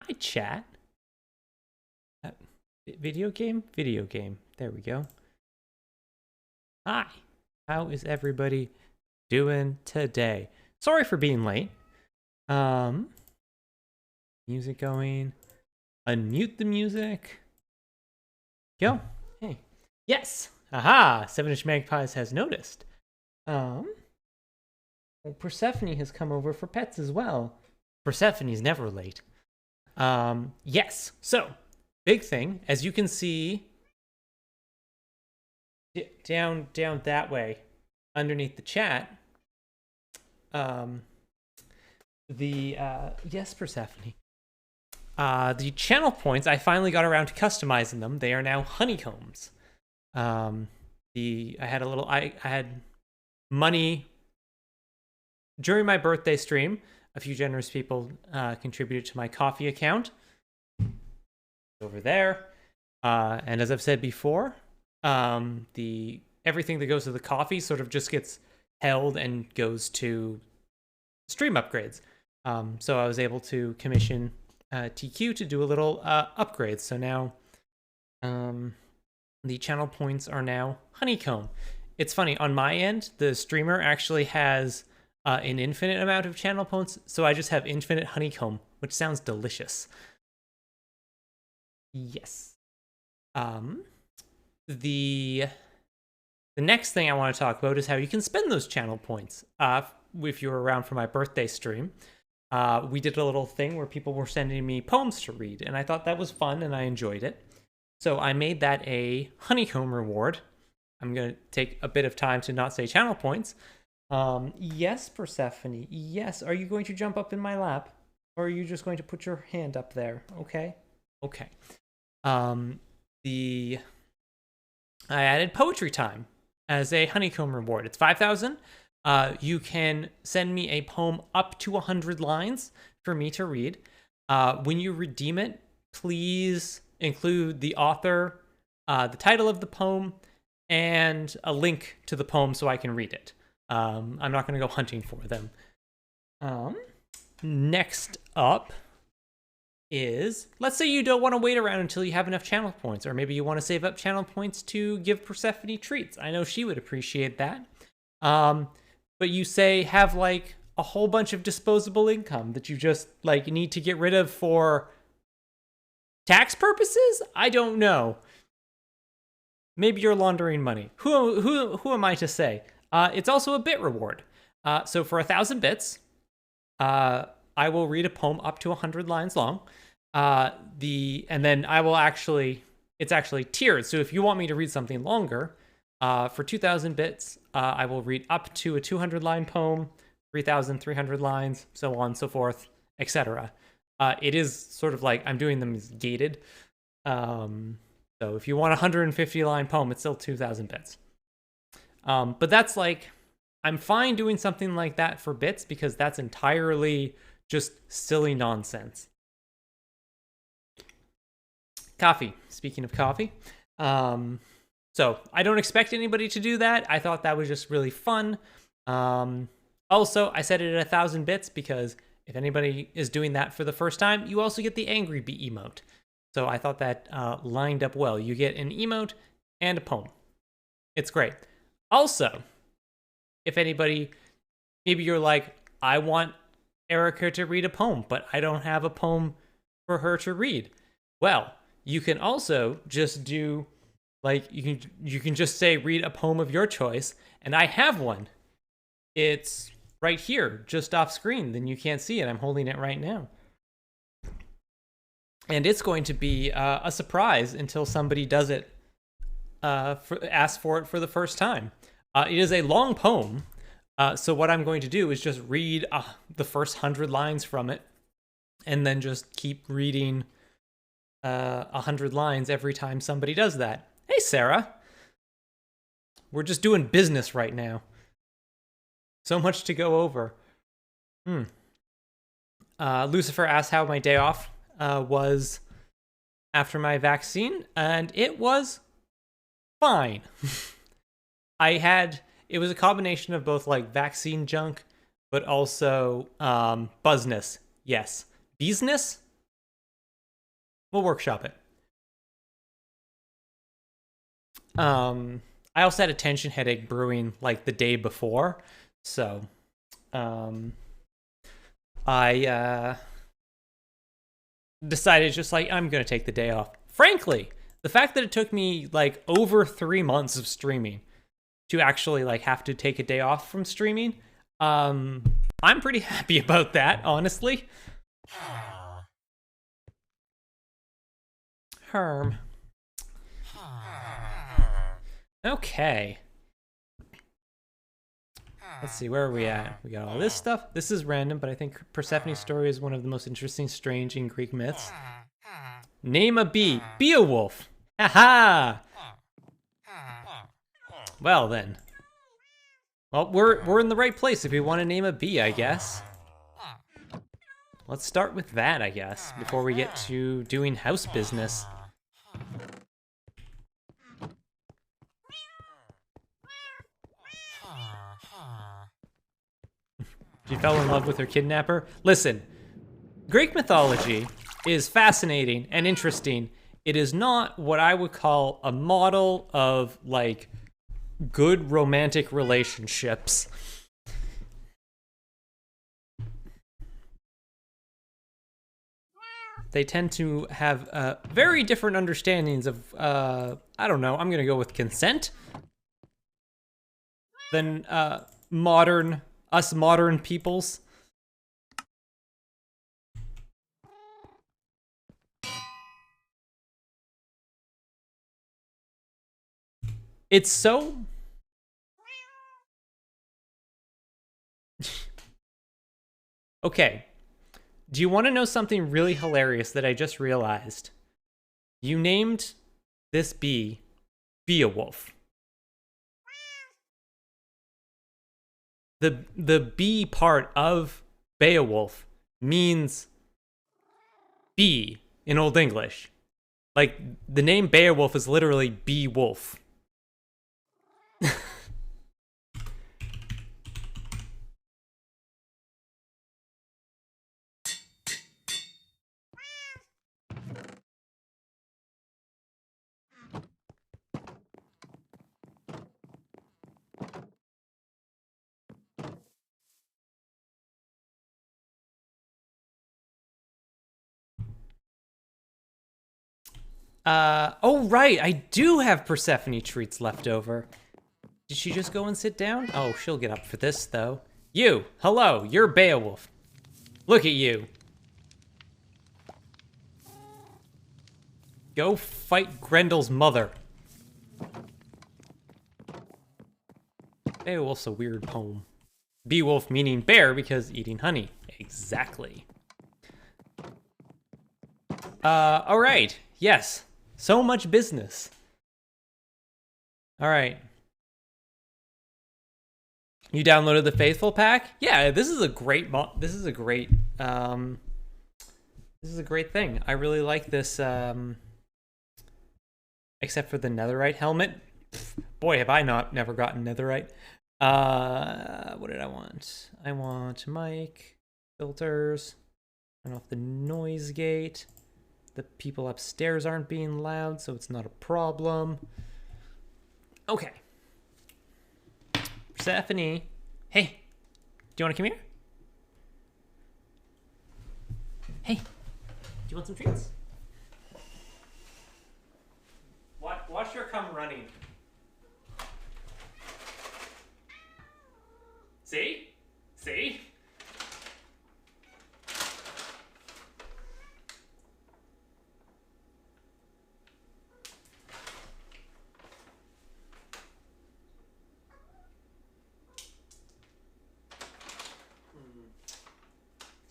Hi, chat. Video game? Video game. There we go. Hi. How is everybody doing today? Sorry for being late. Music going. Unmute the music. Go. Hey. Yes. Aha. 7-inch Magpies has noticed. Well, Persephone has come over for pets as well. Persephone's never late. Yes. So, big thing, as you can see down that way underneath the chat, yes, Persephone. The channel points, I finally got around to customizing them. They are now honeycombs. I had money during my birthday stream. A few generous people contributed to my coffee account over there. And as I've said before, everything that goes to the coffee sort of just gets held and goes to stream upgrades. So I was able to commission TQ to do a little upgrades. So now the channel points are now honeycomb. It's funny, on my end, the streamer actually has an infinite amount of channel points, so I just have infinite honeycomb, which sounds delicious. Yes. The next thing I want to talk about is how you can spend those channel points. If you were around for my birthday stream, we did a little thing where people were sending me poems to read, and I thought that was fun and I enjoyed it. So I made that a honeycomb reward. I'm going to take a bit of time to not say channel points. Yes, Persephone. Yes. Are you going to jump up in my lap? Or are you just going to put your hand up there? Okay. Okay. I added poetry time as a honeycomb reward. It's 5,000. You can send me a poem up to 100 lines for me to read. When you redeem it, please include the author, the title of the poem, and a link to the poem so I can read it. I'm not going to go hunting for them. Next up is, let's say you don't want to wait around until you have enough channel points, or maybe you want to save up channel points to give Persephone treats. I know she would appreciate that. But you say have like a whole bunch of disposable income that you just like need to get rid of for tax purposes? I don't know. Maybe you're laundering money. Who am I to say? It's also a bit reward. So for 1,000 bits, I will read a poem up to 100 lines long. And then I will it's actually tiered. So if you want me to read something longer, for 2,000 bits, I will read up to a 200-line poem, 3,300 lines, so on and so forth, etc. It is sort of like I'm doing them as gated. So if you want a 150-line poem, it's still 2,000 bits. But that's like, I'm fine doing something like that for bits because that's entirely just silly nonsense. Coffee. Speaking of coffee. So I don't expect anybody to do that. I thought that was just really fun. Also, I set it at 1,000 bits because if anybody is doing that for the first time, you also get the Angry Bee emote. So I thought that lined up well. You get an emote and a poem. It's great. Also, if anybody, maybe you're like, I want Erica to read a poem, but I don't have a poem for her to read. Well, you can also just do, like, you can just say, read a poem of your choice, and I have one. It's right here, just off screen, then you can't see it. I'm holding it right now. And it's going to be a surprise until somebody does it, asks for it for the first time. It is a long poem, so what I'm going to do is just read the first 100 lines from it, and then just keep reading 100 lines every time somebody does that. Hey, Sarah. We're just doing business right now. So much to go over. Lucifer asked how my day off was after my vaccine, and it was fine. It was a combination of both like vaccine junk, but also buzzness. Yes. Beesness? We'll workshop it. I also had a tension headache brewing like the day before, so I decided just like I'm gonna take the day off. Frankly, the fact that it took me like over 3 months of streaming to actually like have to take a day off from streaming, I'm pretty happy about that, honestly. Herm. Okay. Let's see, where are we at? We got all this stuff. This is random, but I think Persephone's story is one of the most interesting, strange in Greek myths. Name a bee. Beowulf. Haha! Well then. Well, we're in the right place if we want to name a bee, I guess. Let's start with that, I guess, before we get to doing house business. She fell in love with her kidnapper. Listen, Greek mythology is fascinating and interesting. It is not what I would call a model of, like, good romantic relationships. They tend to have very different understandings of, I don't know, I'm gonna go with consent than modern peoples. It's so... Okay. Do you want to know something really hilarious that I just realized? You named this bee Beowulf. The bee part of Beowulf means bee in Old English. Like, the name Beowulf is literally bee wolf. Oh right, I do have Persephone treats left over. Did she just go and sit down? Oh, she'll get up for this, though. You, hello, you're Beowulf. Look at you. Go fight Grendel's mother. Beowulf's a weird poem. Beowulf meaning bear because eating honey. Exactly. All right. Yes. So much business. All right. You downloaded the Faithful pack? Yeah, this is a great this is a great thing. I really like this except for the netherite helmet. Boy, have I never gotten netherite. What did I want? I want mic, filters, turn off the noise gate. The people upstairs aren't being loud, so it's not a problem. Okay. Persephone. Hey, do you want to come here? Hey, do you want some treats? Watch her come running. See? See?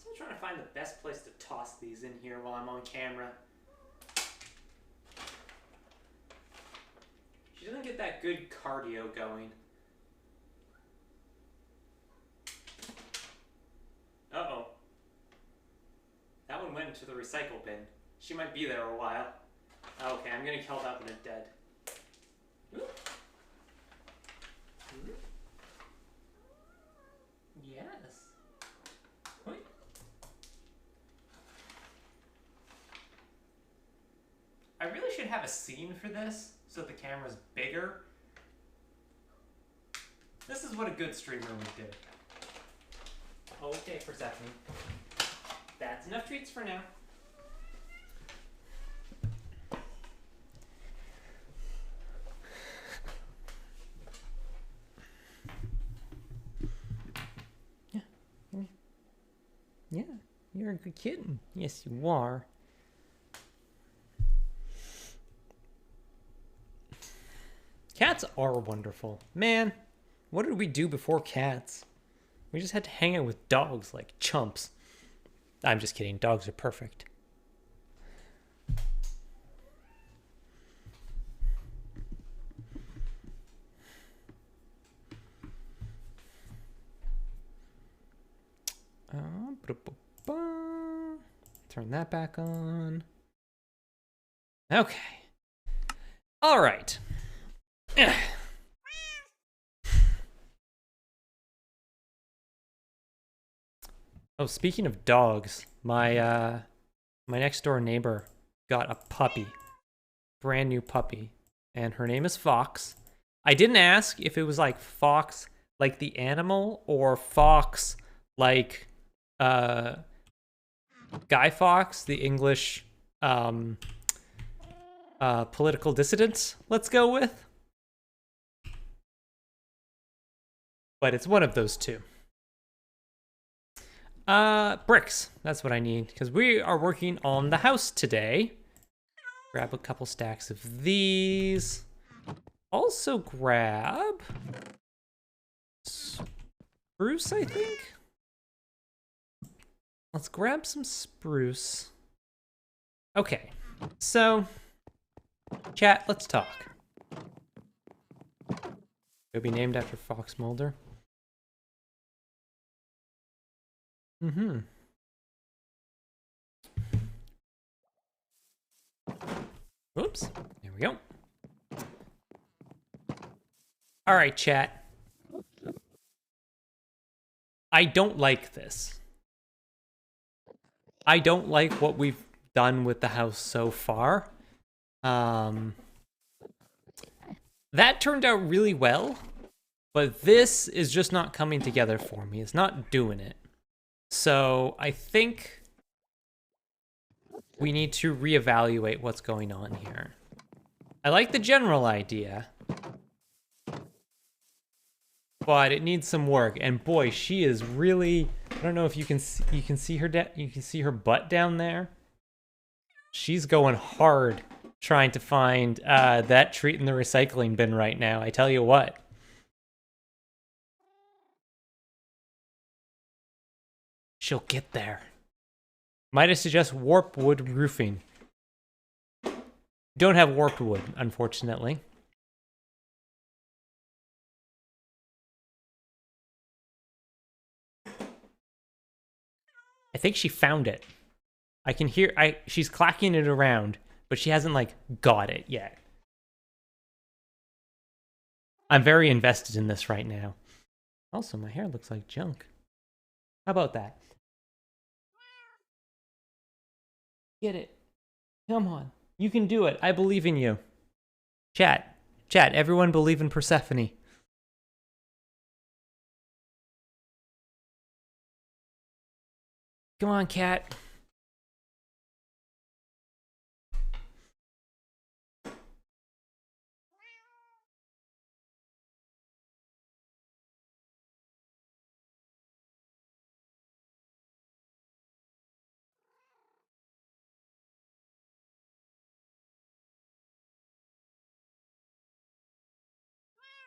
I'm trying to find the best place to toss these in here while I'm on camera. She doesn't get that good cardio going. Uh-oh. That one went into the recycle bin. She might be there a while. Okay, I'm gonna kill that when it's dead. Oop. Oop. Yes. Wait. I really should have a scene for this so the camera's bigger. This is what a good streamer would do. Okay, Persephone. That's enough treats for now. Yeah, you're a good kitten. Yes, you are. Cats are wonderful. Man, what did we do before cats? We just had to hang out with dogs like chumps. I'm just kidding. Dogs are perfect. Turn that back on. Okay. All right. Oh, speaking of dogs, my next door neighbor got a puppy. Brand new puppy. And her name is Fox. I didn't ask if it was like Fox like the animal or Fox like Guy Fawkes, the English political dissident, let's go with. But it's one of those two. Bricks. That's what I need, because we are working on the house today. Grab a couple stacks of these. Also grab spruce, I think. Let's grab some spruce. Okay, so chat, let's talk. It'll be named after Fox Mulder. Mm-hmm. Oops, there we go. All right, chat. I don't like this. I don't like what we've done with the house so far. That turned out really well, but this is just not coming together for me. It's not doing it. So I think we need to reevaluate what's going on here. I like the general idea, but it needs some work. And boy, she is really, I don't know if you can see her butt down there. She's going hard trying to find that treat in the recycling bin right now. I tell you what. She'll get there. Might I suggest warp wood roofing? Don't have warped wood, unfortunately. I think she found it. I can hear, she's clacking it around, but she hasn't, like, got it yet. I'm very invested in this right now. Also, my hair looks like junk. How about that? Get it. Come on. You can do it. I believe in you. Chat, everyone believe in Persephone. Come on, cat.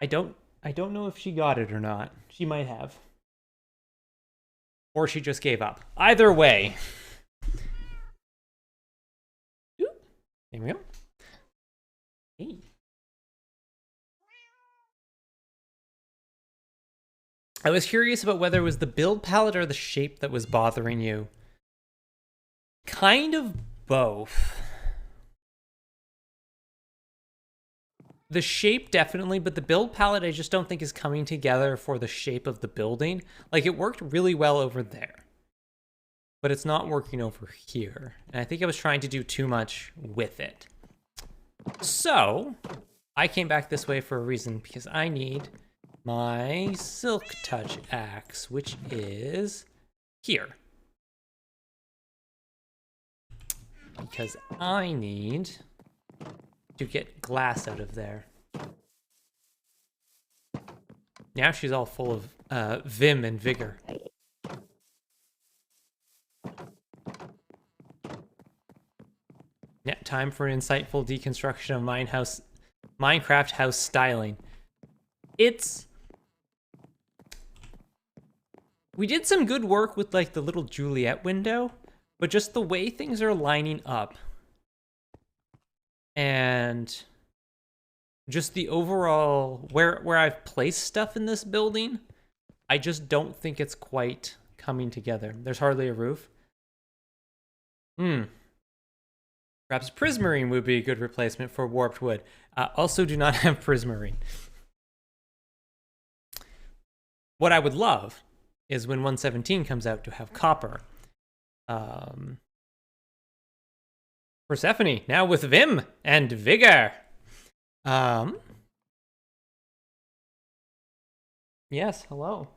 I don't know if she got it or not. She might have. Or she just gave up. Either way. Oop. There we go. Hey. I was curious about whether it was the build palette or the shape that was bothering you. Kind of both. The shape definitely, but the build palette I just don't think is coming together for the shape of the building. Like, it worked really well over there, but it's not working over here. And I think I was trying to do too much with it. So, I came back this way for a reason, because I need my Silk Touch axe, which is here. Because I need to get glass out of there. Now she's all full of vim and vigor. Yeah, time for an insightful deconstruction of Minecraft house styling. We did some good work with like the little Juliet window, but just the way things are lining up and just the overall where I've placed stuff in this building, I just don't think it's quite coming together. There's hardly a roof. Perhaps prismarine would be a good replacement for warped wood. Also do not have prismarine. What I would love is when 117 comes out to have copper. Persephone, now with vim and vigor. Yes, hello.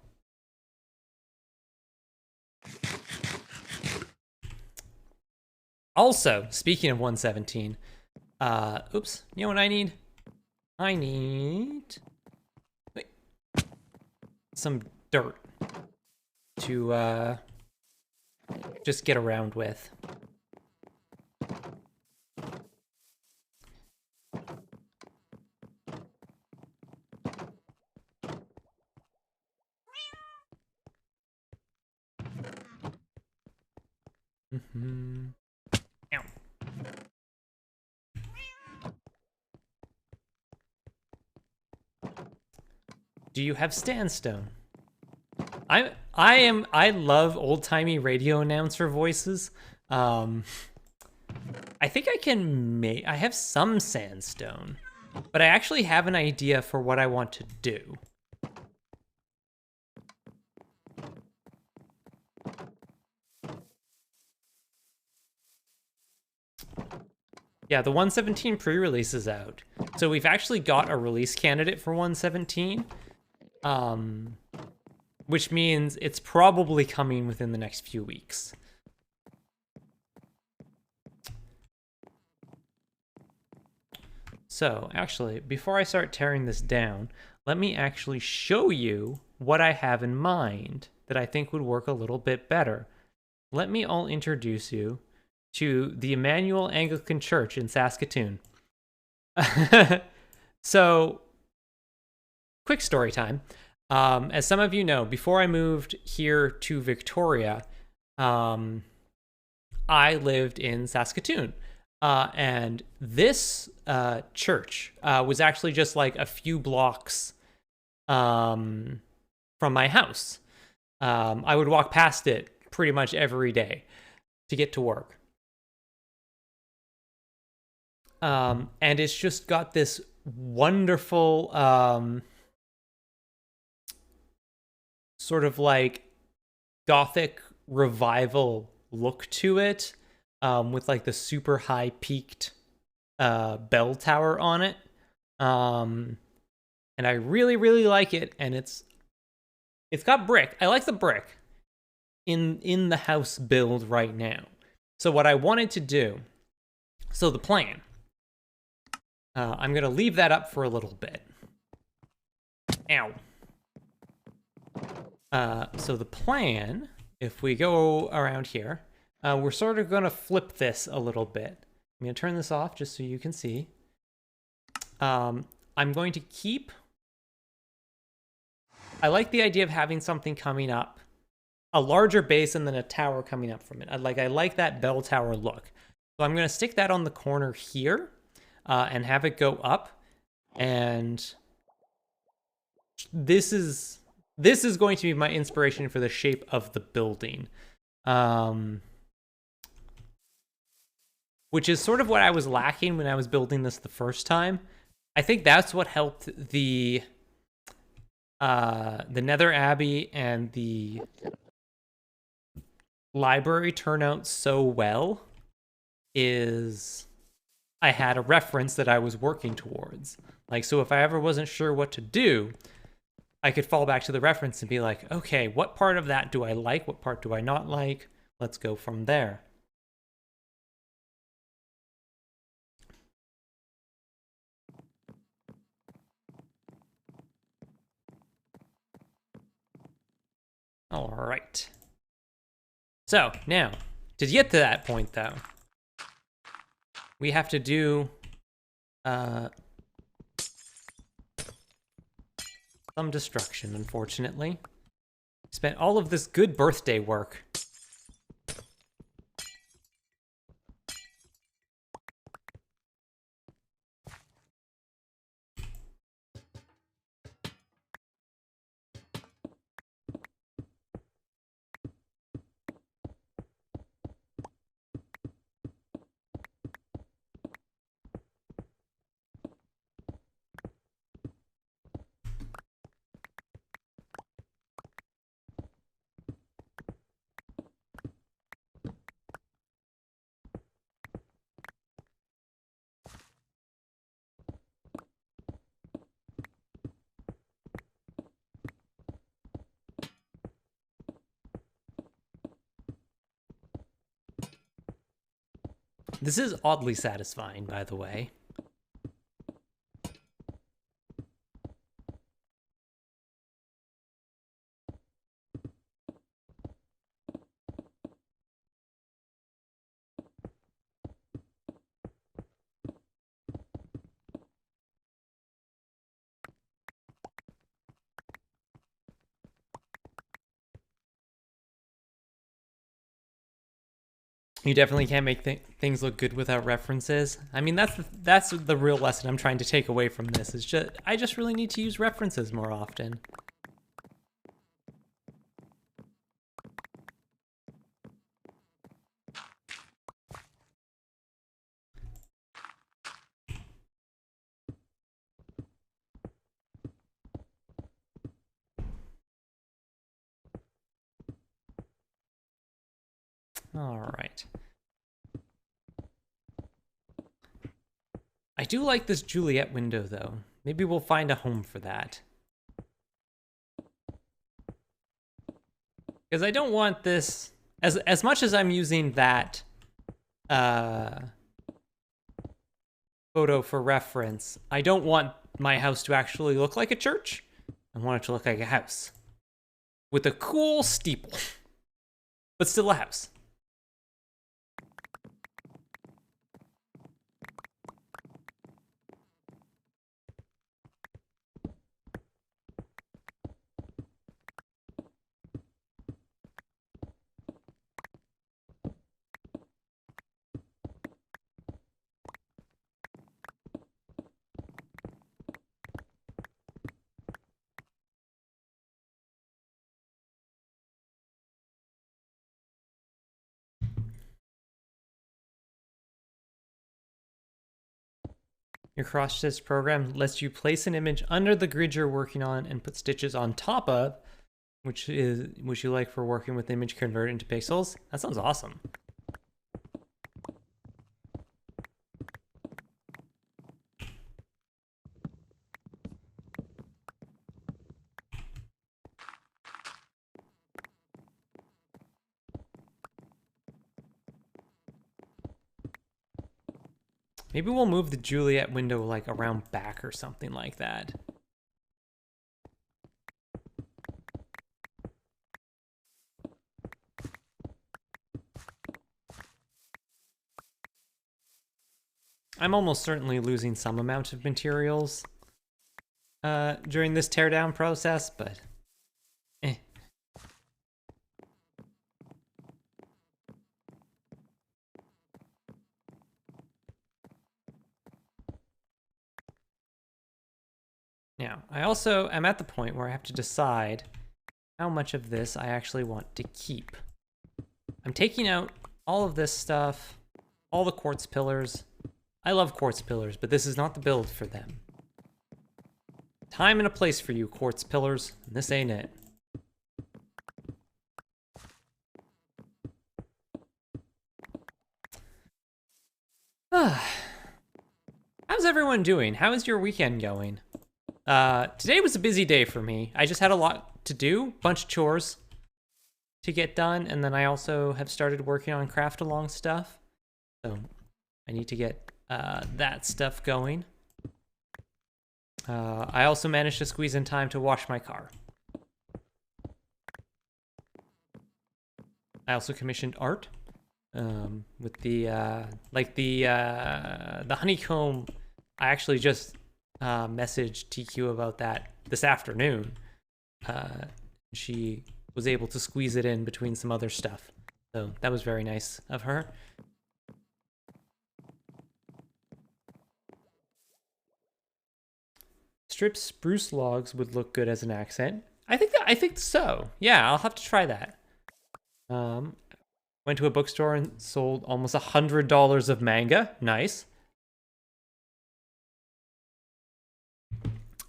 Also, speaking of 117, oops, you know what I need? I need some dirt to just get around with. Ow. Do you have standstone? I love old-timey radio announcer voices. I think I have some sandstone, but I actually have an idea for what I want to do. Yeah, the 117 pre-release is out. So we've actually got a release candidate for 117. Which means it's probably coming within the next few weeks. So, actually, before I start tearing this down, let me actually show you what I have in mind that I think would work a little bit better. Let me all introduce you to the Emmanuel Anglican Church in Saskatoon. So, quick story time. As some of you know, before I moved here to Victoria, I lived in Saskatoon. And this church was actually just like a few blocks from my house. I would walk past it pretty much every day to get to work. And it's just got this wonderful sort of like Gothic revival look to it, with like the super high peaked bell tower on it. And I really, really like it. And it's got brick. I like the brick in the house build right now. So what I wanted to do, so the plan, I'm going to leave that up for a little bit. Ow. So the plan, if we go around here, we're sort of going to flip this a little bit. I'm going to turn this off just so you can see. I'm going to keep... I like the idea of having something coming up, a larger base and then a tower coming up from it. I like that bell tower look. So I'm going to stick that on the corner here, and have it go up. And this is going to be my inspiration for the shape of the building. Which is sort of what I was lacking when I was building this the first time. I think that's what helped the Nether Abbey and the library turn out so well, is I had a reference that I was working towards. Like, so if I ever wasn't sure what to do, I could fall back to the reference and be like, okay, what part of that do I like? What part do I not like? Let's go from there. All right. So now, to get to that point though, we have to do some destruction, unfortunately. Spent all of this good birthday work. This is oddly satisfying, by the way. You definitely can't make things look good without references. I mean, that's the real lesson I'm trying to take away from this. Is just I just really need to use references more often. All right. I do like this Juliet window, though. Maybe we'll find a home for that. Because I don't want this... As much as I'm using that photo for reference, I don't want my house to actually look like a church. I want it to look like a house. With a cool steeple. But still a house. Your cross-stitch program lets you place an image under the grid you're working on and put stitches on top of, which you like for working with image converted into pixels. That sounds awesome. Maybe we'll move the Juliet window like around back or something like that. I'm almost certainly losing some amount of materials during this teardown process, but eh. Now, I'm at the point where I have to decide how much of this I actually want to keep. I'm taking out all of this stuff, all the quartz pillars. I love quartz pillars, but this is not the build for them. Time and a place for you, quartz pillars, and this ain't it. How's everyone doing? How is your weekend going? Today was a busy day for me. I just had a lot to do, bunch of chores to get done, and then I also have started working on craft along stuff. So I need to get that stuff going. I also managed to squeeze in time to wash my car. I also commissioned art with the honeycomb. I actually just messaged TQ about that this afternoon. She was able to squeeze it in between some other stuff, so that was very nice of her. Stripped spruce logs would look good as an accent. I think so. Yeah, I'll have to try that. Went to a bookstore and sold almost $100 of manga. Nice.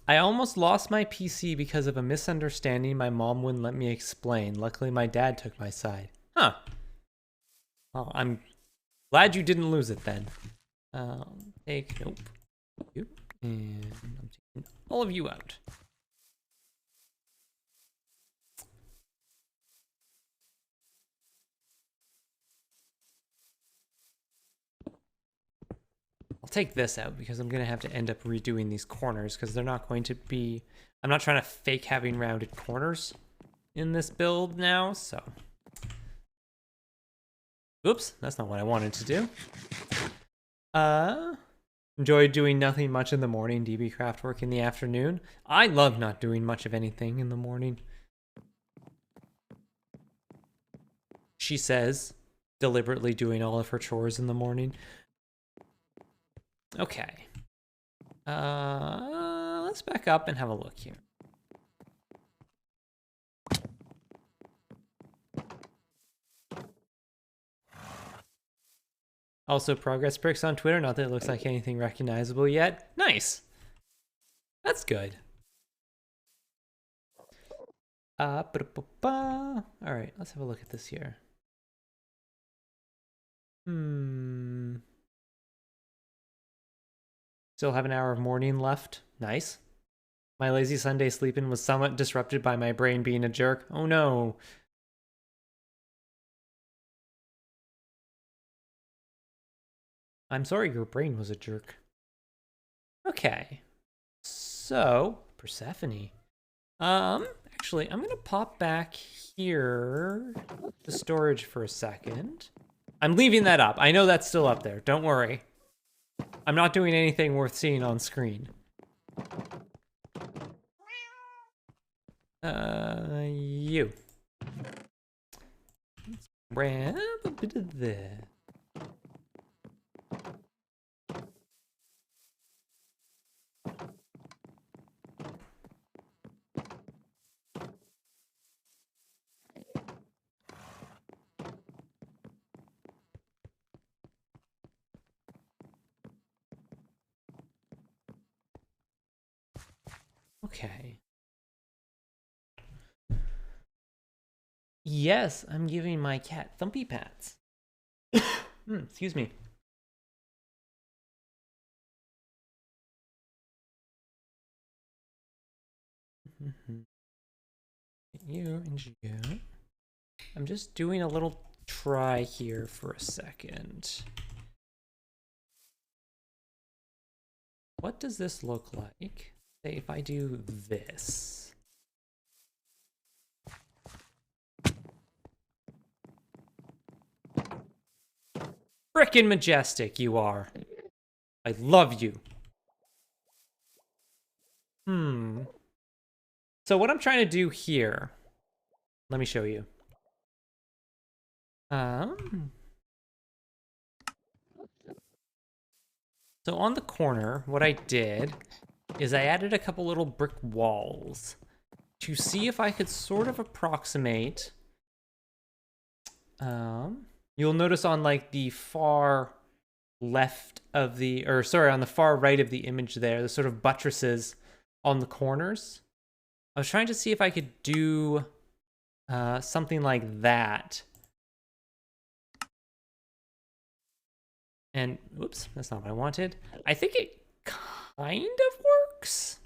I almost lost my PC because of a misunderstanding my mom wouldn't let me explain. Luckily, my dad took my side. Huh. Well, I'm glad you didn't lose it then. Nope. You. And I'm taking all of you out. I'll take this out because I'm going to have to end up redoing these corners because they're not going to be... I'm not trying to fake having rounded corners in this build now, so... Oops, that's not what I wanted to do. Enjoyed doing nothing much in the morning, DB craft work in the afternoon. I love not doing much of anything in the morning. She says, deliberately doing all of her chores in the morning. Okay. Let's back up and have a look here. Also, progress bricks on Twitter. Not that it looks like anything recognizable yet. Nice. That's good. All right, let's have a look at this here. Still have an hour of morning left. Nice. My lazy Sunday sleeping was somewhat disrupted by my brain being a jerk. Oh no. I'm sorry your brain was a jerk. Okay. So, Persephone. Actually, I'm gonna pop back here to storage for a second. I'm leaving that up. I know that's still up there. Don't worry. I'm not doing anything worth seeing on screen. You. Let's grab a bit of this. Okay. Yes, I'm giving my cat thumpy pats. Excuse me. You and you. I'm just doing a little try here for a second. What does this look like? Say if I do this. Frickin' majestic you are. I love you. So what I'm trying to do here, let me show you. So on the corner, what I did is I added a couple little brick walls to see if I could sort of approximate. You'll notice on like the far left of the, or sorry, on the far right of the image there, the sort of buttresses on the corners. I was trying to see if I could do something like that. And, whoops, that's not what I wanted. I think kind of works.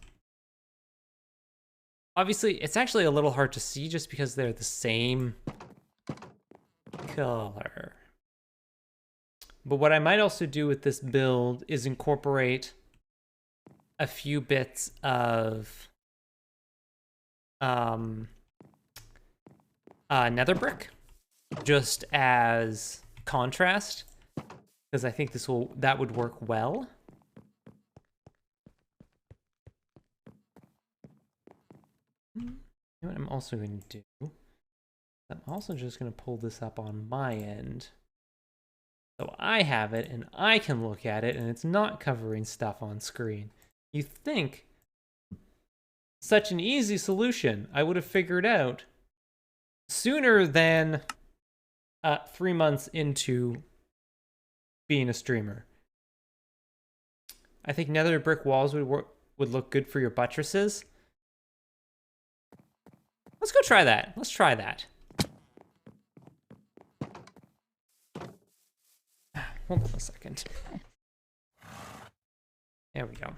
Obviously, it's actually a little hard to see just because they're the same color. But what I might also do with this build is incorporate a few bits of nether brick just as contrast, because I think that would work well. You know what I'm also going to do? I'm also just going to pull this up on my end. So I have it and I can look at it and it's not covering stuff on screen. You think such an easy solution I would have figured out sooner than 3 months into being a streamer. I think nether brick walls would look good for your buttresses. Let's go try that. Let's try that. Hold on a second. There we go.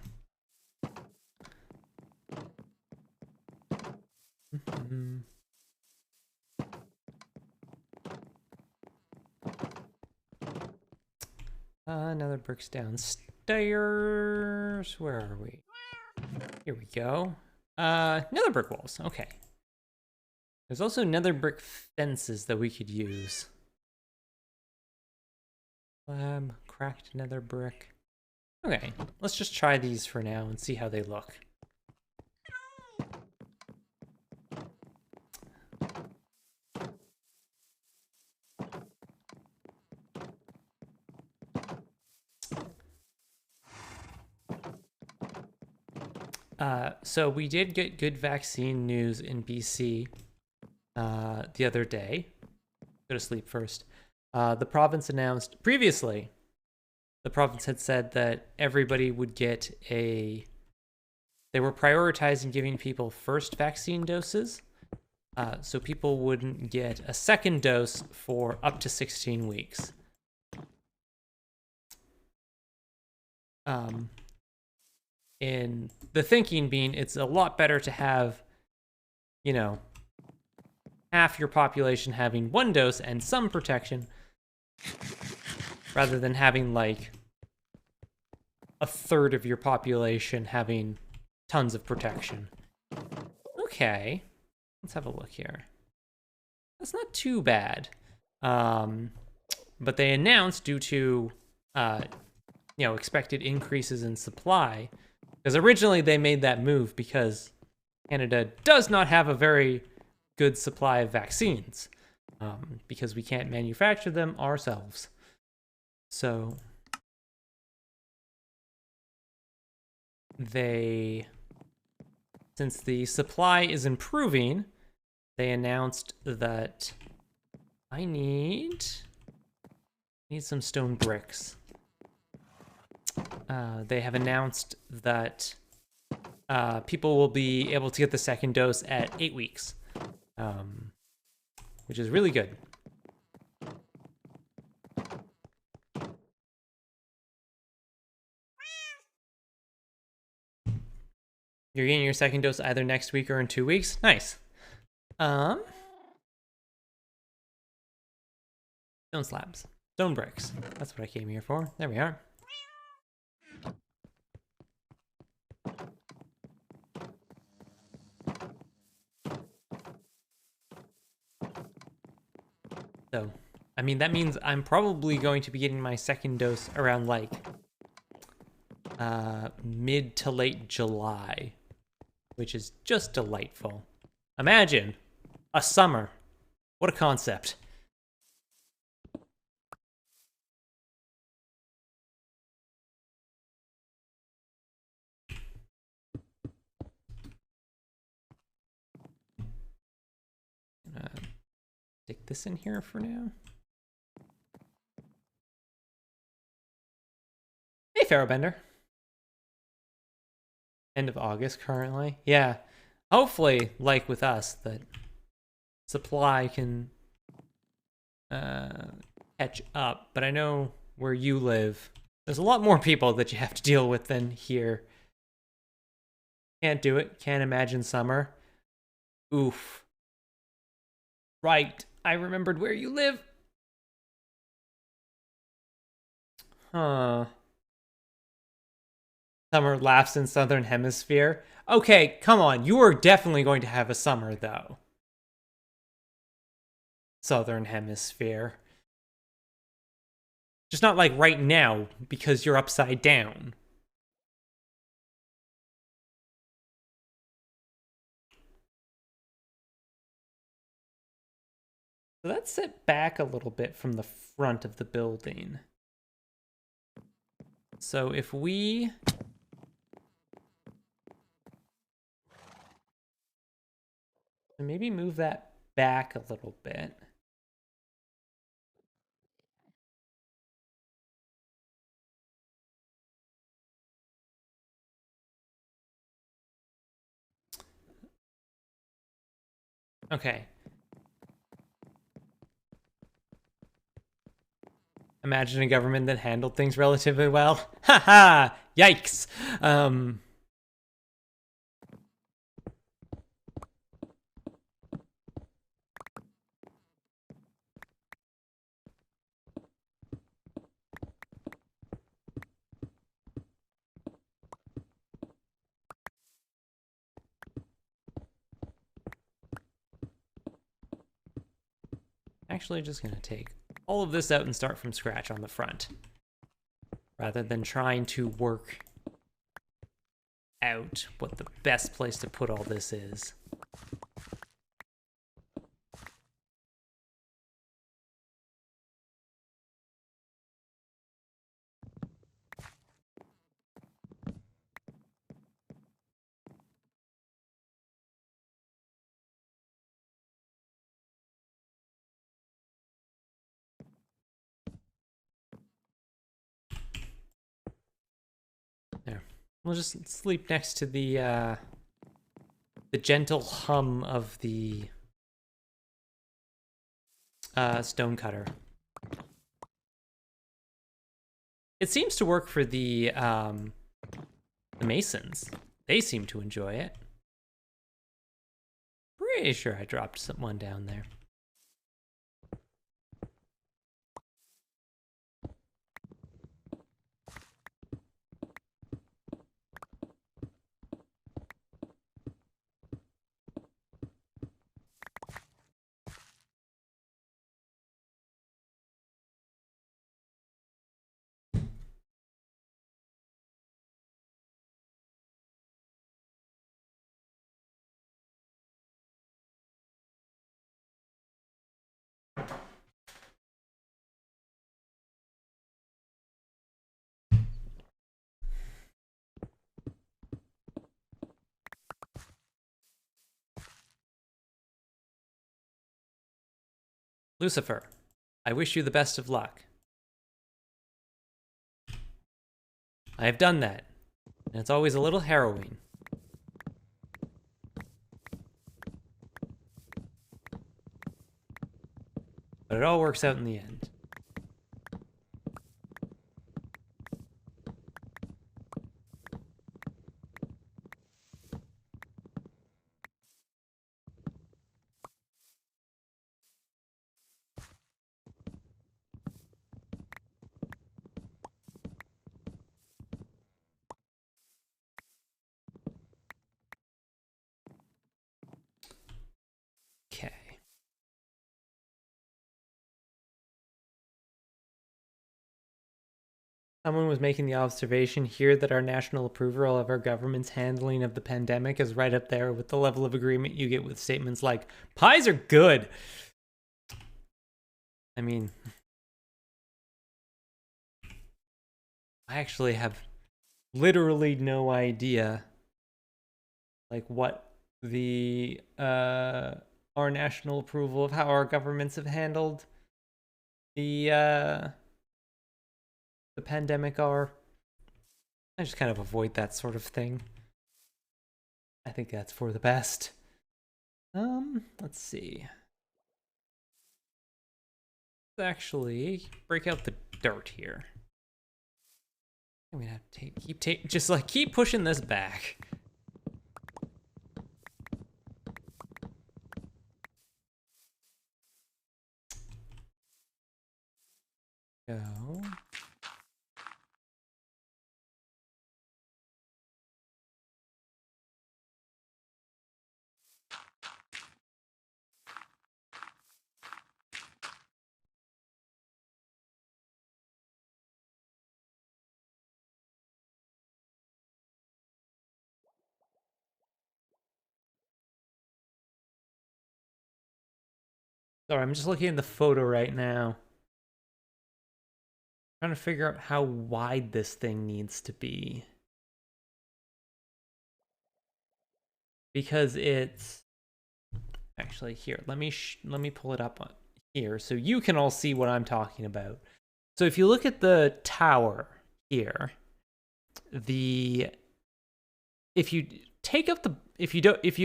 Another brick's downstairs. Where are we? Here we go. Nether brick walls. Okay. There's also nether brick fences that we could use. Slab, cracked nether brick. Okay, let's just try these for now and see how they look. So we did get good vaccine news in BC the other day. Go to sleep first. The province announced previously, the province had said that everybody would get they were prioritizing giving people first vaccine doses. So people wouldn't get a second dose for up to 16 weeks. In the thinking being, it's a lot better to have, you know, half your population having one dose and some protection, rather than having like a third of your population having tons of protection. Okay, let's have a look here. That's not too bad. But they announced due to, expected increases in supply, because originally they made that move because Canada does not have a very good supply of vaccines, because we can't manufacture them ourselves. So since the supply is improving, they announced that I need some stone bricks. They have announced that people will be able to get the second dose at 8 weeks, which is really good. You're getting your second dose either next week or in 2 weeks? Nice. Stone slabs. Stone bricks. That's what I came here for. There we are. So, I mean, that means I'm probably going to be getting my second dose around like mid to late July, which is just delightful. Imagine a summer. What a concept. Stick this in here for now. Hey, Pharaohbender. End of August currently. Yeah. Hopefully, like with us, that supply can catch up. But I know where you live, there's a lot more people that you have to deal with than here. Can't do it. Can't imagine summer. Oof. Right. I remembered where you live. Huh. Summer laughs in Southern Hemisphere. Okay, come on. You are definitely going to have a summer, though. Southern Hemisphere. Just not like right now, because you're upside down. So let's sit back a little bit from the front of the building. So if we... maybe move that back a little bit. Okay. Imagine a government that handled things relatively well. Haha! Yikes! Actually, just gonna take all of this out and start from scratch on the front, rather than trying to work out what the best place to put all this is. There. We'll just sleep next to the gentle hum of the stonecutter. It seems to work for the masons. They seem to enjoy it. Pretty sure I dropped one down there. Lucifer, I wish you the best of luck. I have done that, and it's always a little harrowing. But it all works out in the end. Okay. Someone was making the observation here that our national approval of our government's handling of the pandemic is right up there with the level of agreement you get with statements like, pies are good. I mean, I actually have literally no idea like what the our national approval of how our governments have handled the pandemic are. I just kind of avoid that sort of thing. I think that's for the best. Let's see. Let's actually break out the dirt here. I'm gonna have to keep pushing this back. Go. Sorry, I'm just looking at the photo right now. Trying to figure out how wide this thing needs to be. Because it's actually here. Let me pull it up on here so you can all see what I'm talking about. So if you look at the tower here, if you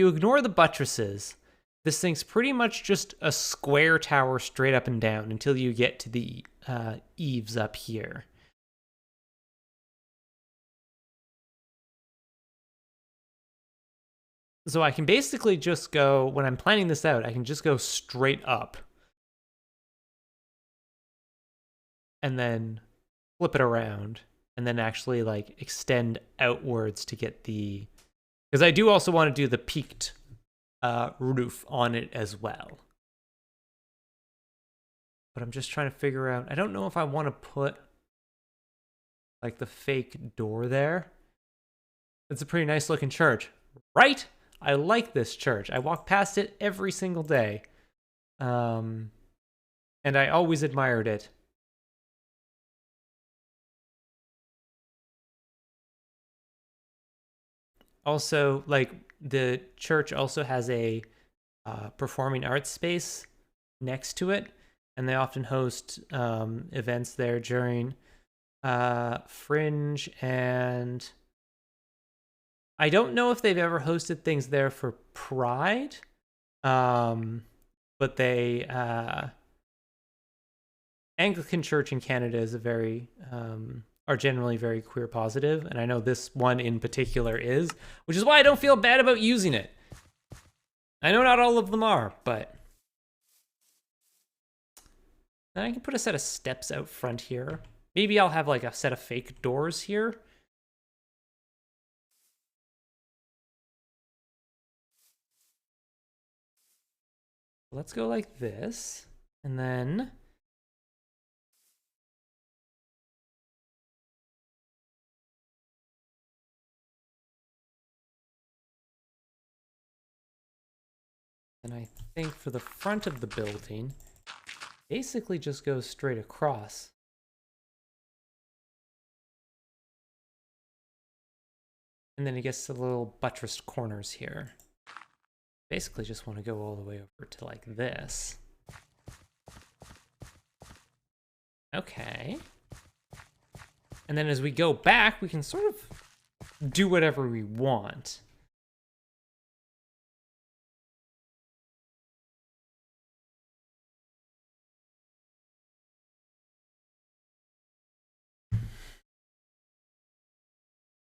ignore the buttresses, this thing's pretty much just a square tower straight up and down until you get to the eaves up here. So I can basically just go, when I'm planning this out, I can just go straight up. And then flip it around. And then actually like extend outwards to get the... Because I do also want to do the peaked roof on it as well. But I'm just trying to figure out... I don't know if I want to put like the fake door there. It's a pretty nice looking church, right? I like this church. I walk past it every single day. And I always admired it. Also, like, the church also has a performing arts space next to it, and they often host events there during Fringe, and I don't know if they've ever hosted things there for Pride, but they Anglican Church in Canada is a very are generally very queer positive, and I know this one in particular is, which is why I don't feel bad about using it. I know not all of them are, but then I can put a set of steps out front here. Maybe I'll have like a set of fake doors here. Let's go like this, and then I think for the front of the building, basically just goes straight across. And then it gets to the little buttressed corners here. Basically just want to go all the way over to like this. Okay. And then as we go back, we can sort of do whatever we want.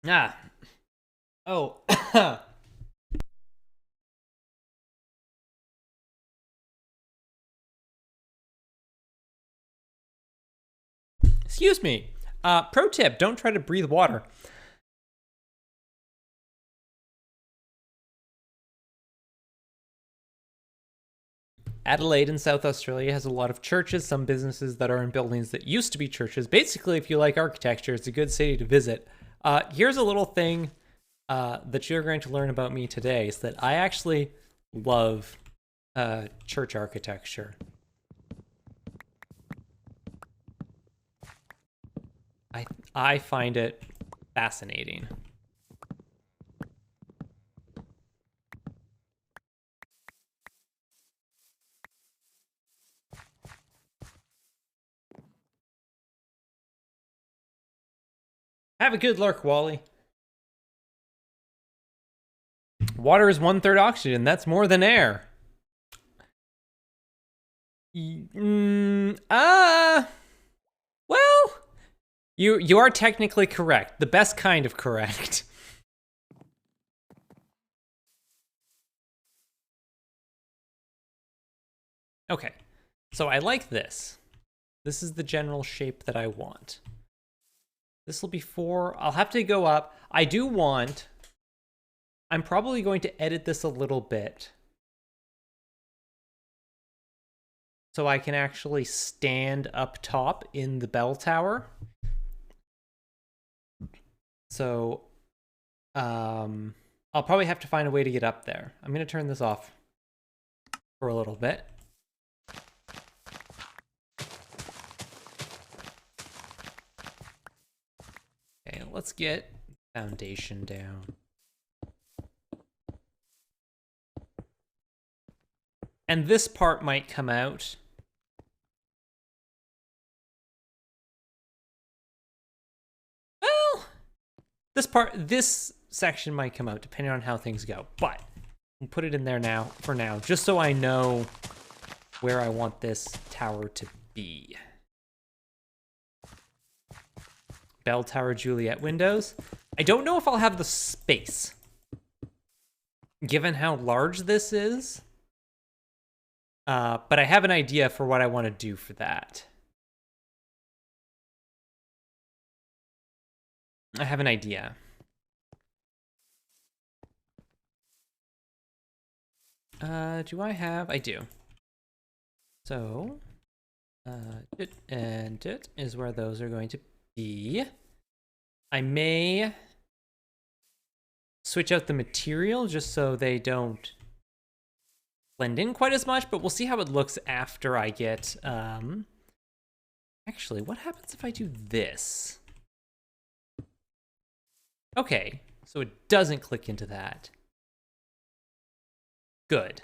Ah. Oh. Excuse me. Pro tip, don't try to breathe water. Adelaide in South Australia has a lot of churches, some businesses that are in buildings that used to be churches. Basically, if you like architecture, it's a good city to visit. Here's a little thing that you're going to learn about me today, is that I actually love church architecture. I find it fascinating. Have a good lurk, Wally. Water is 1/3 oxygen. That's more than air. Well, you are technically correct. The best kind of correct. Okay, so I like this. This is the general shape that I want. This will be 4. I'll have to go up. I do want... I'm probably going to edit this a little bit so I can actually stand up top in the bell tower. So I'll probably have to find a way to get up there. I'm going to turn this off for a little bit. Okay, let's get foundation down. And this part might come out. Well, this section might come out depending on how things go. But we'll put it in there now, for now, just so I know where I want this tower to be. Bell Tower Juliet windows. I don't know if I'll have the space, given how large this is. But I have an idea for what I want to do for that. I have an idea. Do I have? I do. So, it and it is where those are going to be. I may switch out the material just so they don't blend in quite as much, but we'll see how it looks after I get, actually, what happens if I do this? Okay, so it doesn't click into that. Good.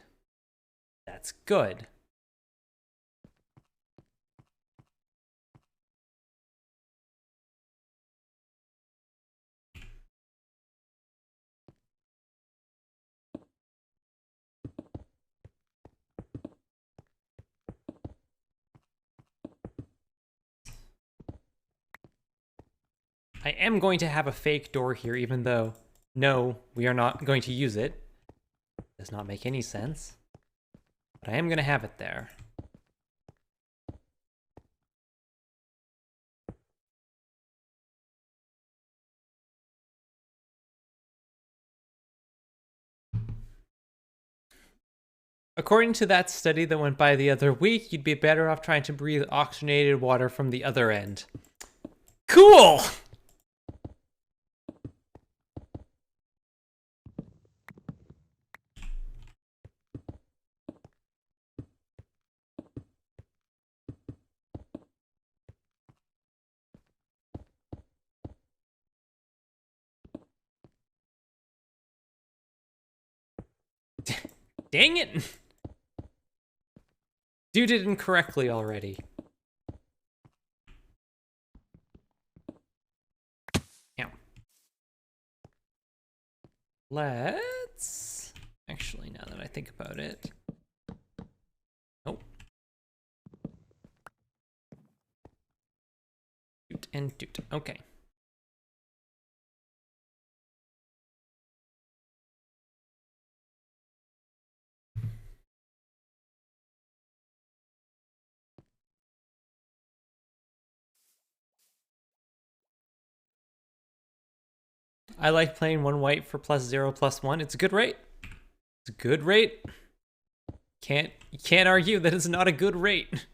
That's good. I am going to have a fake door here, even though, no, we are not going to use it. Does not make any sense. But I am going to have it there. According to that study that went by the other week, you'd be better off trying to breathe oxygenated water from the other end. Cool! Dang it! Dude did it incorrectly already. Ow. Let's... Actually, now that I think about it... Nope. Doot and doot. Okay. I like playing 1 white for +0 +1. It's a good rate. It's a good rate. You can't argue that it's not a good rate.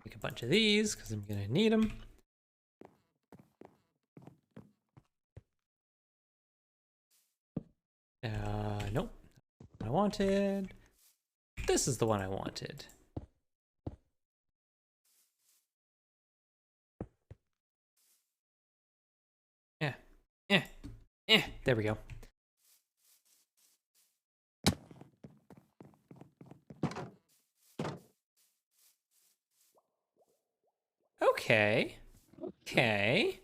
Make a bunch of these because I'm gonna need them. Nope. I wanted. This is the one I wanted. There we go. Okay. Okay.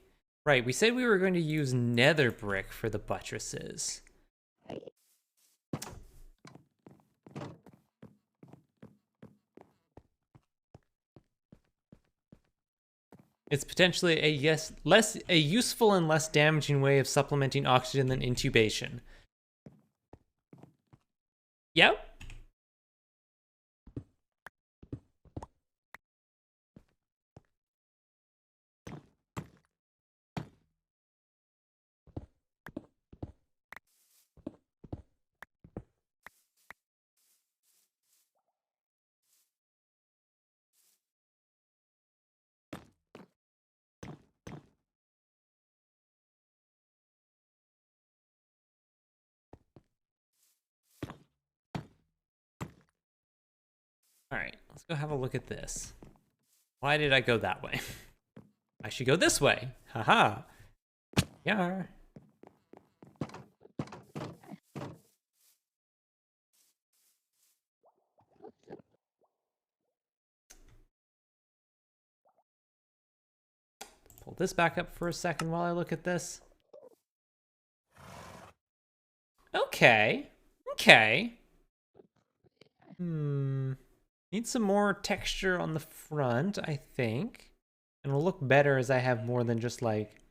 Right, we said we were going to use nether brick for the buttresses. It's potentially a useful and less damaging way of supplementing oxygen than intubation. Yep. All right, let's go have a look at this. Why did I go that way? I should go this way. Haha. Yeah. Pull this back up for a second while I look at this. Okay. Okay. Need some more texture on the front, I think. And it'll look better as I have more than just like...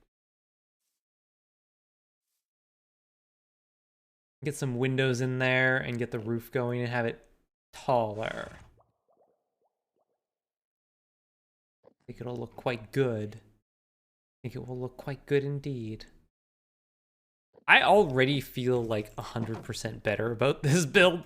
Get some windows in there and get the roof going and have it taller. I think it'll look quite good. I think it will look quite good indeed. I already feel like 100% better about this build.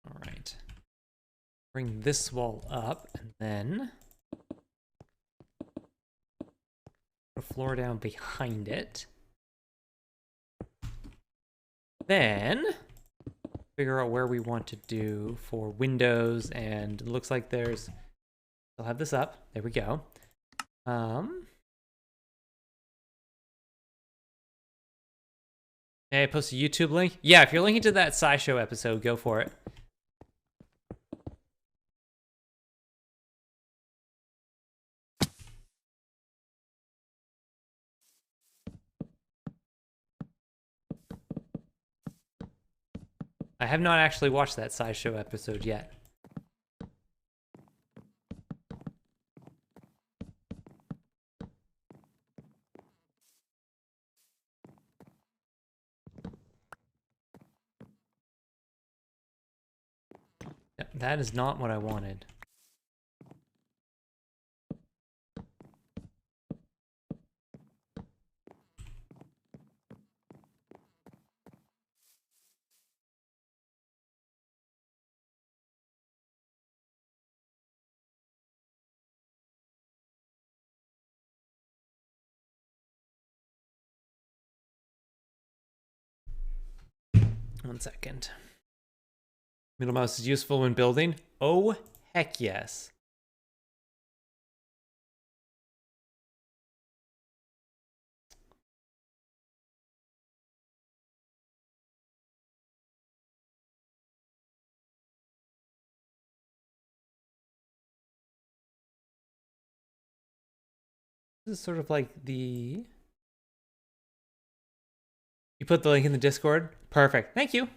All right. Bring this wall up and then put a floor down behind it. Then figure out where we want to do for windows, and it looks like there's... I'll have this up. There we go. May I post a YouTube link? Yeah, if you're linking to that SciShow episode, go for it. I have not actually watched that SciShow episode yet. Yep, that is not what I wanted. 1 second. Middle mouse is useful when building? Oh, heck yes. This is sort of like the... You put the link in the Discord? Perfect. Thank you.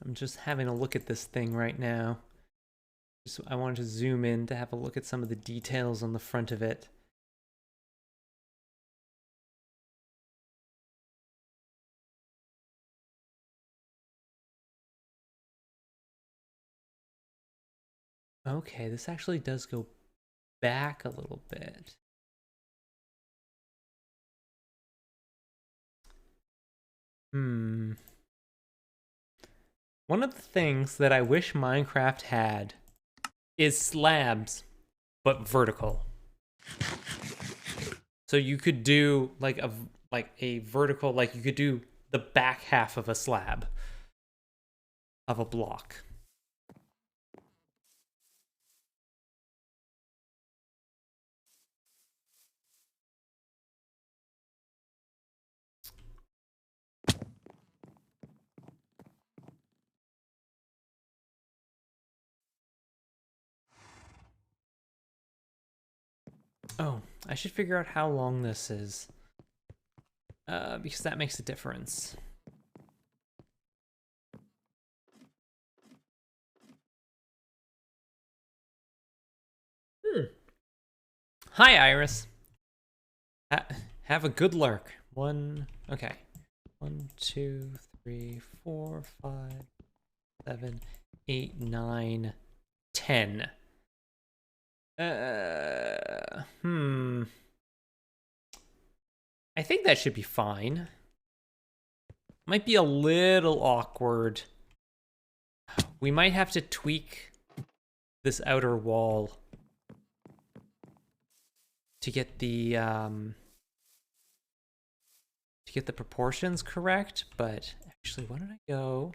I'm just having a look at this thing right now. I wanted to zoom in to have a look at some of the details on the front of it. Okay, this actually does go back a little bit. One of the things that I wish Minecraft had is slabs, but vertical. So you could do like a vertical, like you could do the back half of a slab of a block. Oh, I should figure out how long this is. Because that makes a difference. Hi, Iris. Have a good lurk. Okay. 1, 2, 3, 4, 5, 7, 8, 9, 10. I think that should be fine. Might be a little awkward. We might have to tweak this outer wall to get the proportions correct, but actually, why don't I go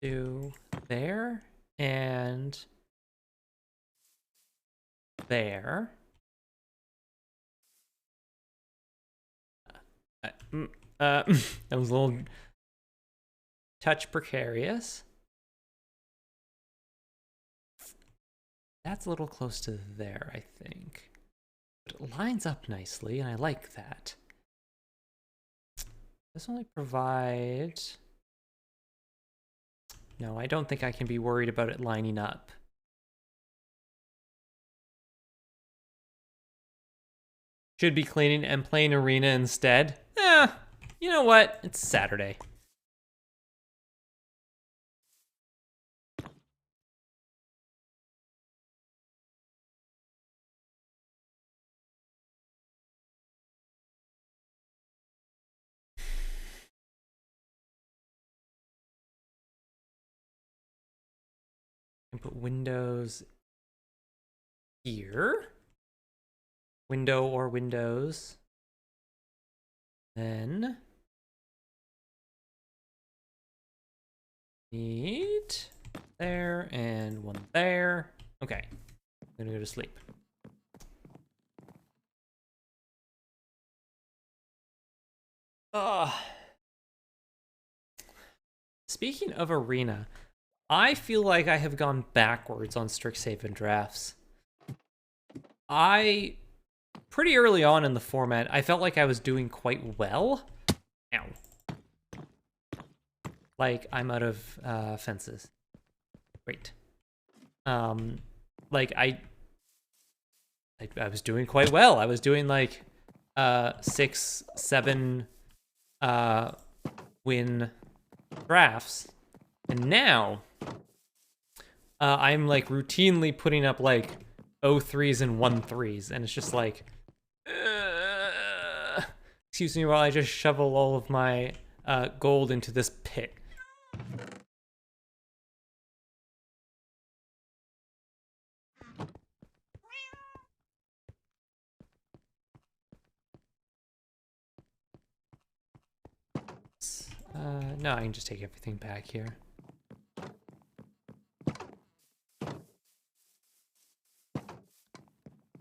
to there and there? That was a little touch precarious. That's a little close to there, I think. But it lines up nicely, and I like that. This only provides... No, I don't think I can be worried about it lining up. Should be cleaning and playing arena instead. You know what? It's Saturday. And put windows here. Window or windows. Then need there and one there. Okay, I'm gonna go to sleep. Speaking of arena, I feel like I have gone backwards on Strixhaven drafts. Pretty early on in the format, I felt like I was doing quite well. Ow. Like, I'm out of fences. Great. Like, I was doing quite well. I was doing, like, 6, 7 win drafts. And now, I'm, like, routinely putting up, like, 0-3s and 1-3s. And it's just like... excuse me while I just shovel all of my gold into this pit. No, I can just take everything back here.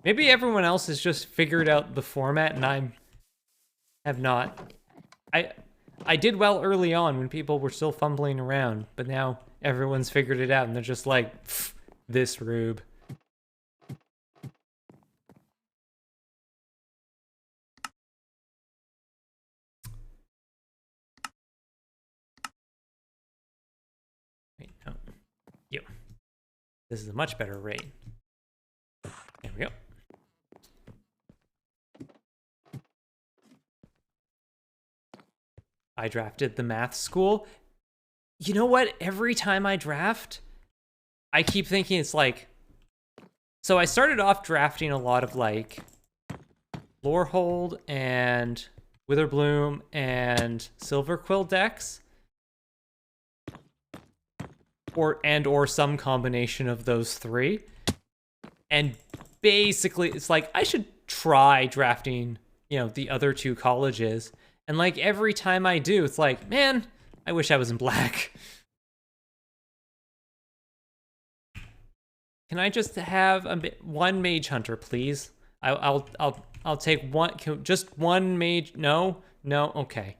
Maybe everyone else has just figured out the format and I have not. I did well early on when people were still fumbling around, but now everyone's figured it out and they're just like, this rube. Wait, no. You. This is a much better rate. There we go. I drafted the math school. You know what? Every time I draft, I keep thinking it's like... So I started off drafting a lot of like Lorehold and Witherbloom and Silverquill decks. or some combination of those three. And basically, it's like, I should try drafting, the other two colleges. And like every time I do, it's like, man, I wish I was in black. Can I just have one mage hunter, please? I'll take one, just one mage. No, okay.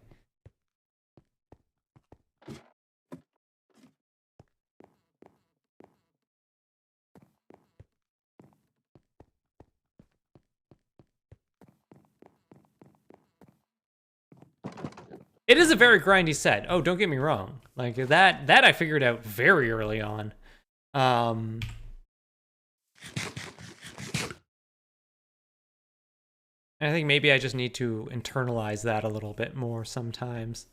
It is a very grindy set. Oh, don't get me wrong. Like that I figured out very early on. I think maybe I just need to internalize that a little bit more sometimes.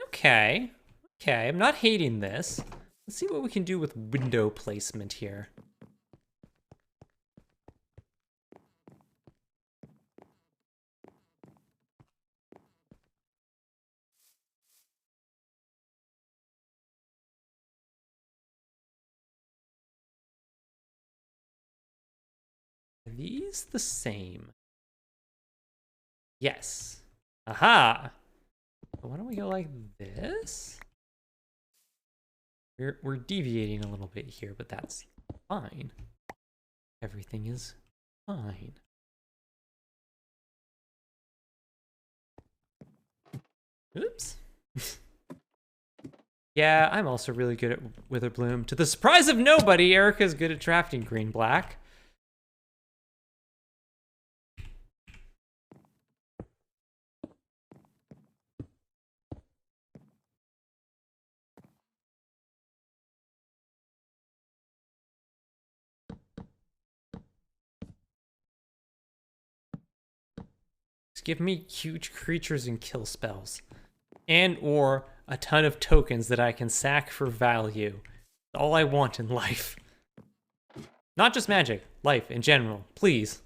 Okay, I'm not hating this. Let's see what we can do with window placement here. Are these the same? Yes. Aha! Why don't we go like this? We're deviating a little bit here, but that's fine. Everything is fine. Oops. Yeah, I'm also really good at Witherbloom. To the surprise of nobody, Erica's good at drafting green-black. Just give me huge creatures and kill spells. And or a ton of tokens that I can sack for value. All I want in life. Not just magic, life in general. Please,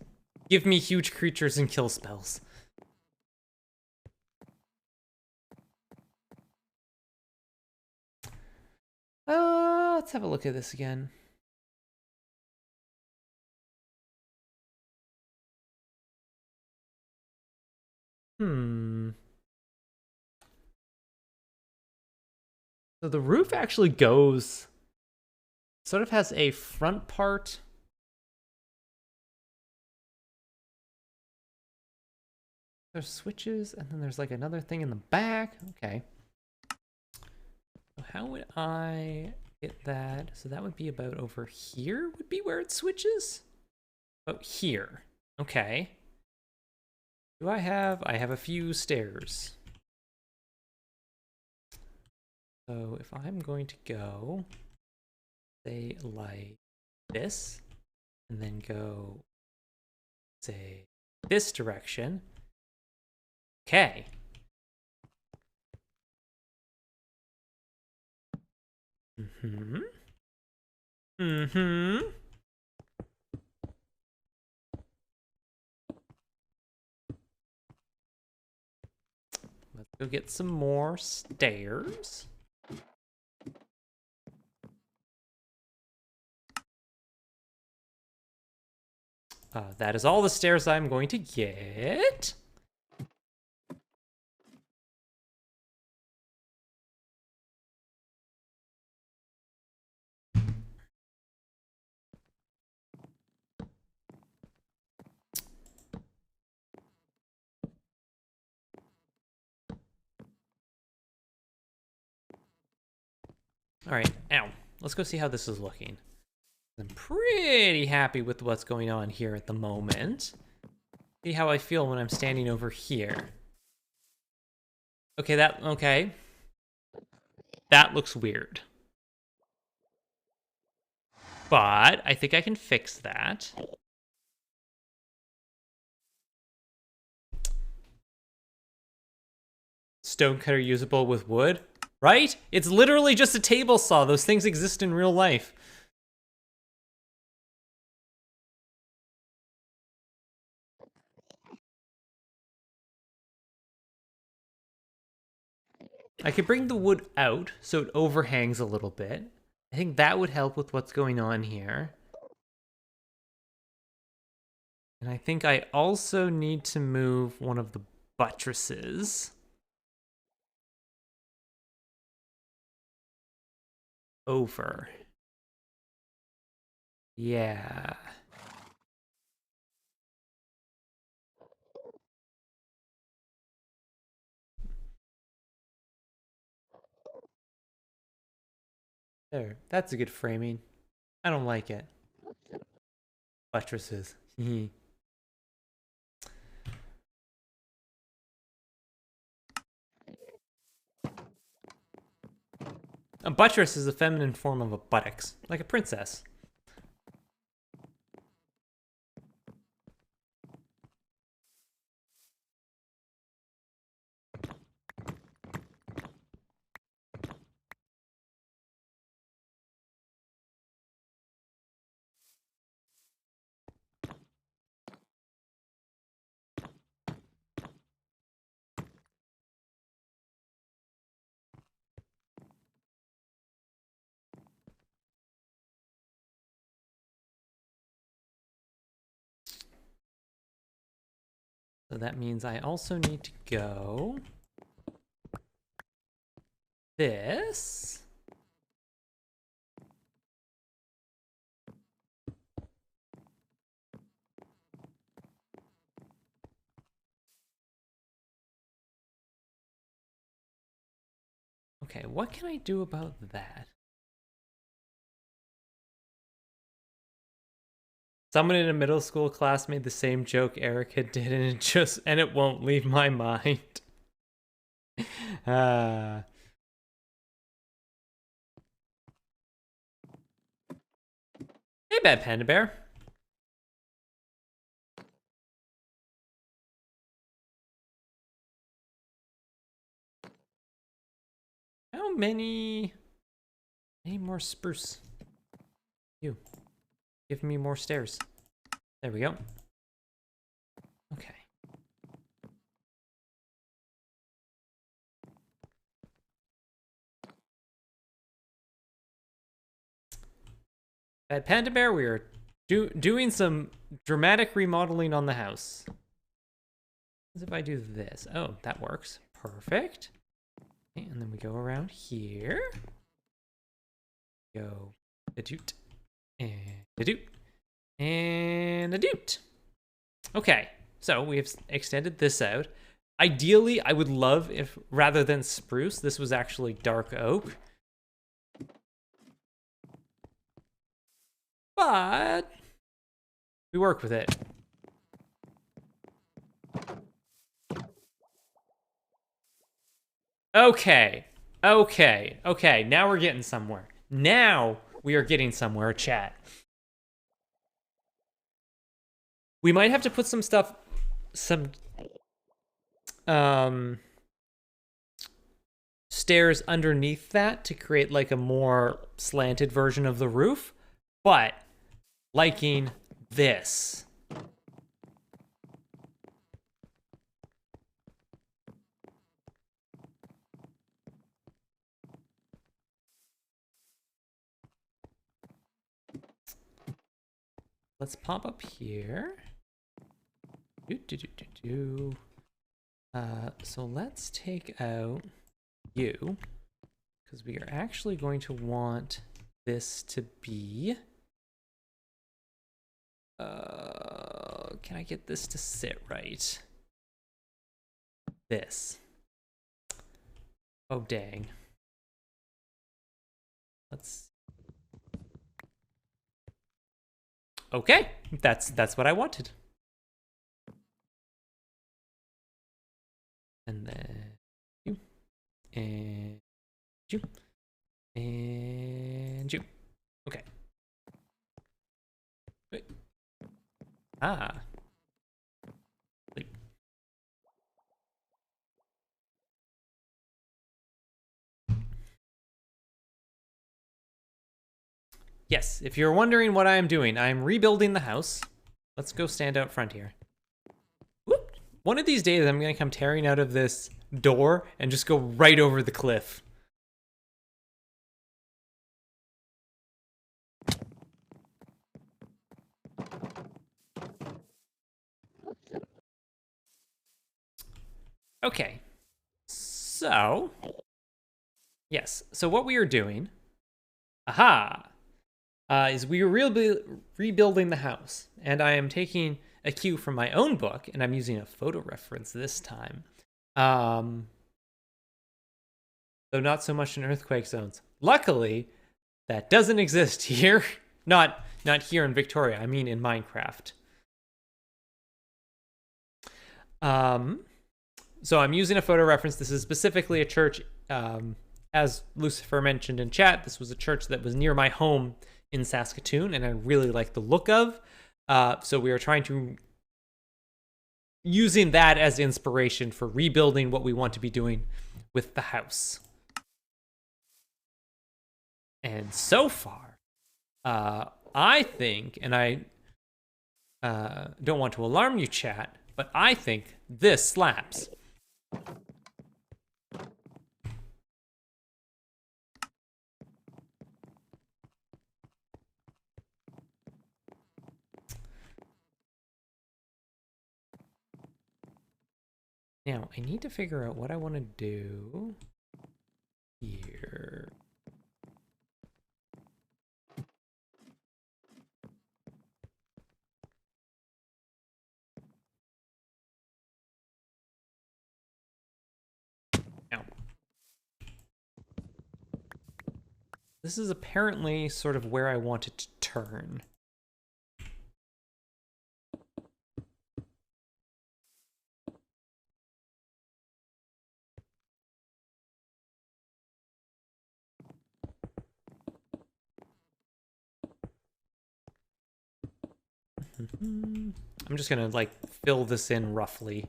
give me huge creatures and kill spells. Let's have a look at this again. So the roof actually goes, sort of has a front part. There's switches, and then there's like another thing in the back. Okay. So how would I get that? So that would be about over here, would be where it switches? Oh, here. Okay. Do I have a few stairs. So if I'm going to go, say like this, and then go, say, this direction. Okay. Let's go get some more stairs. That is all the stairs I'm going to get. All right, now let's go see how this is looking. I'm pretty happy with what's going on here at the moment. See how I feel when I'm standing over here. Okay, that looks weird. But I think I can fix that. Stonecutter usable with wood, right? It's literally just a table saw. Those things exist in real life. I could bring the wood out so it overhangs a little bit. I think that would help with what's going on here. And I think I also need to move one of the buttresses over. Yeah. There, that's a good framing. I don't like it. Buttresses. A buttress is a feminine form of a buttocks, like a princess. So that means I also need to go this. Okay, what can I do about that? Someone in a middle school class made the same joke Erica did, and it won't leave my mind. Hey, Bad Panda Bear. How many more spruce? You. Give me more stairs. There we go. Okay. Bad Panda Bear, we are doing some dramatic remodeling on the house. What if I do this? Oh, that works. Perfect. Okay, and then we go around here. Go a doot. And a doot. And a doot. Okay, so we have extended this out. Ideally, I would love if, rather than spruce, this was actually dark oak. But we work with it. Okay, now we're getting somewhere. Now we are getting somewhere, chat. We might have to put some stuff, stairs underneath that to create like a more slanted version of the roof, but liking this. Let's pop up here. So let's take out you, because we are actually going to want this to be... can I get this to sit right? This. Oh, dang. Let's... Okay, that's what I wanted. And then you, and you, and you. Okay. Wait. Ah. Wait. Yes, if you're wondering what I'm doing, I'm rebuilding the house. Let's go stand out front here. Whoop. One of these days, I'm gonna come tearing out of this door and just go right over the cliff. Okay, so yes, so what we are doing, is we are rebuilding the house, and I am taking a cue from my own book, and I'm using a photo reference this time. Though not so much in earthquake zones. Luckily, that doesn't exist here. Not here in Victoria. I mean in Minecraft. So I'm using a photo reference. This is specifically a church. As Lucifer mentioned in chat, this was a church that was near my home in Saskatoon, and I really like the look of. So we are trying to using that as inspiration for rebuilding what we want to be doing with the house. And so far, I think, and I don't want to alarm you, chat, but I think this slaps. Now, I need to figure out what I want to do here. Now, this is apparently sort of where I want it to turn. I'm just gonna like fill this in roughly.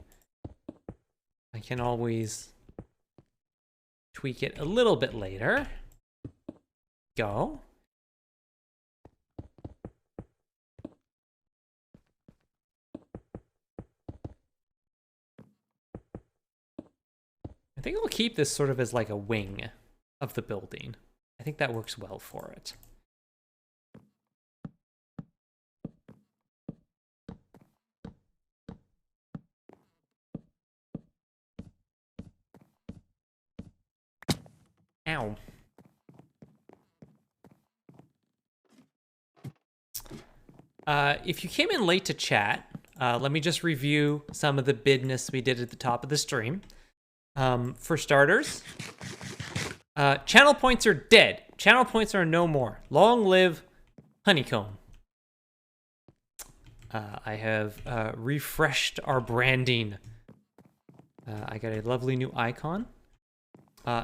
I can always tweak it a little bit later. Go. I think I'll keep this sort of as like a wing of the building. I think that works well for it. Ow. If you came in late to chat, let me just review some of the business we did at the top of the stream. For starters, channel points are dead. Channel points are no more. Long live Honeycomb. I have refreshed our branding. I got a lovely new icon.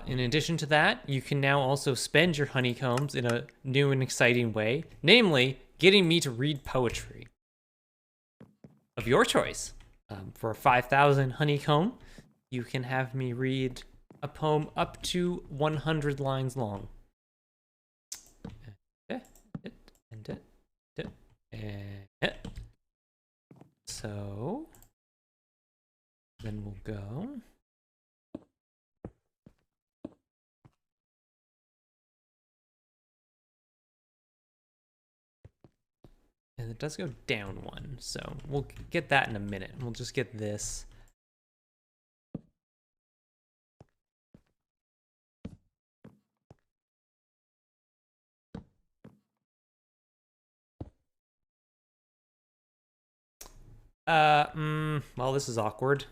In addition to that, you can now also spend your honeycombs in a new and exciting way, namely getting me to read poetry of your choice. For 5,000 honeycomb, you can have me read a poem up to 100 lines long. So then we'll go. And it does go down one, so we'll get that in a minute. We'll just get this. Well, this is awkward.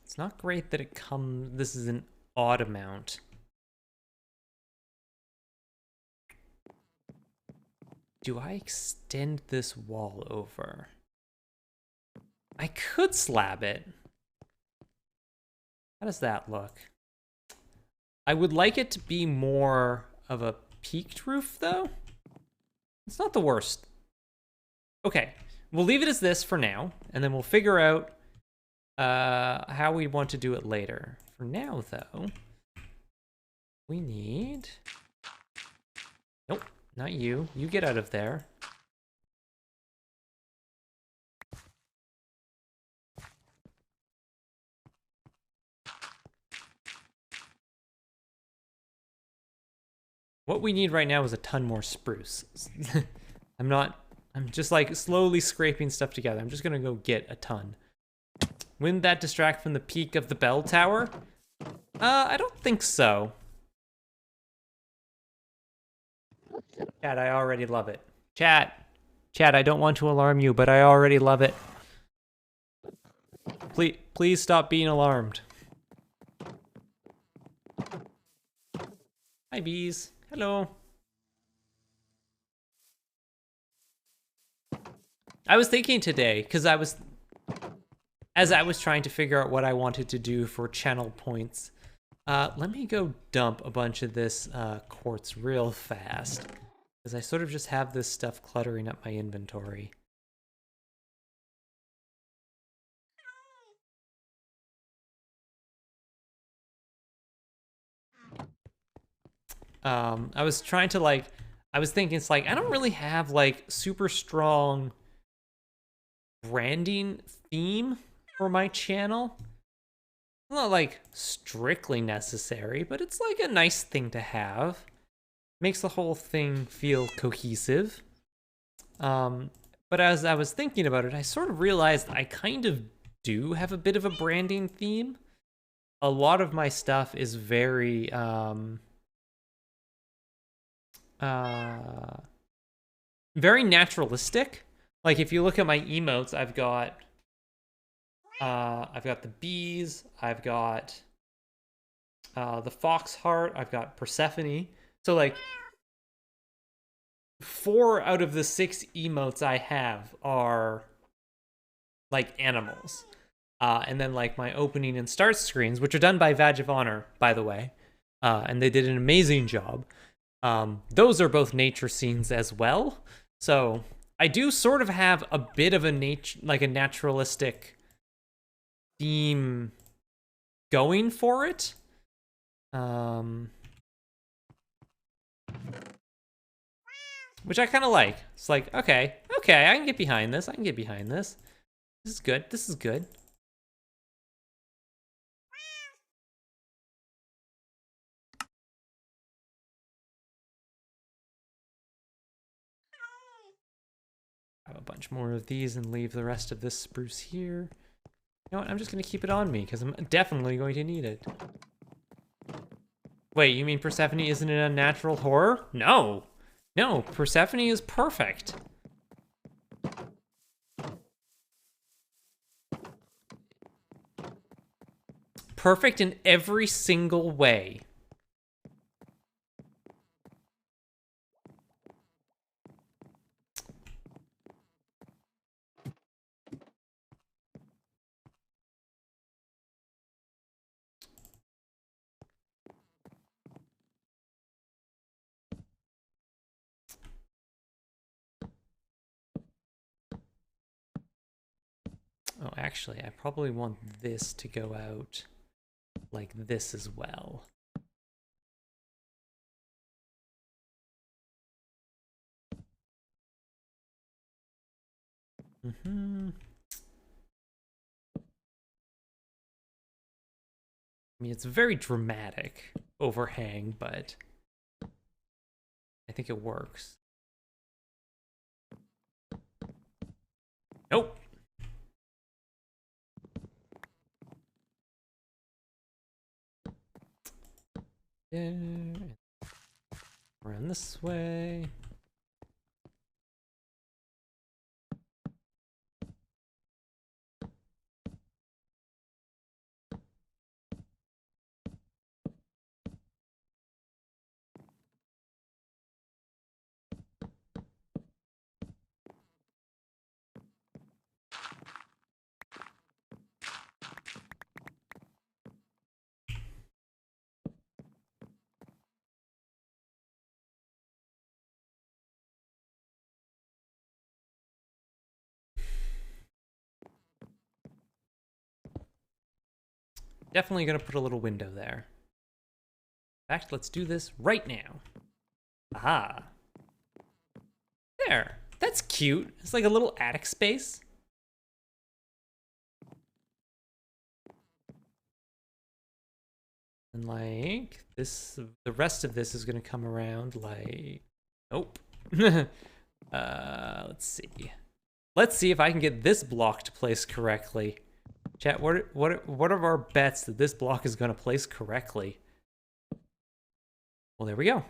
It's not great that it comes, this is an odd amount. Do I extend this wall over? I could slab it. How does that look? I would like it to be more of a peaked roof, though. It's not the worst. Okay, we'll leave it as this for now, and then we'll figure out how we want to do it later. For now, though, we need... Nope, not you. You get out of there. What we need right now is a ton more spruce. I'm just like slowly scraping stuff together. I'm just gonna go get a ton. Wouldn't that distract from the peak of the bell tower? I don't think so. Chat, I already love it. Chat, I don't want to alarm you, but I already love it. Please stop being alarmed. Hi, bees. Hello. I was thinking today, because as I was trying to figure out what I wanted to do for channel points, let me go dump a bunch of this quartz real fast, because I sort of just have this stuff cluttering up my inventory. I was trying to I was thinking it's like, I don't really have like super strong branding theme for my channel. It's not like strictly necessary, but it's like a nice thing to have. Makes the whole thing feel cohesive. But as I was thinking about it, I sort of realized I kind of do have a bit of a branding theme. A lot of my stuff is very very naturalistic. Like if you look at my emotes, I've got the bees, I've got the fox heart, I've got Persephone. So like 4 out of the 6 emotes I have are like animals. And then like my opening and start screens, which are done by Badge of Honor, by the way. And they did an amazing job. Those are both nature scenes as well. So I do sort of have a bit of a naturalistic theme going for it. Which I kind of like. It's like, okay, I can get behind this. This is good. Have a bunch more of these and leave the rest of this spruce here. You know what? I'm just going to keep it on me because I'm definitely going to need it. Wait, you mean Persephone isn't an unnatural horror? No. No, Persephone is perfect. Perfect in every single way. Oh, actually, I probably want this to go out like this as well. I mean, it's a very dramatic overhang, but I think it works. Nope. Yeah. Run this way. Definitely gonna put a little window there. In fact, let's do this right now. Aha. There. That's cute. It's like a little attic space. And like this, the rest of this is gonna come around like, nope. Let's see. Let's see if I can get this block to place correctly. Chat, what are our bets that this block is gonna place correctly? Well, there we go.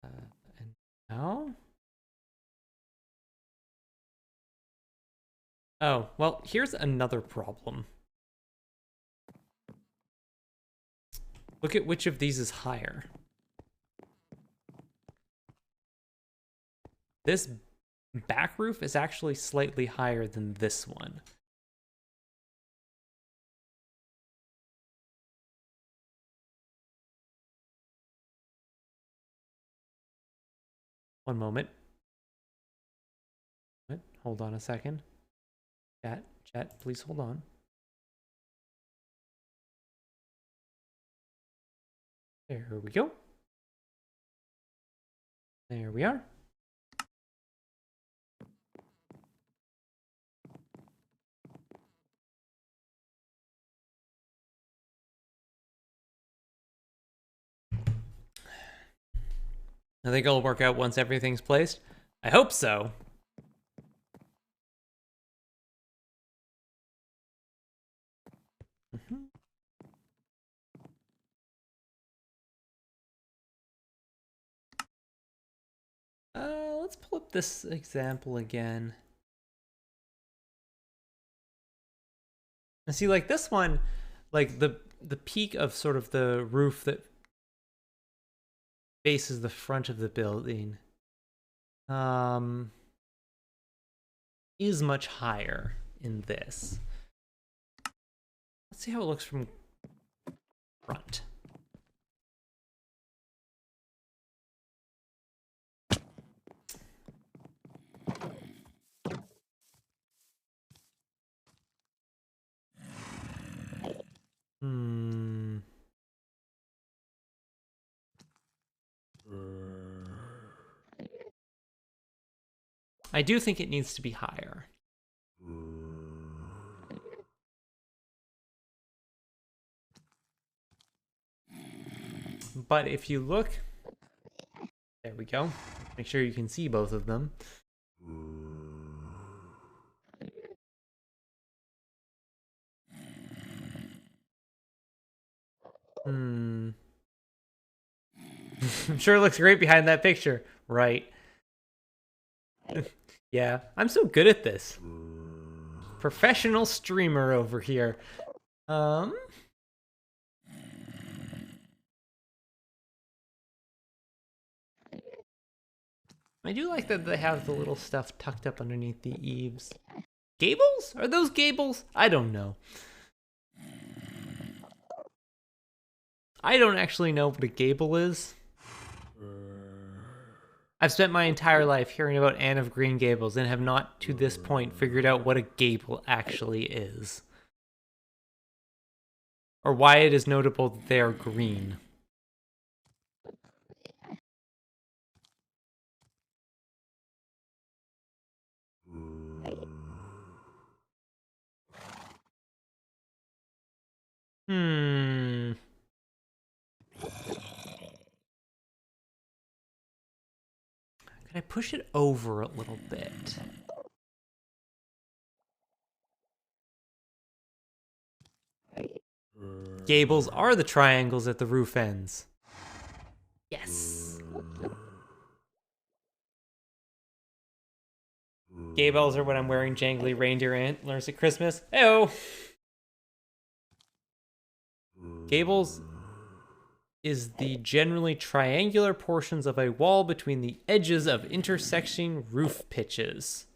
And now. Oh, well, here's another problem. Look at which of these is higher. This back roof is actually slightly higher than this one. One moment. What? Hold on a second. Chat, please hold on. There we go. There we are. I think it'll work out once everything's placed. I hope so. Let's pull up this example again. And see, like this one, like the peak of sort of the roof that faces the front of the building is much higher in this. Let's see how it looks from front. I do think it needs to be higher. But if you look, there we go. Make sure you can see both of them. I'm sure it looks great behind that picture, right? Yeah, I'm so good at this. Professional streamer over here. I do like that they have the little stuff tucked up underneath the eaves. Gables? Are those gables? I don't know. I don't actually know what a gable is. I've spent my entire life hearing about Anne of Green Gables and have not, to this point, figured out what a gable actually is. Or why it is notable that they are green. Could I push it over a little bit? Gables are the triangles at the roof ends. Yes. Gables are when I'm wearing jangly reindeer antlers at Christmas. Heyo. Gables is the generally triangular portions of a wall between the edges of intersecting roof pitches.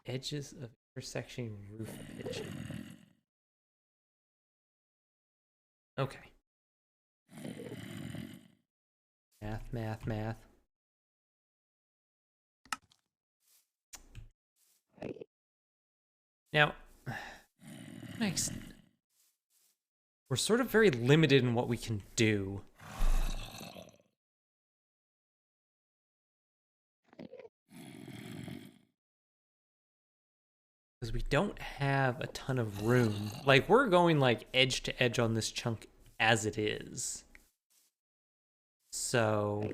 Edges of intersecting roof pitches. Okay. Math. Now, next, we're sort of very limited in what we can do. because we don't have a ton of room. Like, we're going like edge to edge on this chunk as it is. So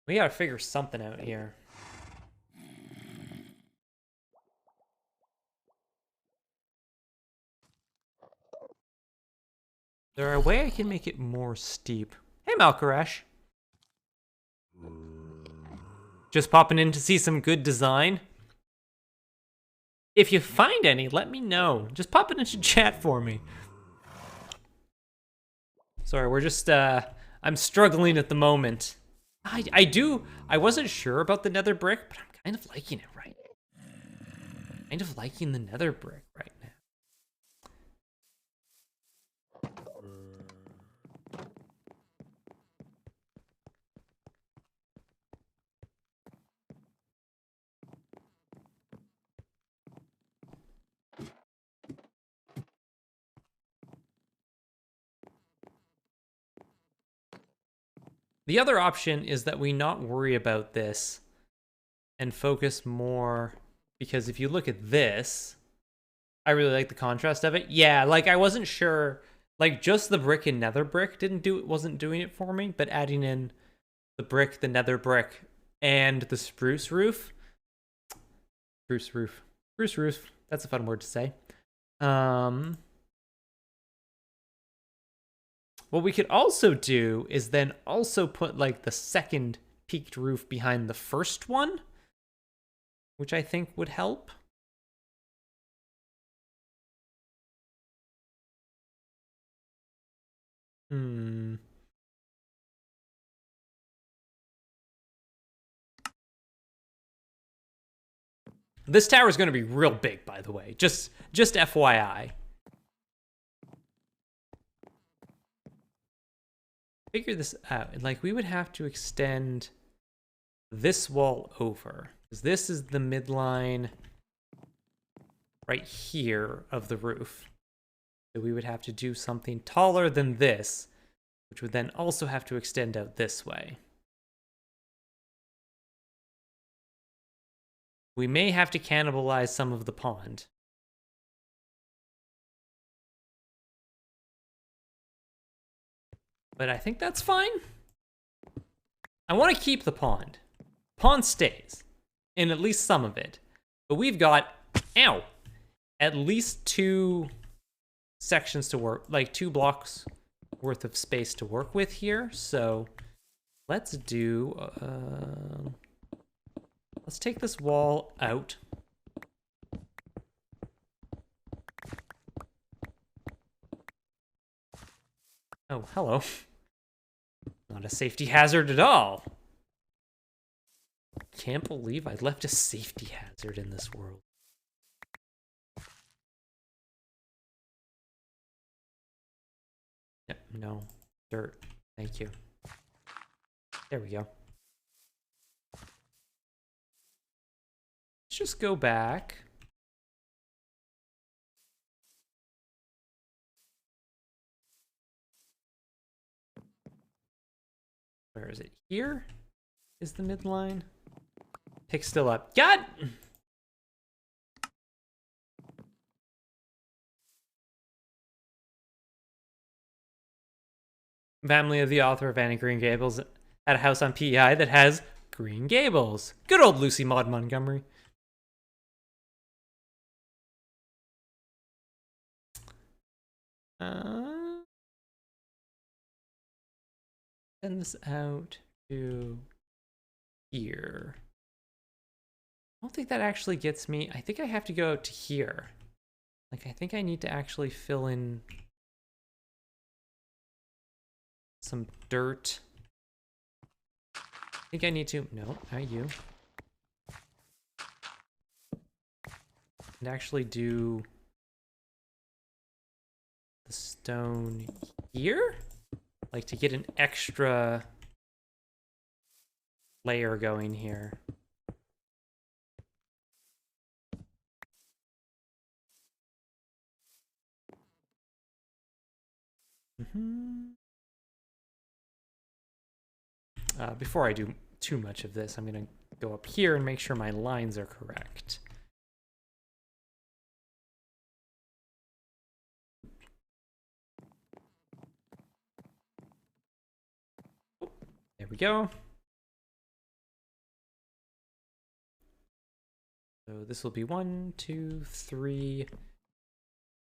we gotta figure something out here. There a way I can make it more steep? Hey, Malkaresh. Just popping in to see some good design. If you find any, let me know. Just pop it into chat for me. Sorry, we're just, I'm struggling at the moment. I wasn't sure about the nether brick, but I'm kind of liking it right now. Kind of liking the nether brick right now. The other option is that we not worry about this and focus more, because if you look at this, I really like the contrast of it. Yeah, like I wasn't sure, like just the brick and nether brick wasn't doing it for me, but adding in the brick, the nether brick, and the spruce roof. Spruce roof. That's a fun word to say. What we could also do is then also put like the second peaked roof behind the first one, which I think would help. This tower is going to be real big, by the way. Just FYI. Figure this out. Like, we would have to extend this wall over, because this is the midline right here of the roof. So we would have to do something taller than this, which would then also have to extend out this way. We may have to cannibalize some of the pond. But I think that's fine. I want to keep the pond. Pond stays, in at least some of it. But we've got, at least 2 sections to work, like 2 blocks worth of space to work with here. So let's do, let's take this wall out. Oh, hello. Not a safety hazard at all. Can't believe I left a safety hazard in this world. Yep, no. Dirt. Thank you. There we go. Let's just go back. Where is it? Here is the midline. Pick still up. God! Family of the author of Anne of Green Gables at a house on PEI that has Green Gables. Good old Lucy Maud Montgomery. Send this out to here. I don't think that actually gets me. I think I have to go out to here. Like, I think I need to actually fill in some dirt. I think I need to, no, not you. And actually do the stone here? Like, to get an extra layer going here. Before I do too much of this, I'm gonna go up here and make sure my lines are correct. There we go. So this will be 1, 2, 3,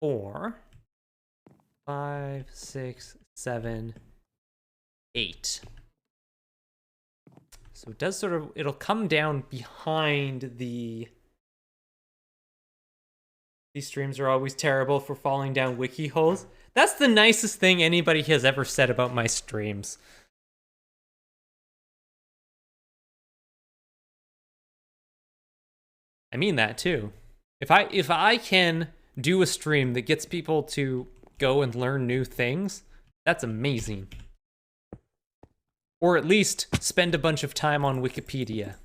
4, 5, 6, 7, 8. So it does sort of, it'll come down behind the... These streams are always terrible for falling down wiki holes. That's the nicest thing anybody has ever said about my streams. I mean that too. If I can do a stream that gets people to go and learn new things, that's amazing. Or at least spend a bunch of time on Wikipedia.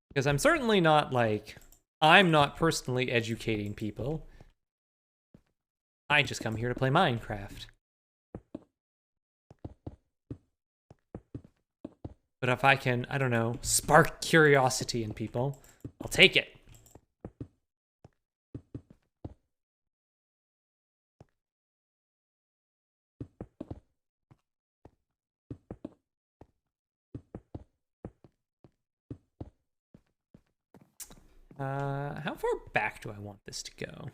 Because I'm certainly not like, I'm not personally educating people. I just come here to play Minecraft. But if I can, I don't know, spark curiosity in people, I'll take it. How far back do I want this to go?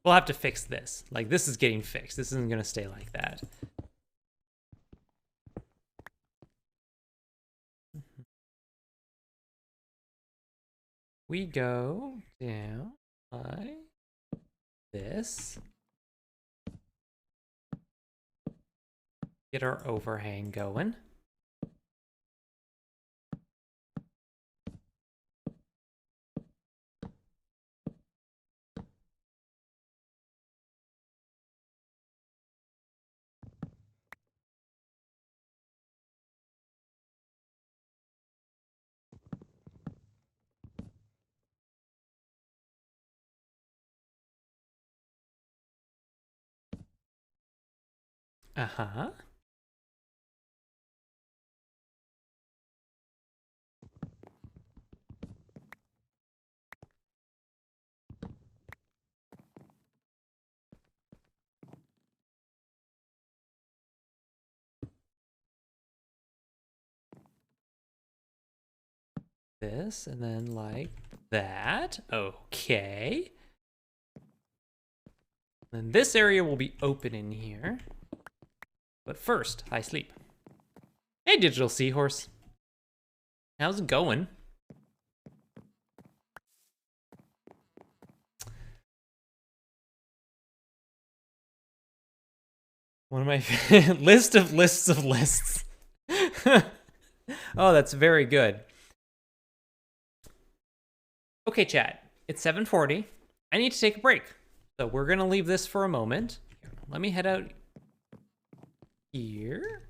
We'll have to fix this. Like, this is getting fixed. This isn't gonna stay like that. We go down like this. Get our overhang going. Uh-huh. This, and then like that. Okay. Then this area will be open in here. But first, I sleep. Hey, Digital Seahorse. How's it going? One of my list of lists of lists. Oh, that's very good. Okay, chat. It's 7:40. I need to take a break. So we're gonna leave this for a moment. Let me head out here.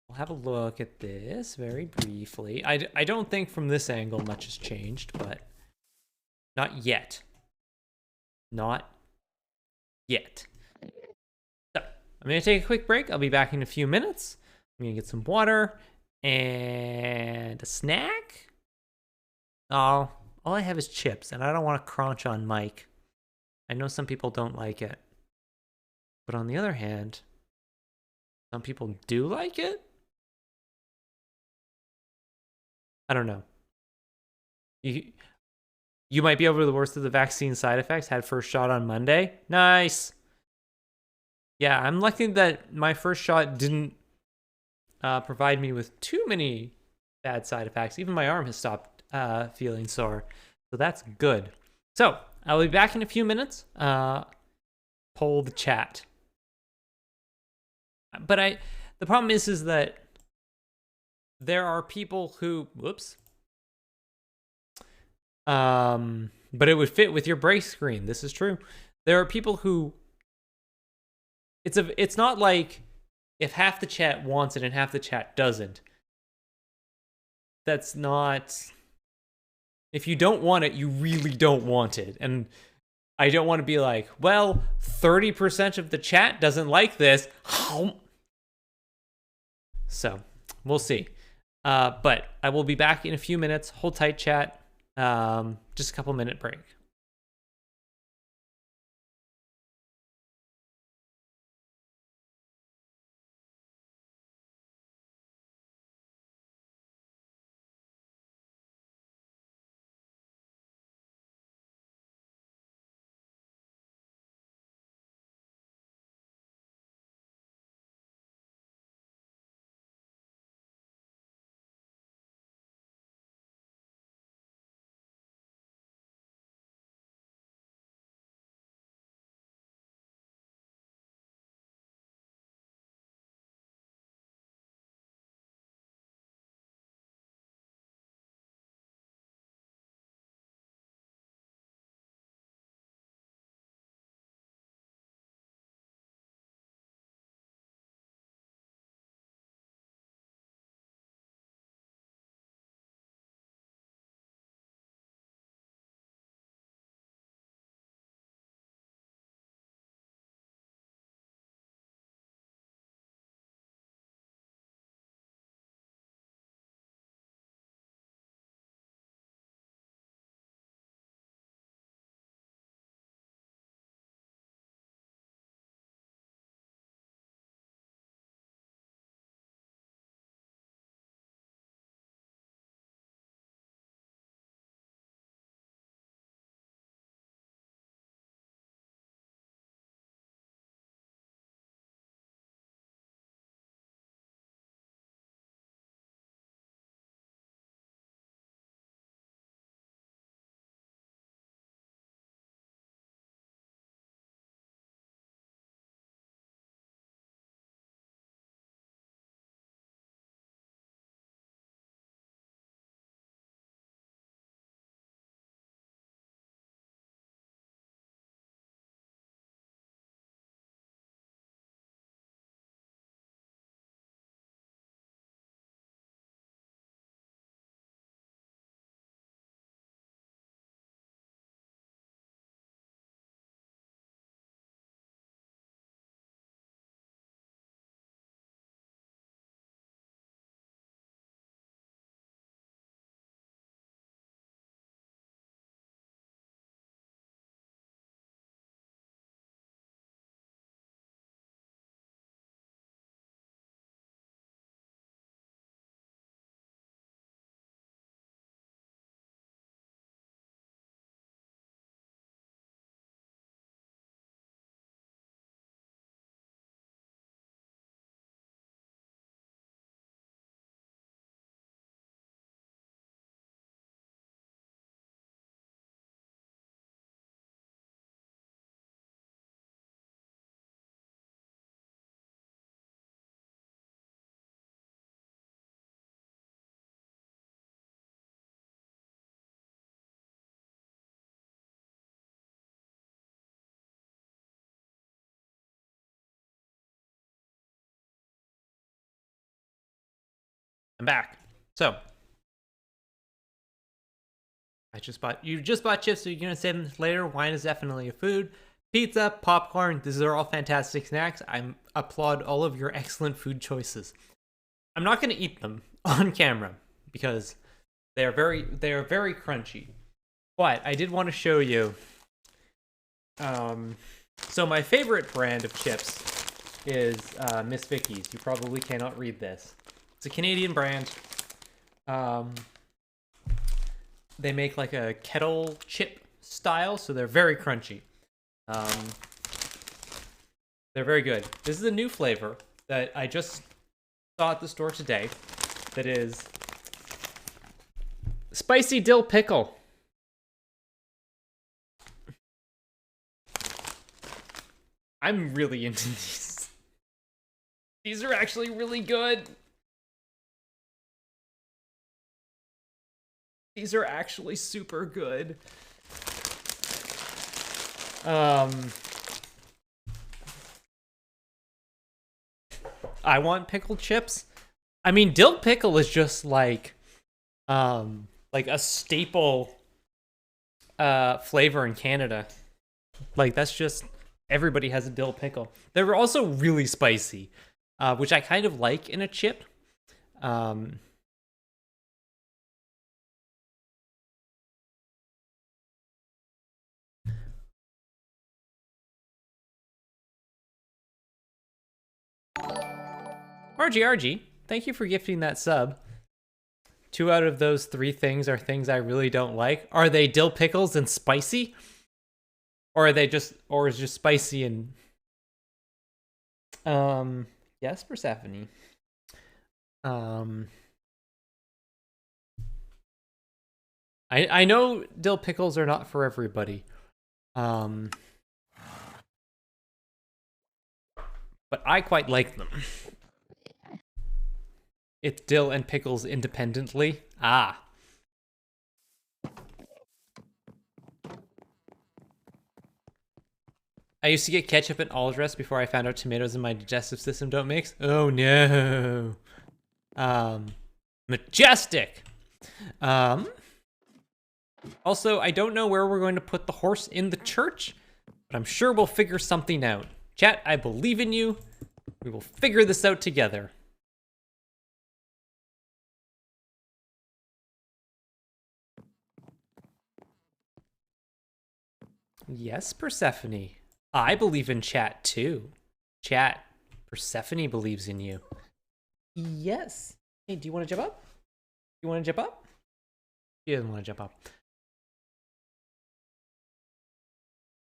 We'll have a look at this very briefly. I don't think from this angle much has changed, but not yet. Not yet. So I'm gonna take a quick break. I'll be back in a few minutes. I'm gonna get some water and a snack. Oh, all I have is chips, and I don't want to crunch on Mike. I know some people don't like it. But on the other hand, some people do like it? I don't know. You might be over the worst of the vaccine side effects. Had first shot on Monday. Nice. Yeah, I'm lucky that my first shot didn't provide me with too many bad side effects. Even my arm has stopped feeling sore. So that's good. So I'll be back in a few minutes. Poll the chat. But the problem is that there are people who, whoops. But it would fit with your break screen. This is true. There are people who it's not like if half the chat wants it and half the chat doesn't. That's not. If you don't want it, you really don't want it. And I don't want to be like, well, 30% of the chat doesn't like this. So we'll see. But I will be back in a few minutes. Hold tight, chat. Just a couple minute break. I'm back. So you just bought chips, so you're gonna save them later. Wine is definitely a food. Pizza, popcorn, these are all fantastic snacks. I applaud all of your excellent food choices. I'm not gonna eat them on camera because they are very crunchy. But I did want to show you. So my favorite brand of chips is Miss Vicky's. You probably cannot read this. It's a Canadian brand. They make like a kettle chip style, so they're very crunchy. They're very good. This is a new flavor that I just saw at the store today. That is spicy dill pickle. I'm really into these. These are actually really good. These are actually super good. I want pickled chips. I mean, dill pickle is just like a staple flavor in Canada. Like that's just everybody has a dill pickle. They're also really spicy, which I kind of like in a chip. RG, thank you for gifting that sub. 2 out of those 3 things are things I really don't like. Are they dill pickles and spicy? Or are they just, or is just spicy and... yes, Persephone. I know dill pickles are not for everybody. But I quite like them. It's dill and pickles independently. Ah. I used to get ketchup and all dress before I found out tomatoes in my digestive system don't mix. Oh no. Majestic. Also, I don't know where we're going to put the horse in the church, but I'm sure we'll figure something out. Chat, I believe in you. We will figure this out together. Yes, Persephone. I believe in chat too. Chat, Persephone believes in you. Yes. Hey, do you want to jump up? You want to jump up? He doesn't want to jump up.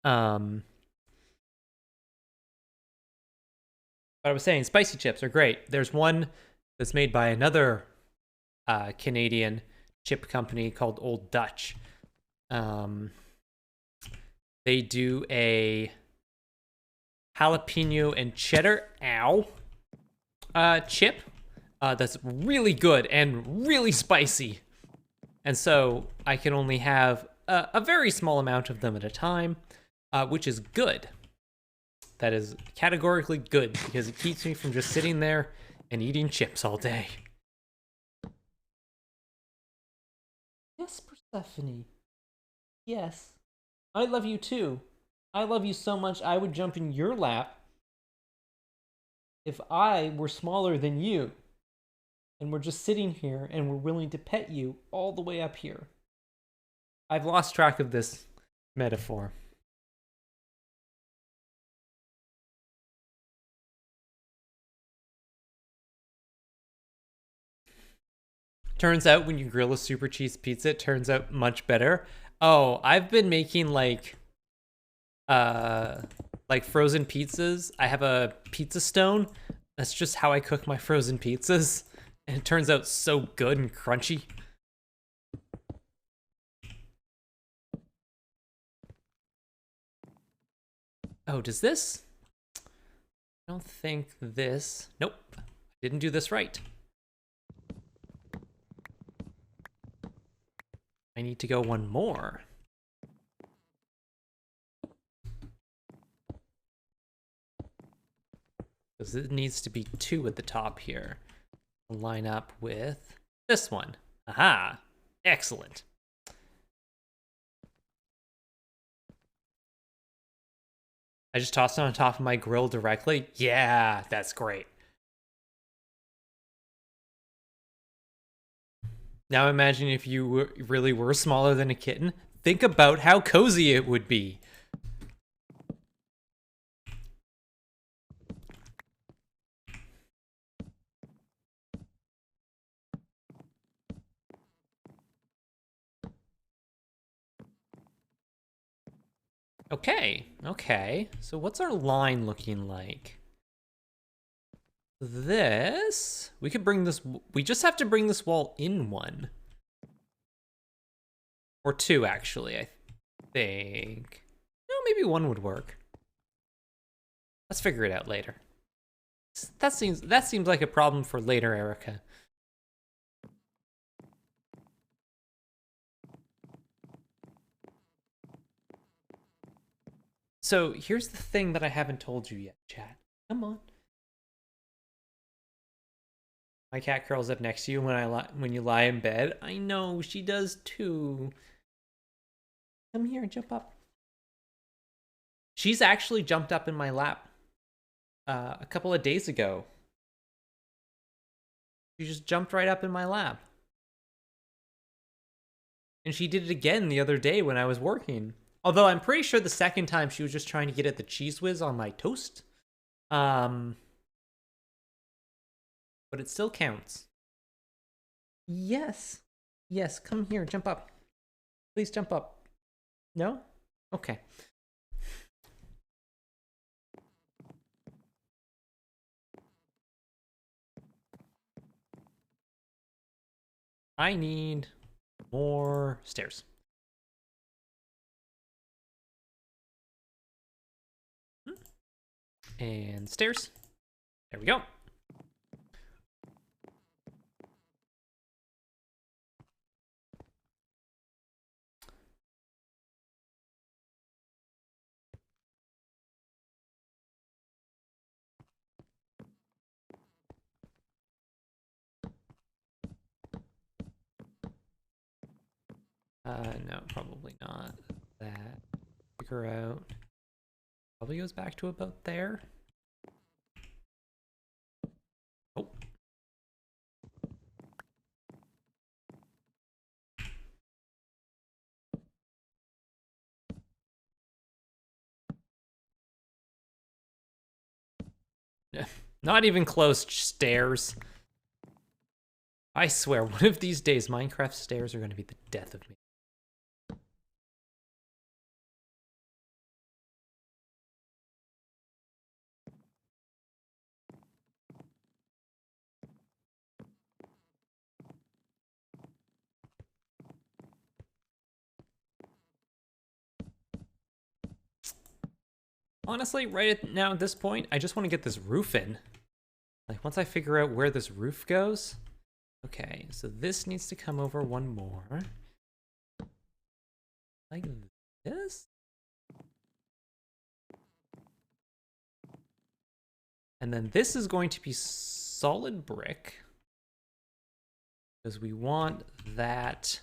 But I was saying, spicy chips are great. There's one that's made by another Canadian chip company called Old Dutch. They do a jalapeno and cheddar chip that's really good and really spicy. And so I can only have a very small amount of them at a time, which is good. That is categorically good because it keeps me from just sitting there and eating chips all day. Yes, Persephone. Yes. I love you too. I love you so much I would jump in your lap if I were smaller than you. And we're just sitting here and we're willing to pet you all the way up here. I've lost track of this metaphor. Turns out when you grill a super cheese pizza, it turns out much better. Oh, I've been making like frozen pizzas. I have a pizza stone. That's just how I cook my frozen pizzas. And it turns out so good and crunchy. Oh, does this? I don't think this. Nope. Didn't do this right. I need to go one more. Because it needs to be 2 at the top here. Line up with this one. Aha! Excellent. I just tossed it on top of my grill directly. Yeah, that's great. Now imagine if you really were smaller than a kitten. Think about how cozy it would be. Okay. So what's our line looking like? This, we could bring this, we just have to bring this wall in 1. Or 2, actually, I think. No, maybe 1 would work. Let's figure it out later. That seems like a problem for later, Erica. So here's the thing that I haven't told you yet, chat. Come on. My cat curls up next to you when you lie in bed. I know, she does too. Come here, jump up. She's actually jumped up in my lap a couple of days ago. She just jumped right up in my lap. And she did it again the other day when I was working. Although I'm pretty sure the second time she was just trying to get at the cheese whiz on my toast. But it still counts. Yes. Yes, come here, jump up. Please jump up. No? Okay. I need more stairs. And stairs. There we go. No, probably not. That. Figure out. Probably goes back to about there. Oh. Not even close, stairs. I swear, one of these days, Minecraft stairs are going to be the death of me. Honestly, right now at this point, I just want to get this roof in. Like, once I figure out where this roof goes. Okay, so this needs to come over one more. Like this? And then this is going to be solid brick. Because we want that,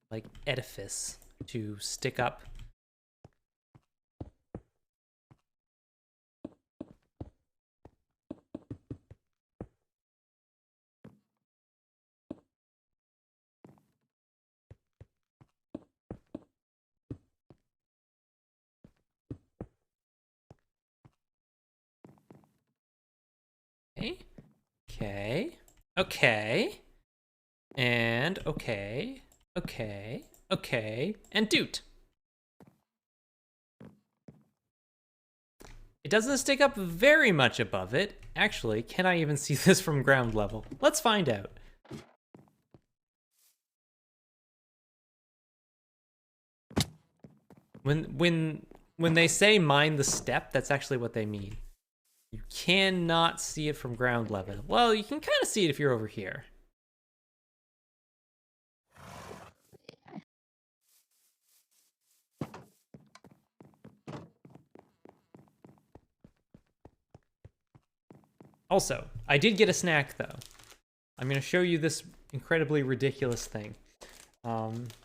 like, edifice to stick up. Okay. Okay. Okay. And okay. Okay. Okay. And doot. It doesn't stick up very much above it. Actually, can I even see this from ground level? Let's find out. When they say mind the step, that's actually what they mean. You cannot see it from ground level. Well, you can kind of see it if you're over here. Also, I did get a snack though. I'm gonna show you this incredibly ridiculous thing.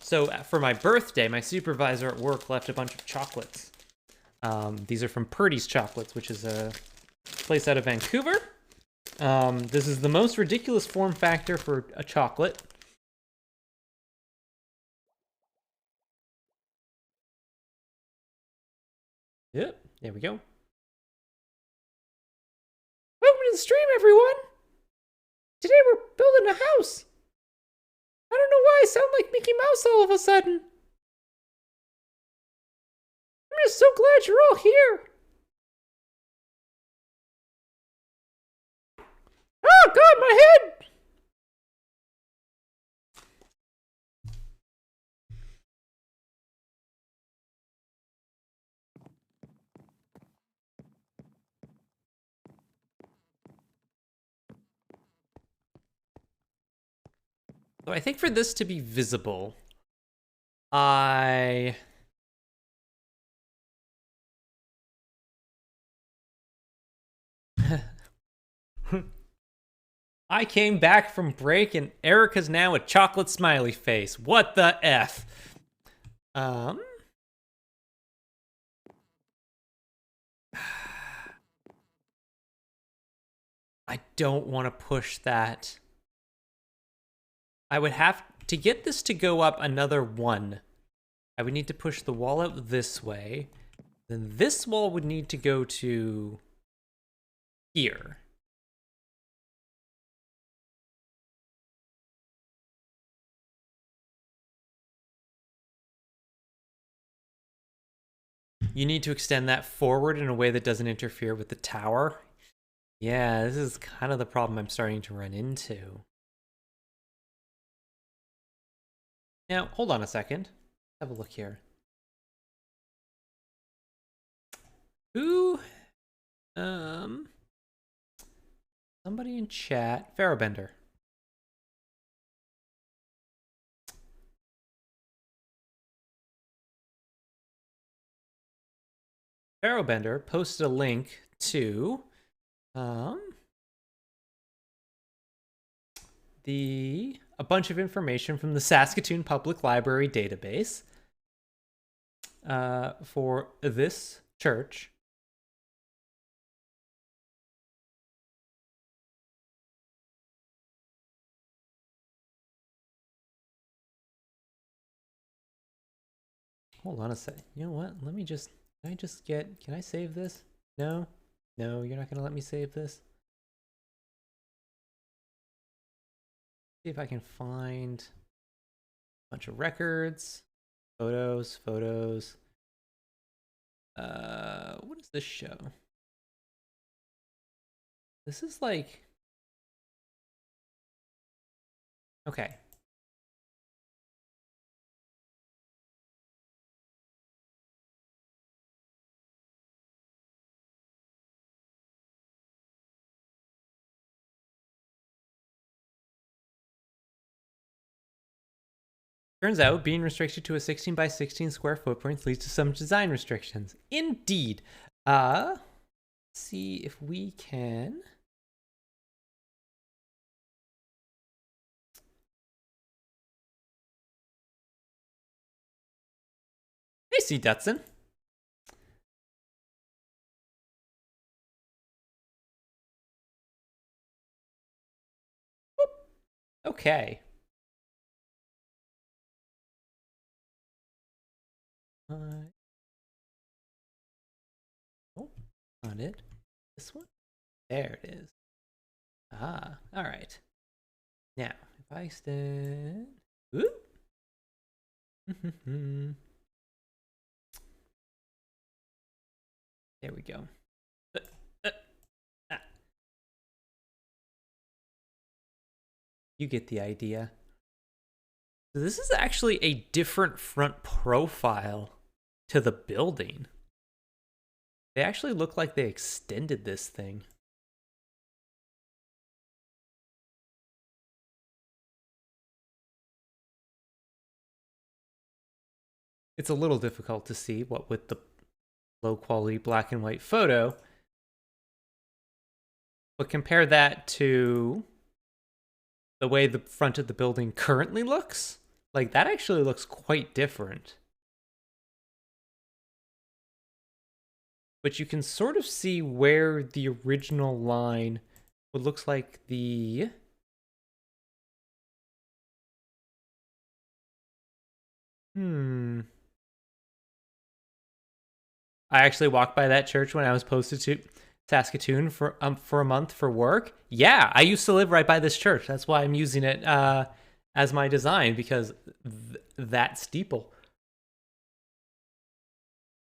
So for my birthday, my supervisor at work left a bunch of chocolates. These are from Purdy's Chocolates, which is a place out of Vancouver. This is the most ridiculous form factor for a chocolate. Yep, there we go. Welcome to the stream, everyone! Today we're building a house. I don't know why I sound like Mickey Mouse all of a sudden. I'm just so glad you're all here. Oh God, my head! So I think for this to be visible, I I came back from break and Erica's now a chocolate smiley face. What the F? I don't want to push that. I would have to get this to go up another 1. I would need to push the wall up this way. Then this wall would need to go to here. You need to extend that forward in a way that doesn't interfere with the tower. Yeah, this is kind of the problem I'm starting to run into. Now, hold on a second. Have a look here. Who? Somebody in chat. Pharaohbender. Pharaohbender posted a link to a bunch of information from the Saskatoon Public Library database for this church. Hold on a sec. You know what? Let me just, can I save this? No? No, you're not going to let me save this? See if I can find a bunch of records, photos. What does this show? This is like, okay. Turns out being restricted to a 16 by 16 square footprint leads to some design restrictions. Indeed. Let's see if we can. Hey, C. Dutson. Whoop. Okay. Oh, not it. This one? There it is. Ah, all right. Now, if I stand... Ooh. There we go. You get the idea. So this is actually a different front profile to the building. They actually look like they extended this thing. It's a little difficult to see what with the low quality black and white photo. But compare that to the way the front of the building currently looks. Like, that actually looks quite different. But you can sort of see where the original line, what looks like the... I actually walked by that church when I was posted to Saskatoon for a month for work. Yeah, I used to live right by this church. That's why I'm using it as my design, because that steeple.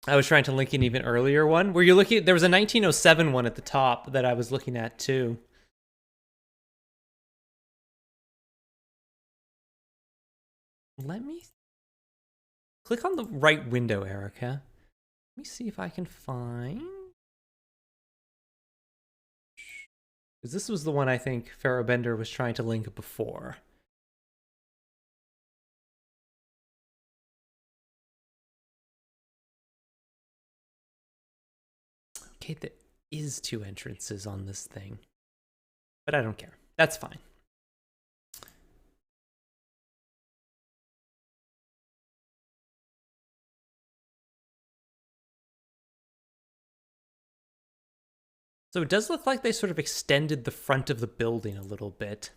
I was trying to link an even earlier one. Were you looking at, there was a 1907 one at the top that I was looking at too. Let me click on the right window, Erica. Let me see if I can find... Because this was the one I think Pharaohbender was trying to link before. Okay, there is 2 entrances on this thing. But I don't care. That's fine. So it does look like they sort of extended the front of the building a little bit.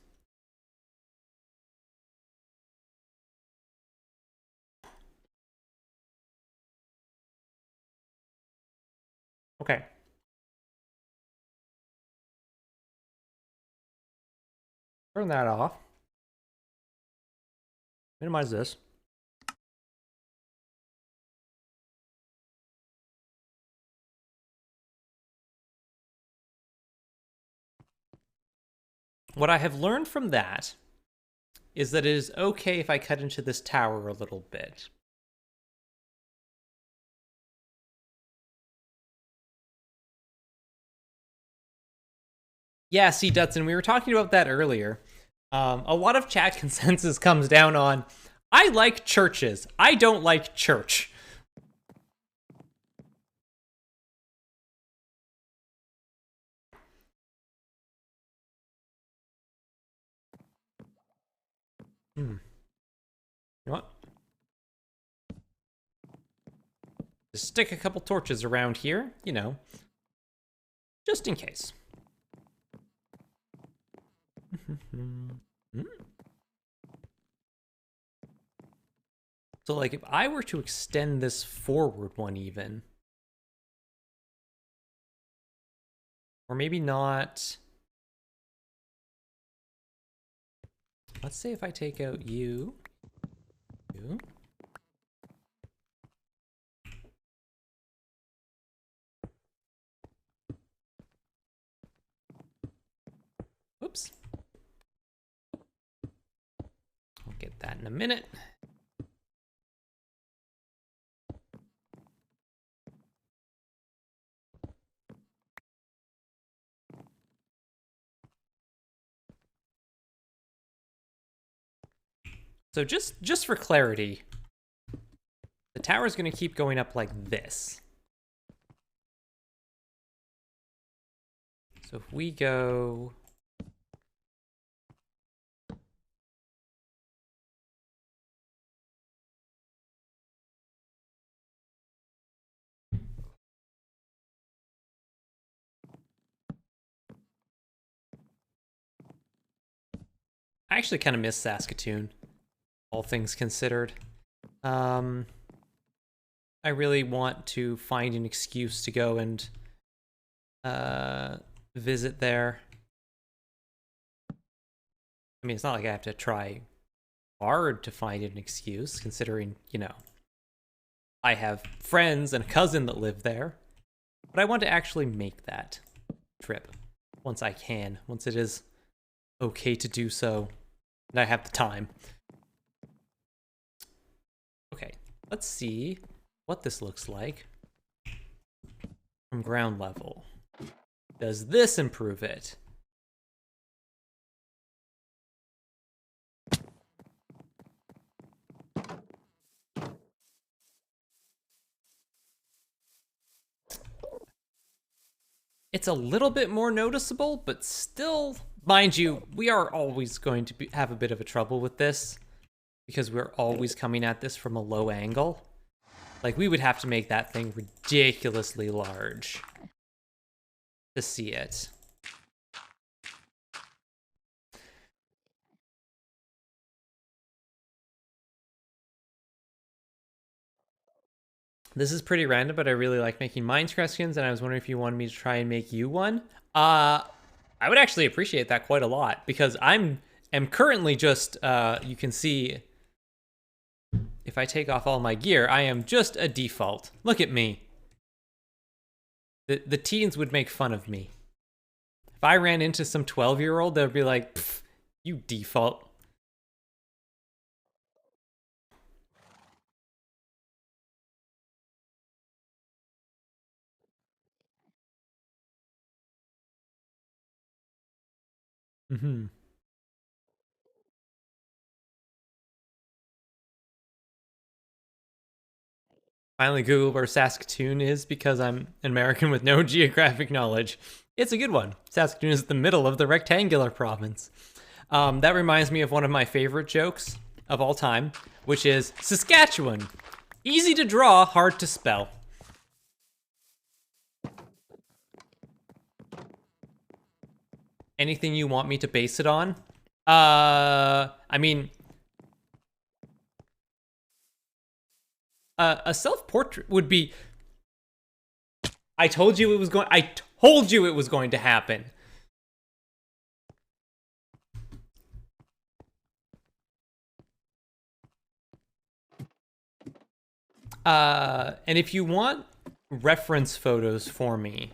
Okay. Turn that off. Minimize this. What I have learned from that is that it is okay if I cut into this tower a little bit. Yeah, see, Dutson, we were talking about that earlier. A lot of chat consensus comes down on, I like churches. I don't like church. You know what? Just stick a couple torches around here, you know, just in case. So, like, if I were to extend this forward one even, or maybe not. Let's say if I take out you. Oops. I'll get that in a minute. So just for clarity, the tower is going to keep going up like this. So if we go... I actually kind of miss Saskatoon, all things considered. I really want to find an excuse to go and visit there. I mean, it's not like I have to try hard to find an excuse, considering, you know, I have friends and a cousin that live there. But I want to actually make that trip once I can, once it is okay to do so, and I have the time. Okay, let's see what this looks like from ground level. Does this improve it? It's a little bit more noticeable, but still, mind you, we are always going to have a bit of a trouble with this because we're always coming at this from a low angle. Like, we would have to make that thing ridiculously large to see it. This is pretty random, but I really like making Minecraft skins, and I was wondering if you wanted me to try and make you one. I would actually appreciate that quite a lot, because am currently just, you can see, if I take off all my gear, I am just a default. Look at me. The teens would make fun of me. If I ran into some 12-year-old, they'd be like, you default. Mm-hmm. Finally Googled where Saskatoon is because I'm an American with no geographic knowledge. It's a good one. Saskatoon is the middle of the rectangular province. That reminds me of one of my favorite jokes of all time, which is Saskatchewan. Easy to draw, hard to spell. Anything you want me to base it on? I mean, a self-portrait would be. I told you it was going. I told you it was going to happen. And if you want reference photos for me,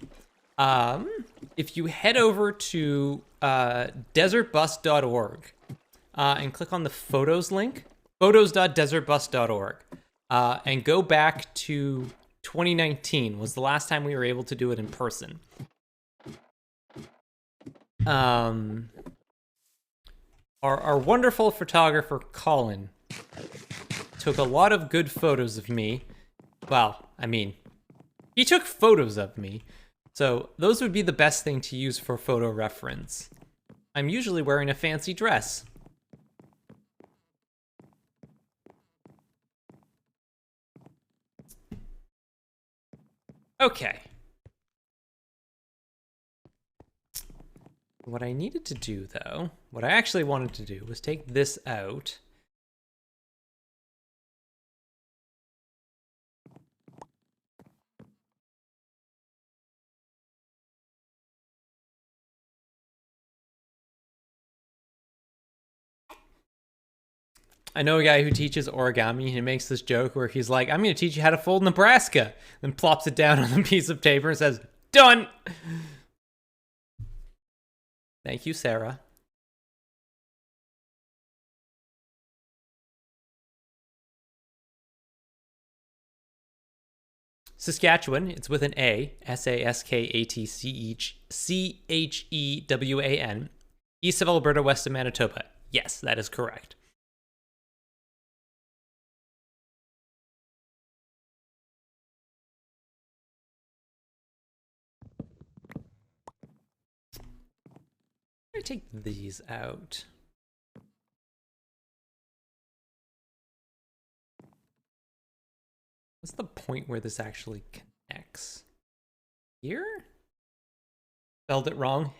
if you head over to desertbus.org and click on the photos link, photos.desertbus.org, and go back to 2019 was the last time we were able to do it in person. Our wonderful photographer, Colin, took a lot of good photos of me. Well, I mean, he took photos of me. So those would be the best thing to use for photo reference. I'm usually wearing a fancy dress. Okay. What I needed to do, though, what I actually wanted to do was take this out. I know a guy who teaches origami, and he makes this joke where he's like, I'm going to teach you how to fold Nebraska, then plops it down on a piece of paper and says, done! Thank you, Sarah. Saskatchewan, it's with an A, Saskatchewan, east of Alberta, west of Manitoba. Yes, that is correct. I'm gonna take these out. What's the point where this actually connects? Here? Spelled it wrong.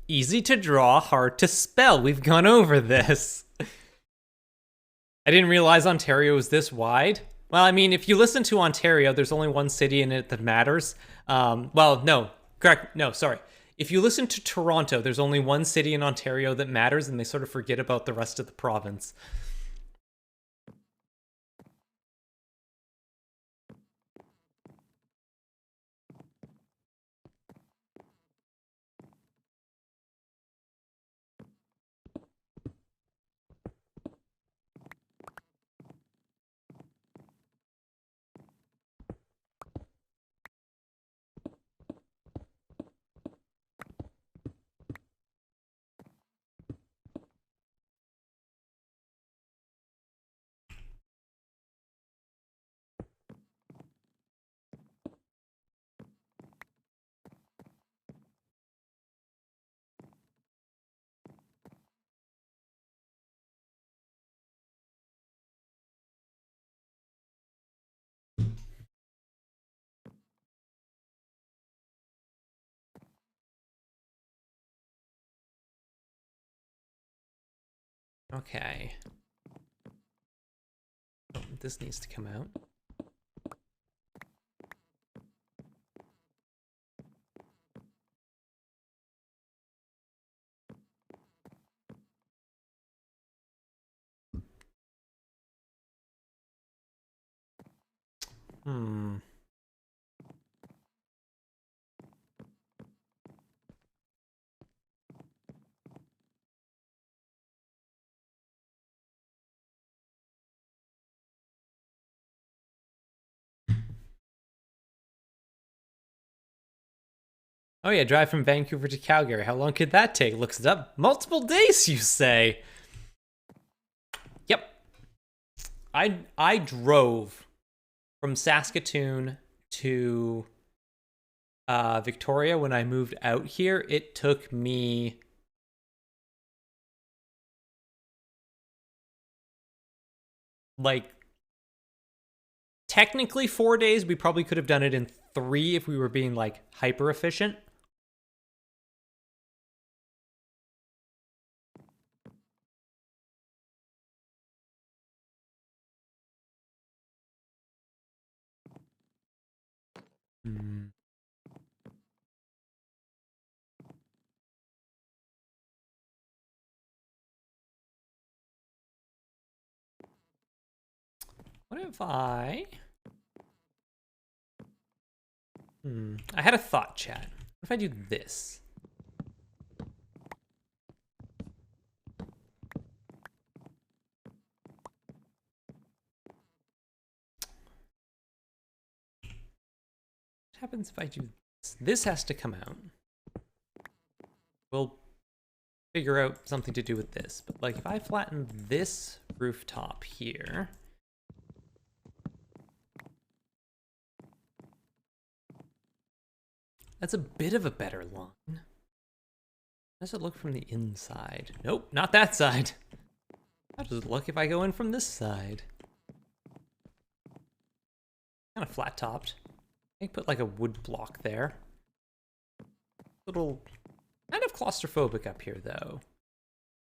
Easy to draw, hard to spell. We've gone over this. I didn't realize Ontario was this wide. Well, I mean, if you listen to Ontario, there's only one city in it that matters. Well, no, correct. No, sorry. If you listen to Toronto, there's only one city in Ontario that matters, and they sort of forget about the rest of the province. Okay. Oh, this needs to come out. Oh yeah, drive from Vancouver to Calgary. How long could that take? Looks it up. Multiple days, you say? Yep. I drove from Saskatoon to Victoria, when I moved out here, it took me like technically 4 days. We probably could have done it in 3 if we were being like hyper efficient. What if I... I had a thought, chat. What if I do this? What happens if I do this? This has to come out. We'll figure out something to do with this. But like if I flatten this rooftop here... That's a bit of a better line. How does it look from the inside? Nope, not that side. How does it look if I go in from this side? Kind of flat topped. I can put like a wood block there. Little, kind of claustrophobic up here though.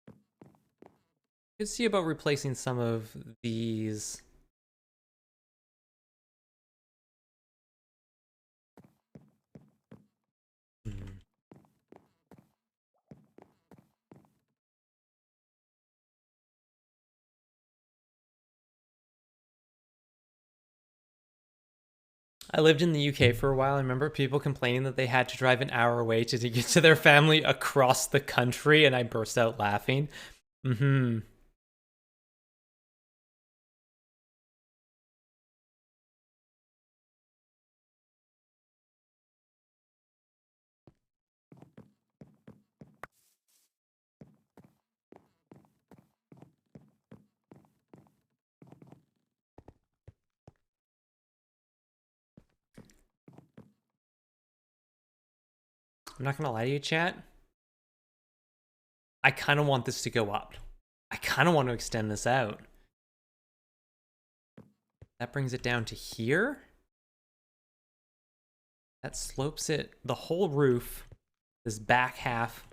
You can see about replacing some of these. I lived in the UK for a while. I remember people complaining that they had to drive an hour away to get to their family across the country, and I burst out laughing. I'm not gonna lie to you, chat. I kind of want this to go up. I kind of want to extend this out. That brings it down to here. That slopes it, the whole roof, this back half.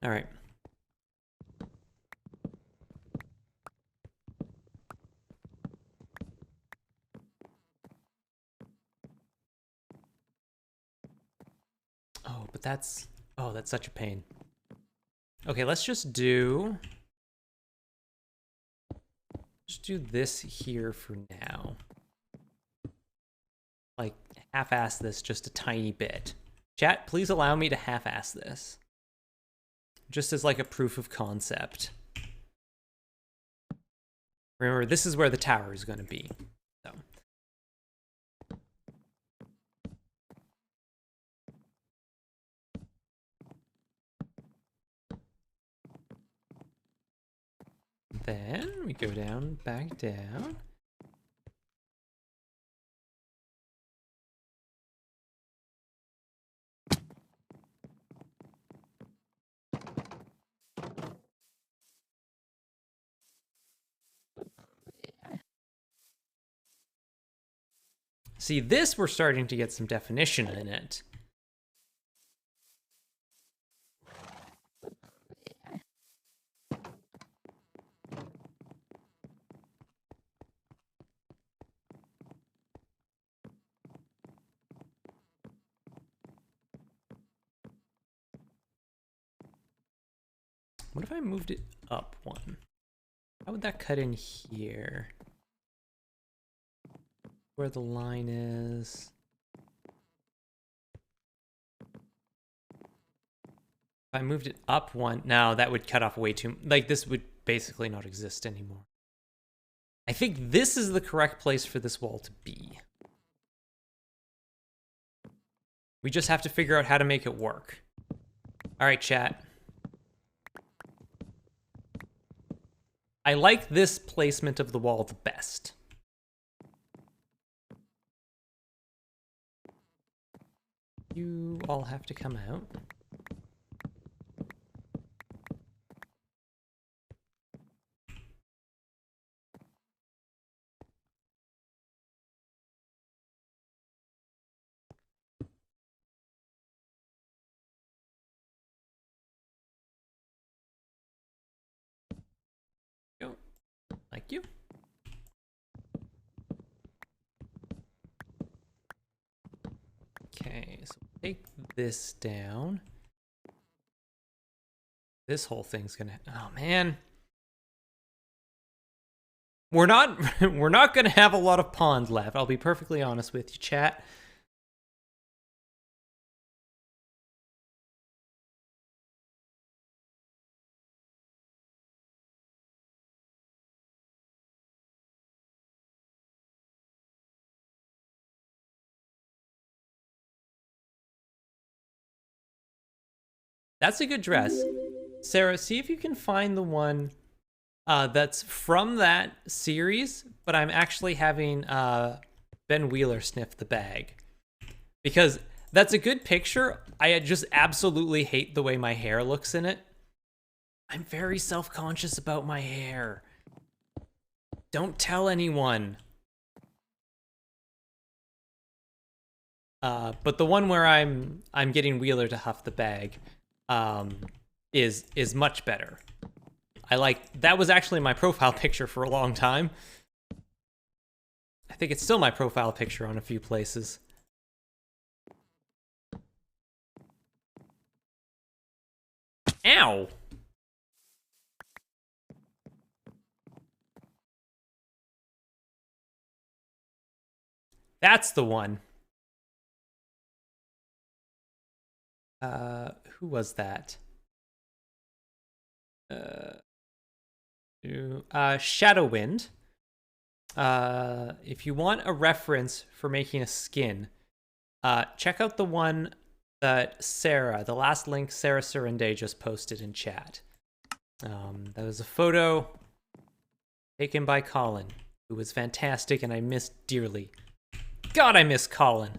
All right. Oh, but that's such a pain. Okay, let's just do this here for now. Like half-ass this just a tiny bit. Chat, please allow me to half-ass this. Just as like a proof of concept. Remember, this is where the tower is going to be. So. Then we go down, back down. See, this we're starting to get some definition in it. What if I moved it up one? How would that cut in here? Where the line is. If I moved it up one, no, that would cut off way too, like this would basically not exist anymore. I think this is the correct place for this wall to be. We just have to figure out how to make it work. All right, chat. I like this placement of the wall the best. You all have to come out. Go. Like you. Okay, so take this down. This whole thing's gonna, oh man. We're not we're not gonna have a lot of pond left. I'll be perfectly honest with you, chat. That's a good dress. Sarah, see if you can find the one that's from that series, but I'm actually having Ben Wheeler sniff the bag. Because that's a good picture. I just absolutely hate the way my hair looks in it. I'm very self-conscious about my hair. Don't tell anyone. But the one where I'm getting Wheeler to huff the bag is much better. I like, that was actually my profile picture for a long time. I think it's still my profile picture on a few places. Ow! That's the one. Who was that? Shadowwind. If you want a reference for making a skin, check out the one that Sarah, the last link Sarah Surende just posted in chat. That was a photo taken by Colin, who was fantastic and I missed dearly. God, I miss Colin.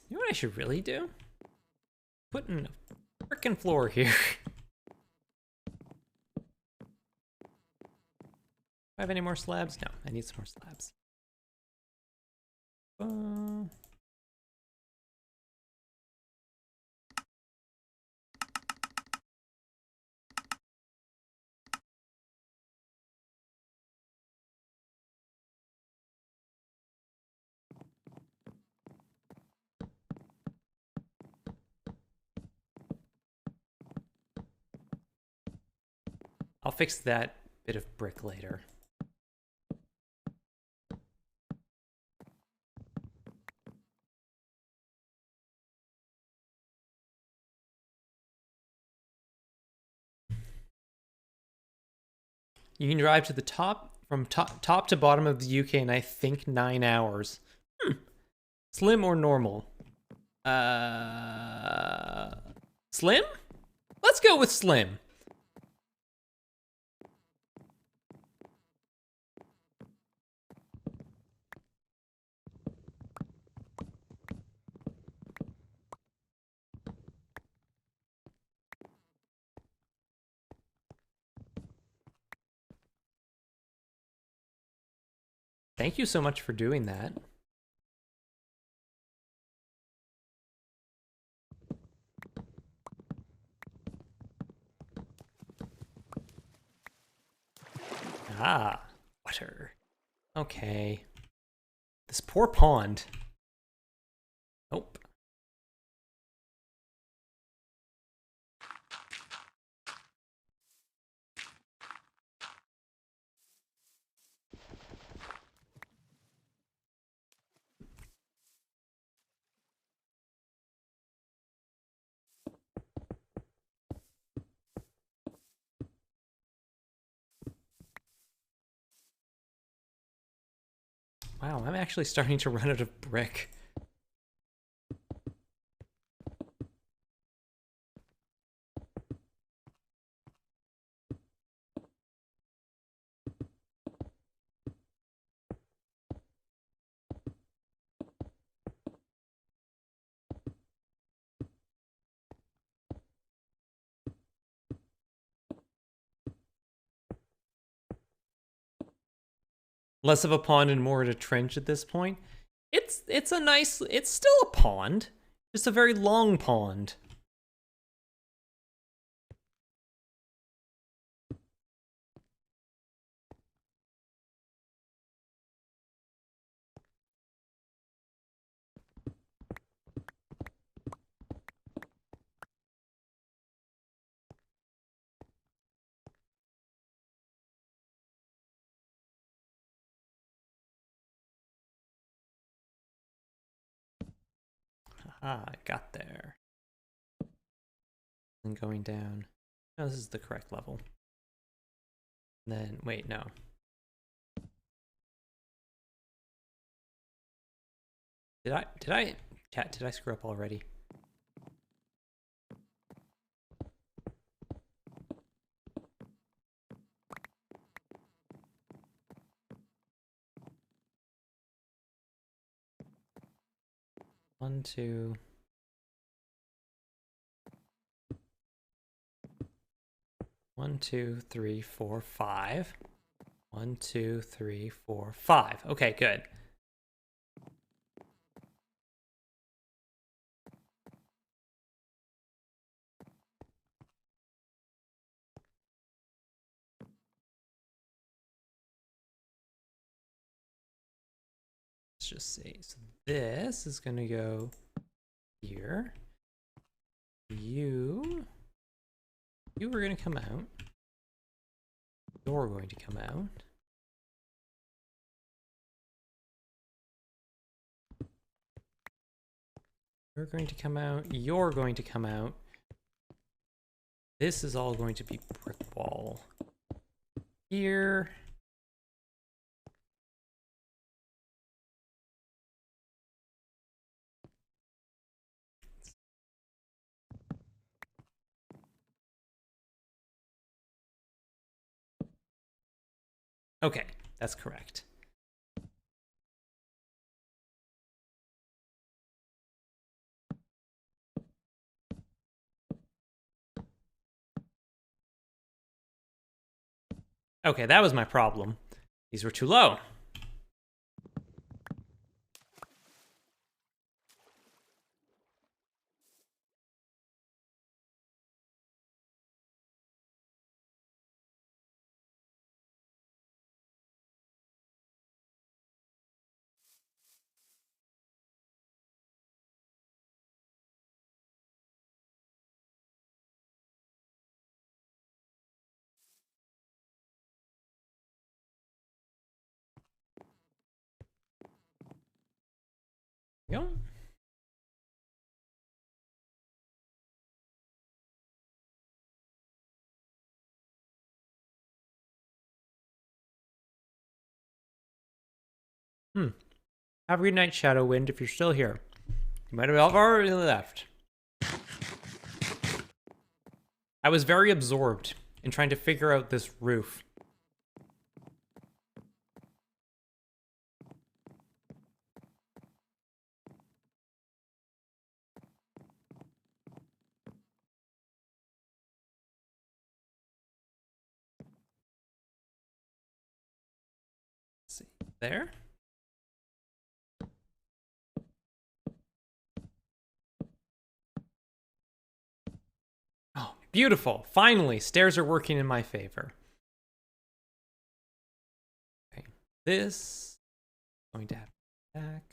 You know what I should really do? Put in a frickin' floor here. Do I have any more slabs? No, I need some more slabs. I'll fix that bit of brick later. You can drive to the top, from top to bottom of the UK in, I think, 9 hours. Slim or normal? Slim? Let's go with slim. Thank you so much for doing that. Ah, water. Okay. This poor pond. Nope. Wow, I'm actually starting to run out of brick. Less of a pond and more of a trench at this point. It's a nice, it's still a pond, just a very long pond. Ah, I got there. And going down. No, this is the correct level. And then, wait, no. Chat, did I screw up already? One, two. One, two, three, four, five. 1, 2, 3, 4, 5. Okay, good. Let's just see. So this is going to go here. You are going to come out. You're going to come out. You're going to come out. You're going to come out. This is all going to be brick wall. Here. Okay, that's correct. Okay, that was my problem. These were too low. Go. Have a good night, Shadow Wind, if you're still here. You might have already left. I was very absorbed in trying to figure out this roof. Let's see. There. Oh, beautiful. Finally, stairs are working in my favor. Okay. This going to have back.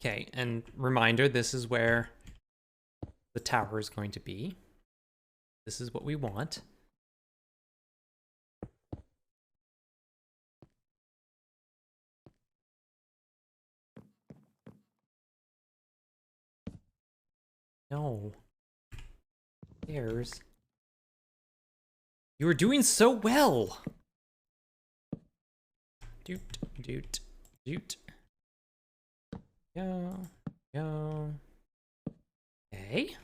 Okay, and reminder, this is where the tower is going to be. This is what we want. No. Stairs. You were doing so well. Doot, doot, doot. Go, go. Okay.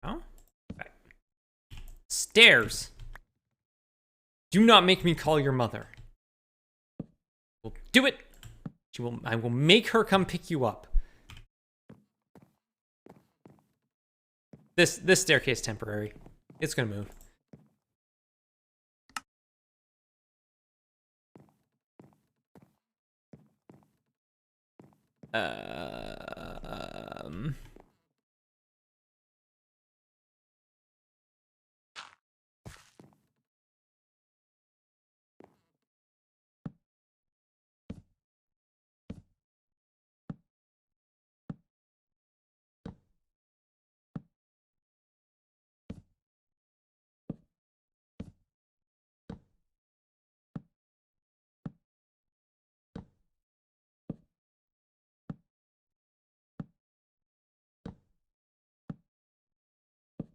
Oh. Right. Stairs. Do not make me call your mother. We'll do it. I will make her come pick you up. This staircase temporary. It's gonna move.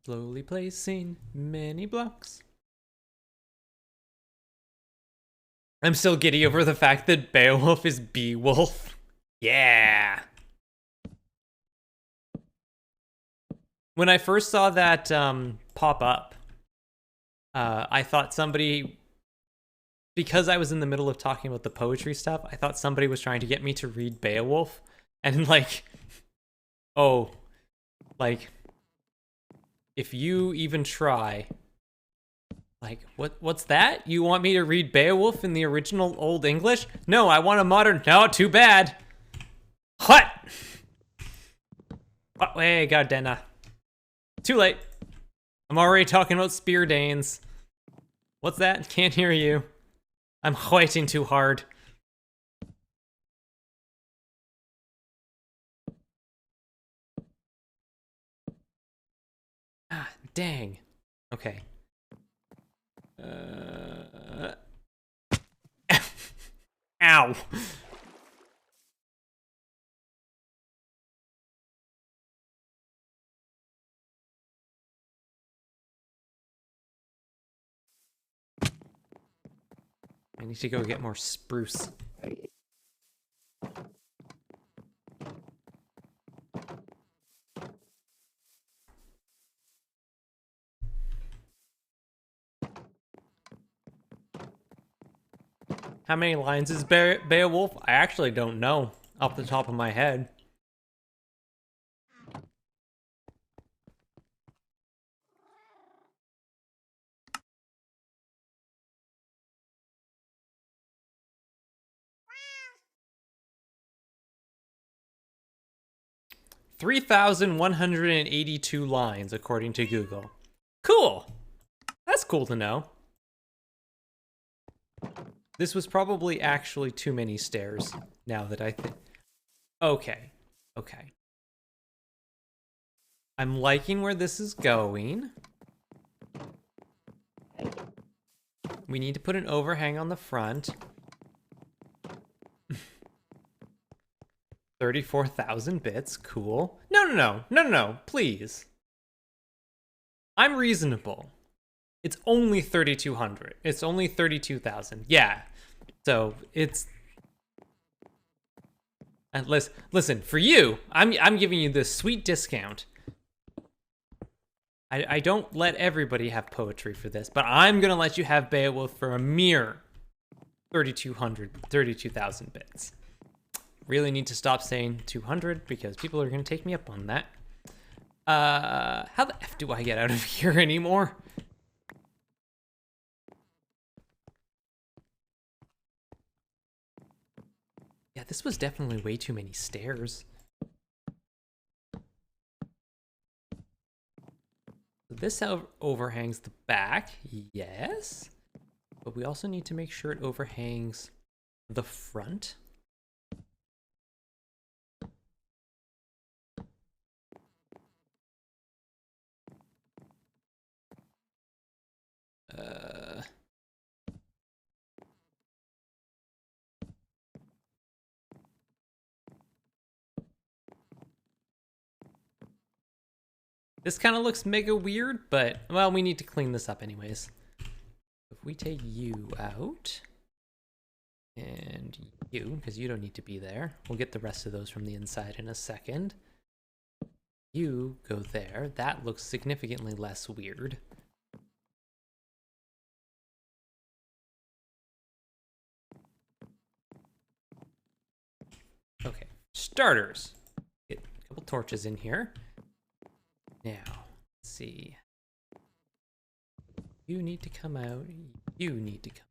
Slowly placing many blocks. I'm still giddy over the fact that Beowulf is Beowulf. Yeah. When I first saw that pop up, I thought somebody, because I was in the middle of talking about the poetry stuff, I thought somebody was trying to get me to read Beowulf. And like, oh, like, if you even try, like, what's that? You want me to read Beowulf in the original Old English? No, I want a modern. No, too bad. What? Oh, hey, goddamn. Too late. I'm already talking about Spear Danes. What's that? Can't hear you. I'm waiting too hard. Ah, dang. Okay. Ow. I need to go get more spruce. How many lines is Beowulf? I actually don't know off the top of my head. $3,182 lines according to Google. Cool. That's cool to know. This was probably actually too many stairs, now that I think. Okay. Okay. I'm liking where this is going. We need to put an overhang on the front. 34,000 bits. Cool. No, please. I'm reasonable. It's only 3,200. It's only 32,000. Yeah. So it's. And listen, for you, I'm giving you this sweet discount. I don't let everybody have poetry for this, but I'm gonna let you have Beowulf for a mere 32,000 bits. Really need to stop saying 200 because people are gonna take me up on that. How the F do I get out of here anymore? this was definitely way too many stairs. This overhangs the back, yes. But we also need to make sure it overhangs the front. This kind of looks mega weird, but, well, we need to clean this up anyways. If we take you out, and you, because you don't need to be there. We'll get the rest of those from the inside in a second. You go there. That looks significantly less weird. Okay, starters. Get a couple torches in here. Now, let's see. You need to come out. You need to come.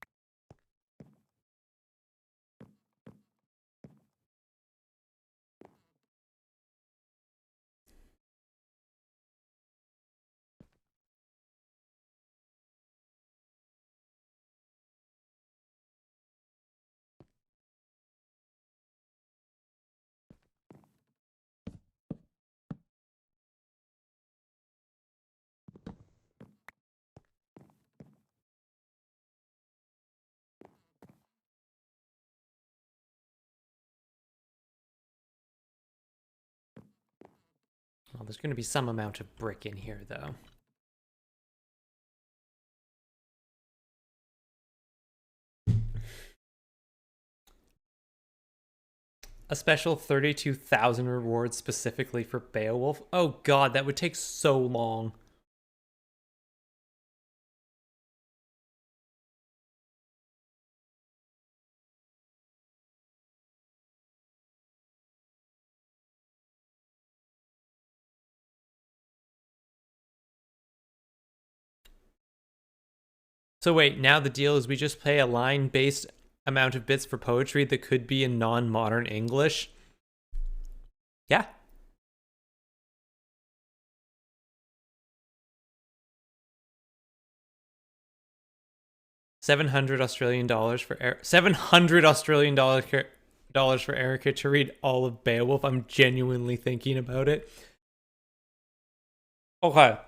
Well, there's going to be some amount of brick in here, though. A special 32,000 rewards specifically for Beowulf. Oh god, that would take so long. So wait, now the deal is we just pay a line-based amount of bits for poetry that could be in non-modern English? Yeah. $700 for $700 for Erica to read all of Beowulf. I'm genuinely thinking about it. Okay.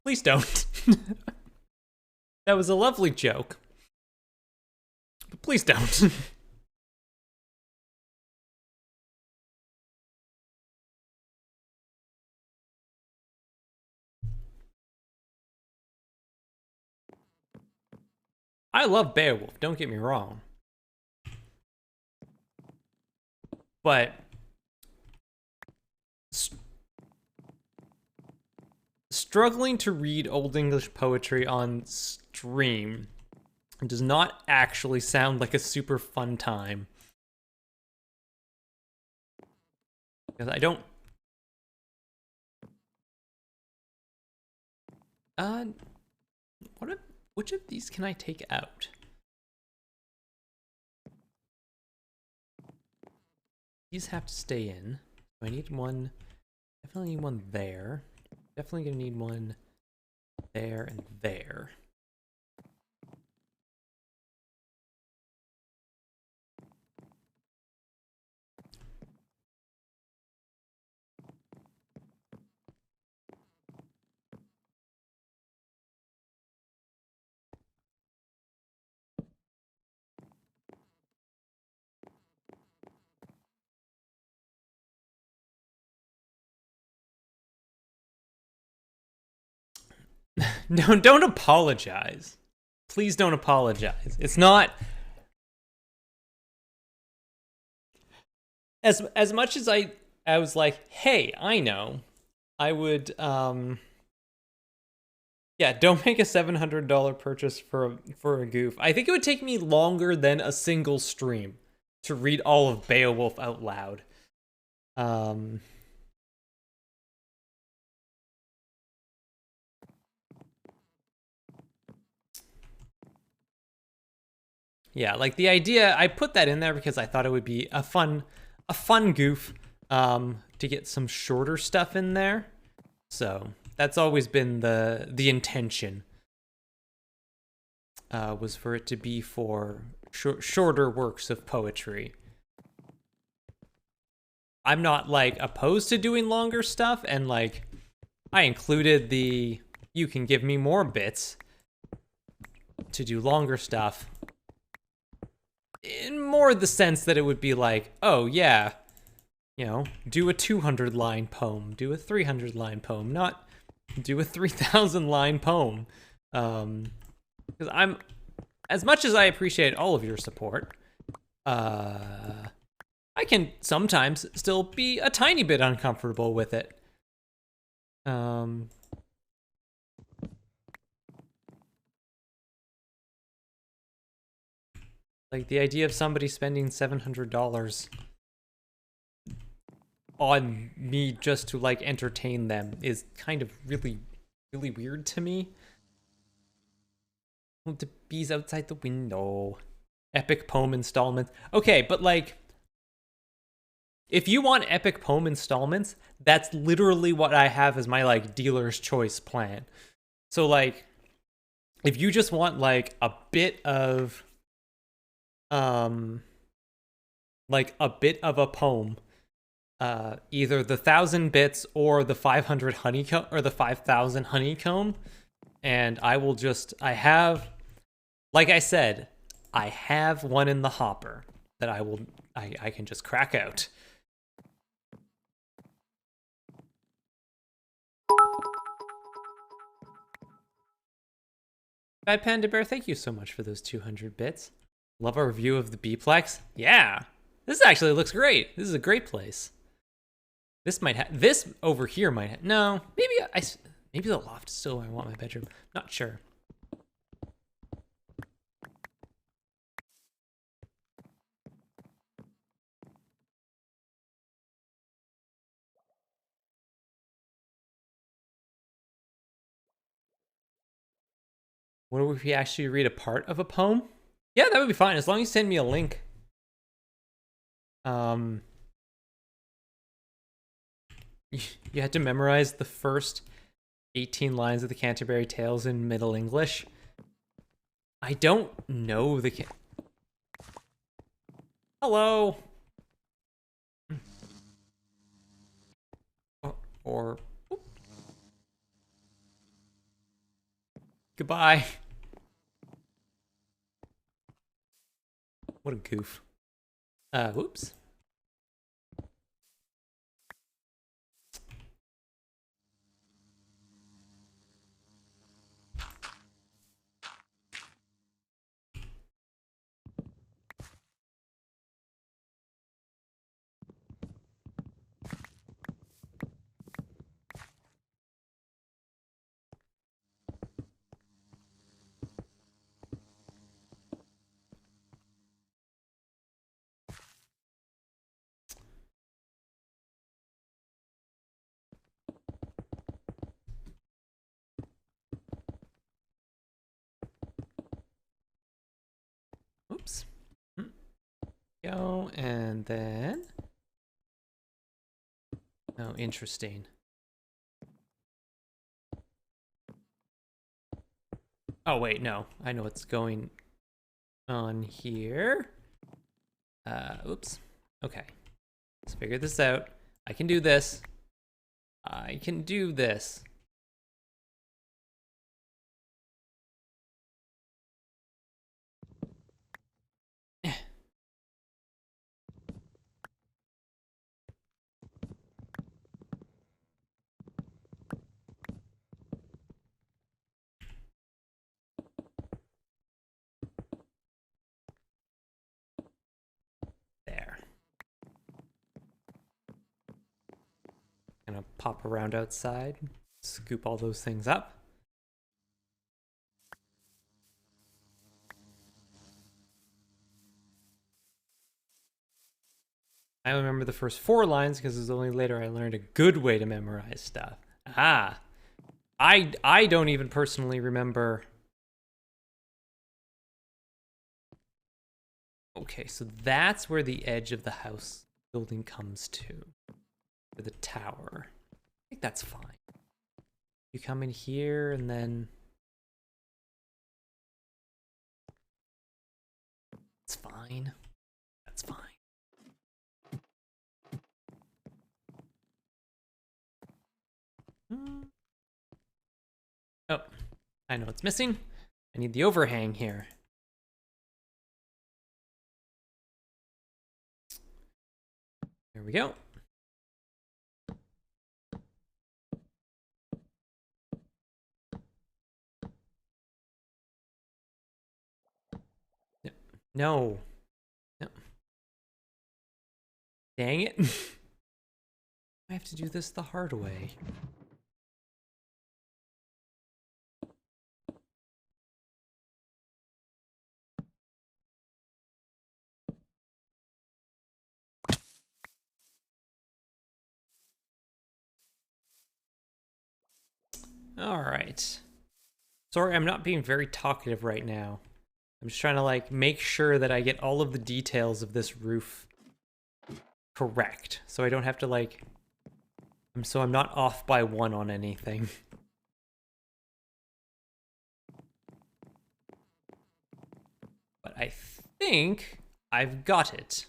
Please don't. That was a lovely joke. But please don't. I love Beowulf, don't get me wrong. But struggling to read Old English poetry on stream does not actually sound like a super fun time. Because I don't... which of these can I take out? These have to stay in. I need one, definitely need one there. Definitely gonna need one there and there. No, don't apologize. Please don't apologize. It's not as much as I was like, hey, I know. I would yeah, don't make a $700 purchase for a goof. I think it would take me longer than a single stream to read all of Beowulf out loud. Yeah, like the idea, I put that in there because I thought it would be a fun goof to get some shorter stuff in there. So that's always been the intention, was for it to be for shorter works of poetry. I'm not like opposed to doing longer stuff, and like I included the you can give me more bits to do longer stuff in more the sense that it would be like, oh yeah, you know, do a 200 line poem, do a 300 line poem, not do a 3,000 line poem. Because I'm, as much as I appreciate all of your support, I can sometimes still be a tiny bit uncomfortable with it. Like the idea of somebody spending $700 on me just to like entertain them is kind of really weird to me. The bees outside the window. Epic poem installments. Okay, but like, if you want epic poem installments, that's literally what I have as my like dealer's choice plan. So like, if you just want like a bit of like a bit of a poem, either the 1,000 bits or the 500 honeycomb or the 5,000 honeycomb, and I will just, I have, like I said, I have one in the hopper that I can just crack out. Bad Panda Bear, thank you so much for those 200 bits. Love our review of the B-Plex. Yeah, this actually looks great. This is a great place. This might have, this over here might have, no, maybe the loft is still where I want my bedroom. Not sure. What if we actually read a part of a poem? Yeah, that would be fine, as long as you send me a link. You had to memorize the first 18 lines of the Canterbury Tales in Middle English. I don't know the Hello. Or goodbye. What a goof. Whoops. Oops. Go, and then... Oh, interesting. Oh, wait, no. I know what's going on here. Oops. Okay. Let's figure this out. I can do this. I can do this. There. Gonna pop around outside, scoop all those things up. I remember the first 4 lines because it was only later I learned a good way to memorize stuff. Ah, I don't even personally remember Okay, so that's where the edge of the house building comes to. For the tower. I think that's fine. You come in here and then... It's fine. That's fine. Oh, I know what's missing. I need the overhang here. There we go. No. No. Dang it. I have to do this the hard way. All right. Sorry, I'm not being very talkative right now. I'm just trying to like make sure that I get all of the details of this roof correct. So I don't have to like, so I'm not off by one on anything. But I think I've got it.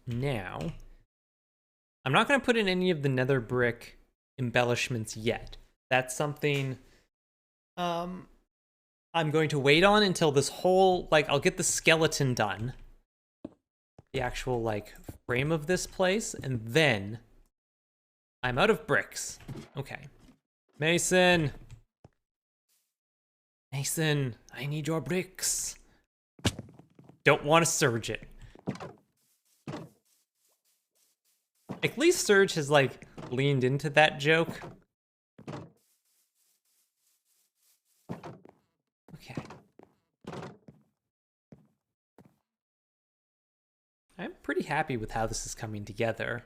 Now, I'm not going to put in any of the nether brick embellishments yet. That's something I'm going to wait on until this whole, like, I'll get the skeleton done. The actual, like, frame of this place, and then I'm out of bricks. Okay. Mason! Mason, I need your bricks. Don't want to surge it. At least Surge has, like, leaned into that joke. Okay. I'm pretty happy with how this is coming together.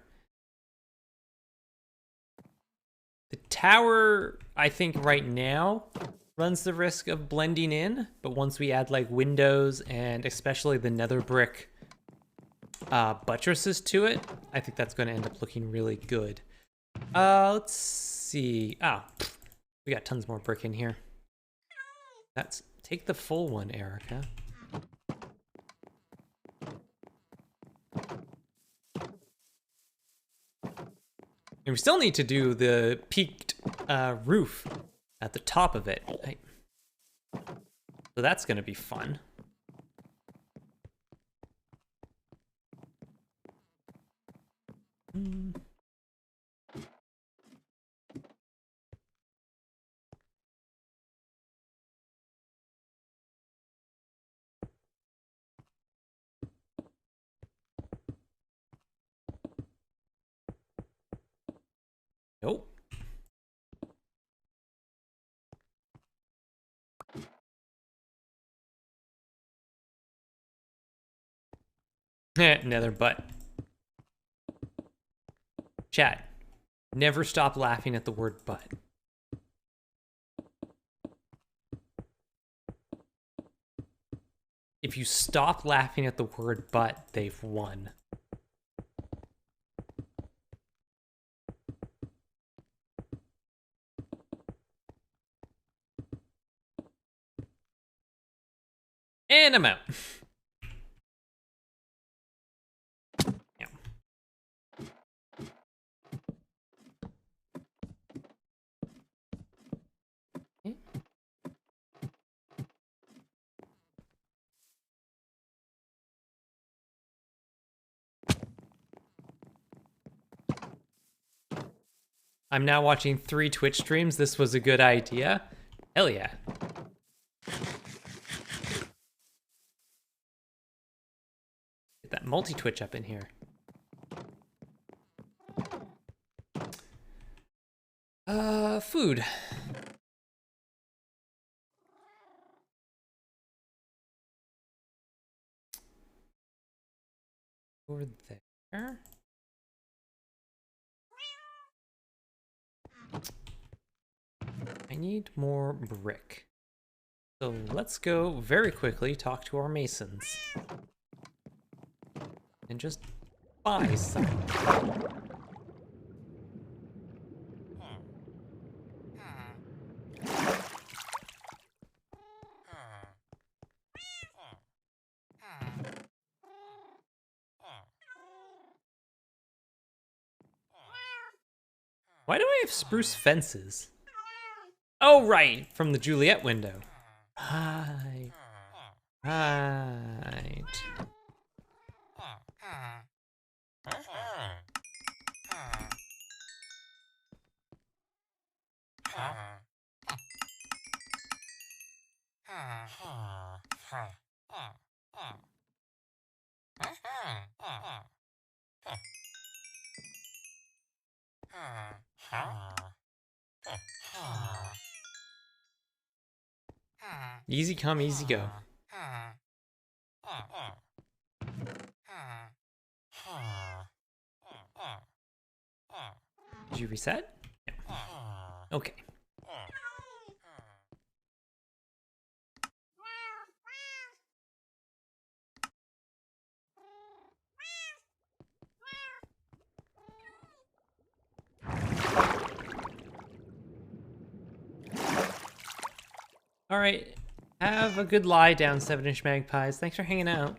The tower, I think right now, runs the risk of blending in, but once we add, like, windows and especially the nether brick buttresses to it, I think that's going to end up looking really good. Let's see. We got tons more brick in here. Take the full one, Erica. And we still need to do the peaked roof at the top of it. So that's going to be fun. Nope. Nether butt. Chat. Never stop laughing at the word butt. If you stop laughing at the word butt, they've won. And I'm out. I'm now watching 3 Twitch streams. This was a good idea. Hell yeah. Get that multi-Twitch up in here. Food. Over there. I need more brick. So let's go very quickly talk to our masons. And just buy some. Why do I have spruce fences? Oh, right, from the Juliet window. Right. Right. Easy come, easy go. Did you reset? Yeah. Okay. All right. Have a good lie down, 7-inch magpies. Thanks for hanging out.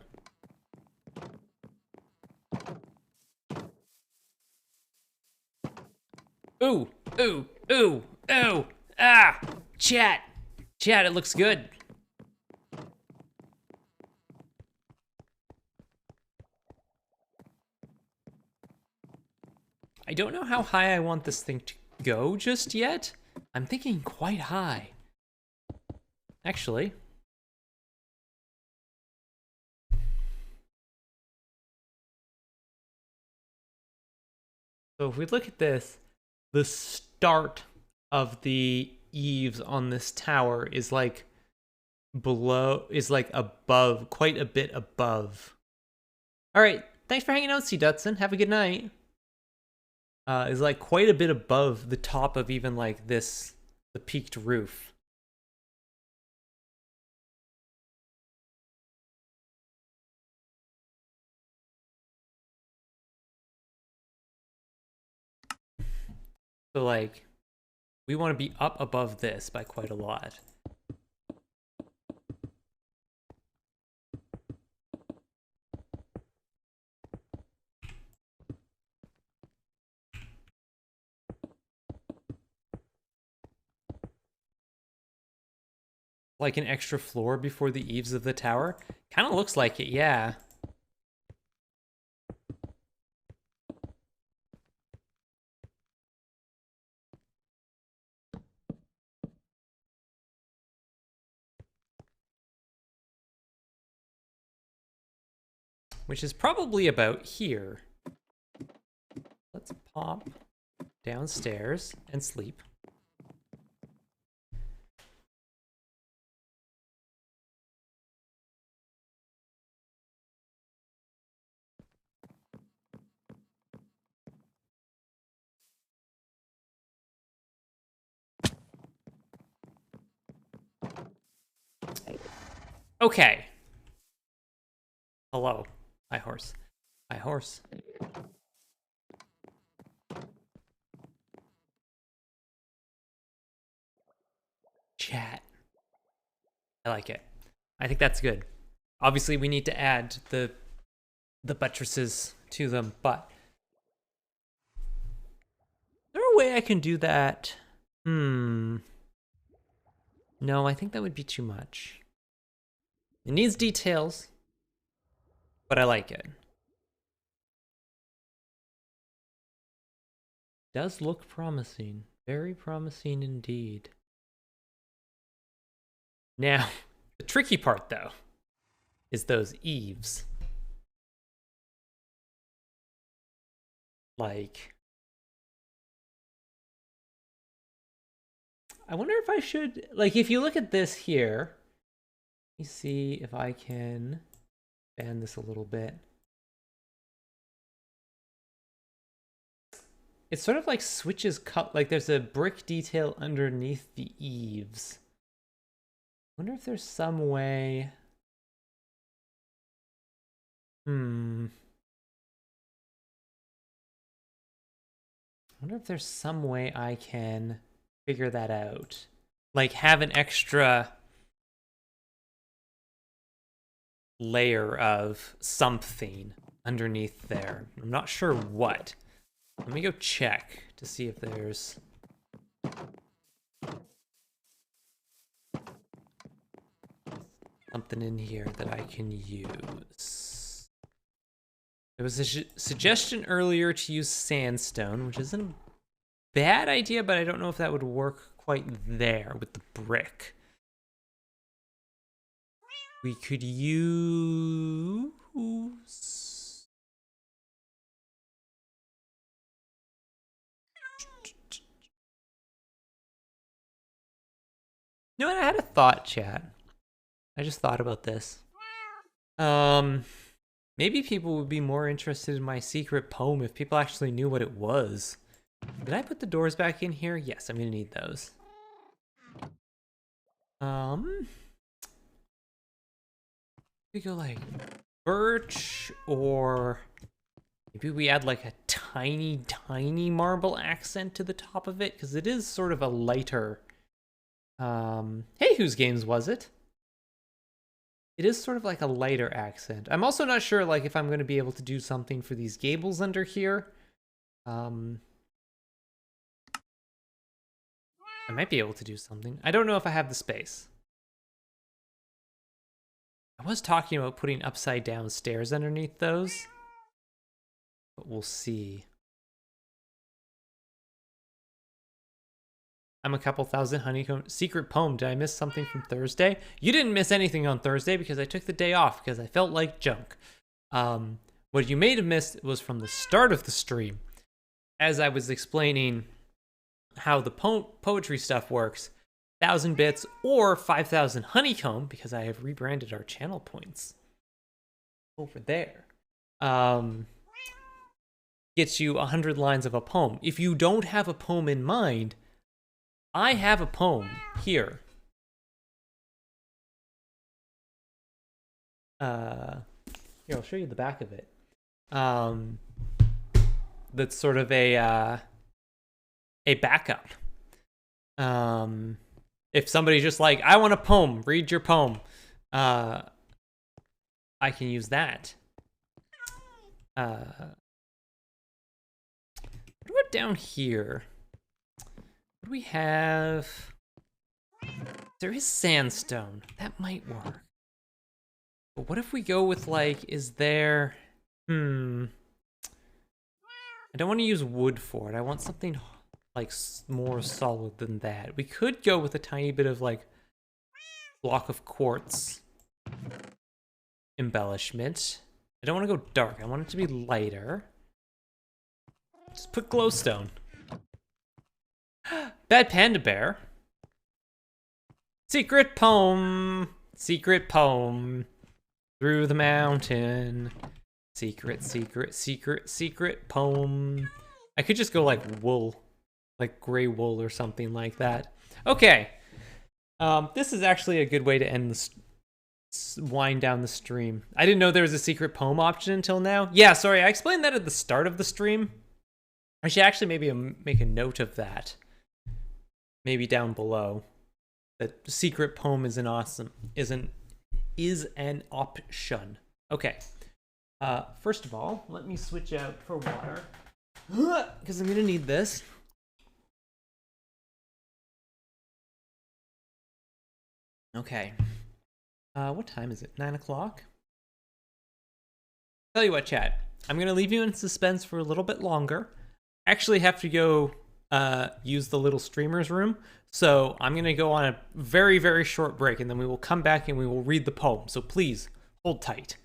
Ooh, ooh, ooh, ooh, ah! Chat! Chat, it looks good. I don't know how high I want this thing to go just yet. I'm thinking quite high. Actually. So if we look at this, the start of the eaves on this tower is like below, is like above, quite a bit above. All right, thanks for hanging out, C. Dutson. Have a good night. Is like quite a bit above the top of even like this, the peaked roof. So like, we want to be up above this by quite a lot. Like an extra floor before the eaves of the tower? Kind of looks like it, yeah. Which is probably about here. Let's pop downstairs and sleep. Okay. Hello. Hi, horse. Hi, horse. Chat. I like it. I think that's good. Obviously, we need to add the buttresses to them, but is there a way I can do that? No, I think that would be too much. It needs details, but I like it. Does look promising. Very promising indeed. Now, the tricky part, though, is those eaves. Like, I wonder if I should, like, if you look at this here, let me see if I can bend this a little bit. It sort of like switches cut, like there's a brick detail underneath the eaves. wonder if there's some way. I wonder if there's some way I can figure that out. Like have an extra layer of something underneath there. I'm not sure what. Let me go check to see if there's something in here that I can use. There was a suggestion earlier to use sandstone, which isn't a bad idea, but I don't know if that would work quite there with the brick. We could use... You know what? I had a thought, chat. I just thought about this. Maybe people would be more interested in my secret poem if people actually knew what it was. Did I put the doors back in here? Yes, I'm gonna need those. We go like birch, or maybe we add like a tiny, tiny marble accent to the top of it, because it is sort of a lighter. Hey, whose games was it? It is sort of like a lighter accent. I'm also not sure like if I'm going to be able to do something for these gables under here. I might be able to do something. I don't know if I have the space. I was talking about putting upside down stairs underneath those, but we'll see. I'm a couple thousand honeycomb. Secret poem. Did I miss something from Thursday? You didn't miss anything on Thursday because I took the day off because I felt like junk. What you may have missed was from the start of the stream, as I was explaining how the poetry stuff works. 1,000 bits or 5,000 honeycomb, because I have rebranded our channel points over there. Gets you 100 lines of a poem. If you don't have a poem in mind, I have a poem here. Here, I'll show you the back of it. That's sort of a backup. If somebody's just like, I want a poem, read your poem, I can use that. What about down here? What do we have? There is sandstone. That might work. But what if we go with like, is there... I don't want to use wood for it. I want something like more solid than that. We could go with a tiny bit of like block of quartz embellishment. I don't want to go dark. I want it to be lighter. Just put glowstone. Bad Panda Bear. Secret poem. Secret poem. Through the mountain. Secret, secret, secret, secret poem. I could just go like wool. Like gray wool or something like that. Okay. This is actually a good way to end the wind down the stream. I didn't know there was a secret poem option until now. Yeah, sorry, I explained that at the start of the stream. I should actually maybe make a note of that. Maybe down below. That secret poem is an option. Okay. First of all, let me switch out for water. Because I'm gonna need this. Okay. What time is it? 9 o'clock? Tell you what, chat. I'm gonna leave you in suspense for a little bit longer. Actually have to go use the little streamers room. So I'm gonna go on a very, very short break, and then we will come back and we will read the poem. So please, hold tight.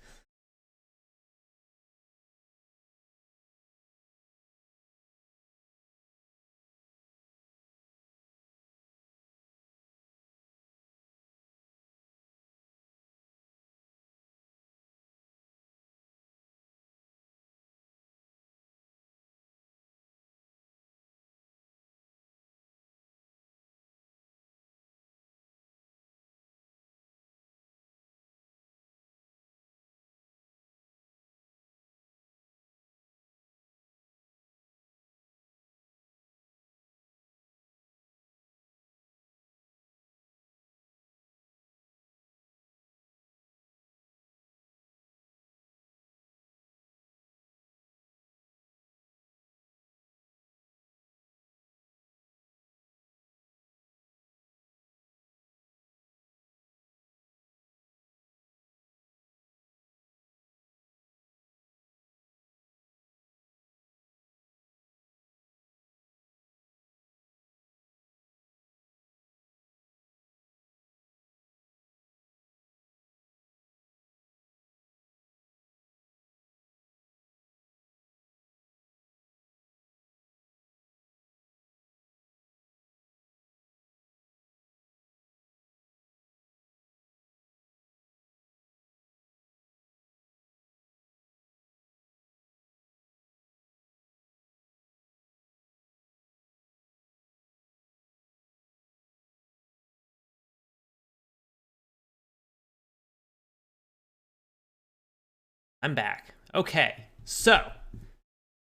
I'm back. Okay, so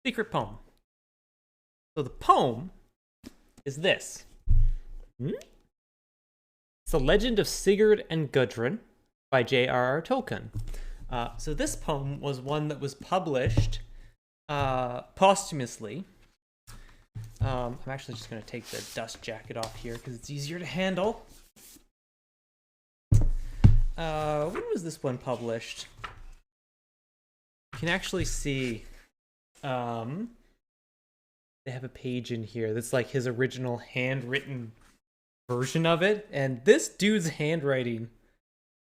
secret poem. So the poem is this. It's The Legend of Sigurd and Gudrun by J.R.R. Tolkien. So this poem was one that was published posthumously. I'm actually just going to take the dust jacket off here because it's easier to handle. When was this one published? You can actually see they have a page in here that's like his original handwritten version of it, and this dude's handwriting.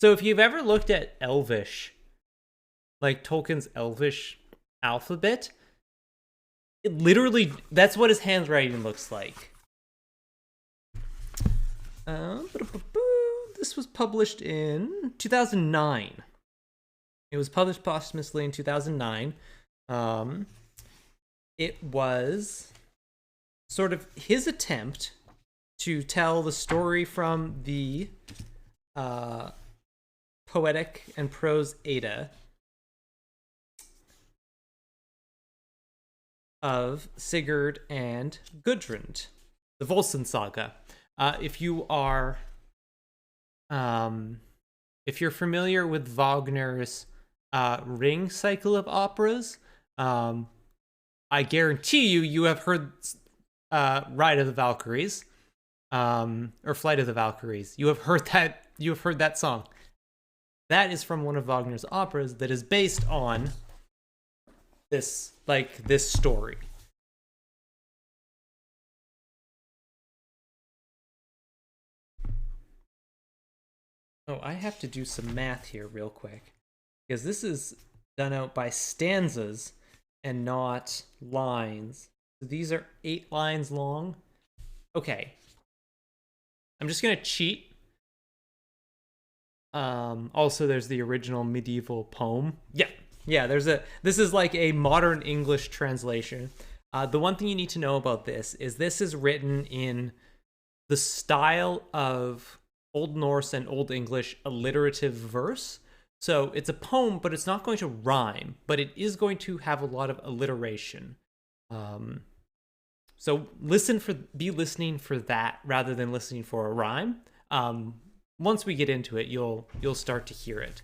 So if you've ever looked at Elvish, like Tolkien's Elvish alphabet, it literally, that's what his handwriting looks like. This was published in 2009. It was published posthumously in 2009. It was sort of his attempt to tell the story from the poetic and prose Edda of Sigurd and Gudrun, the Volsung saga. If you're familiar with Wagner's Ring cycle of operas, I guarantee you have heard Ride of the Valkyries, or Flight of the Valkyries. You have heard that song. That is from one of Wagner's operas that is based on this story. Oh, I have to do some math here real quick, because this is done out by stanzas and not lines. So these are 8 lines long. Okay. I'm just gonna cheat. Also, there's the original medieval poem. Yeah, this is like a modern English translation. The one thing you need to know about this is written in the style of Old Norse and Old English alliterative verse. So it's a poem, but it's not going to rhyme, but it is going to have a lot of alliteration. So be listening for that rather than listening for a rhyme. Once we get into it, you'll start to hear it.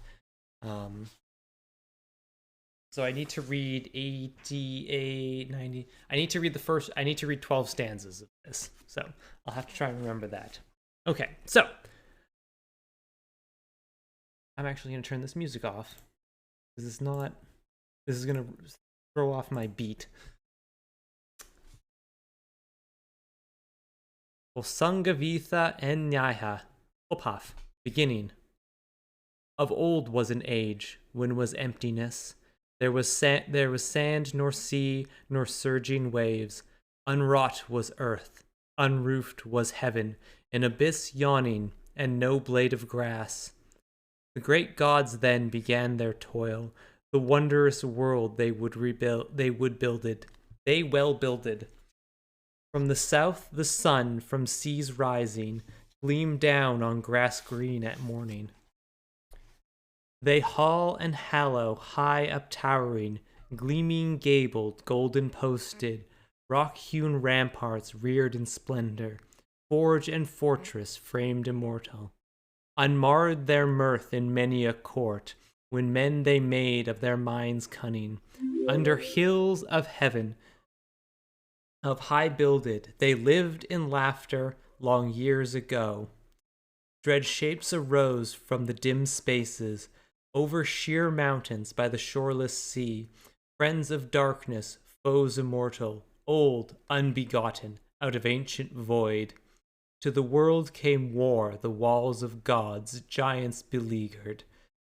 So I need to read 88, 90. I need to read 12 stanzas of this. So I'll have to try and remember that. Okay, so I'm actually going to turn this music off. This is going to throw off my beat. Volsungavitha en Nyaiha, Opaf, beginning. Of old was an age, when was emptiness. There was sand, nor sea, nor surging waves. Unwrought was earth, unroofed was heaven, an abyss yawning, and no blade of grass. The great gods then began their toil. The wondrous world they well builded. From the south the sun, from seas rising, gleamed down on grass green at morning. They hall and hallow, high up-towering, gleaming gabled, golden posted, rock-hewn ramparts reared in splendor, forge and fortress framed immortal. Unmarred their mirth in many a court, when men they made of their minds cunning. Under hills of heaven, of high builded, they lived in laughter long years ago. Dread shapes arose from the dim spaces, over sheer mountains by the shoreless sea, friends of darkness, foes immortal, old, unbegotten, out of ancient void. To the world came war, the walls of gods, giants beleaguered.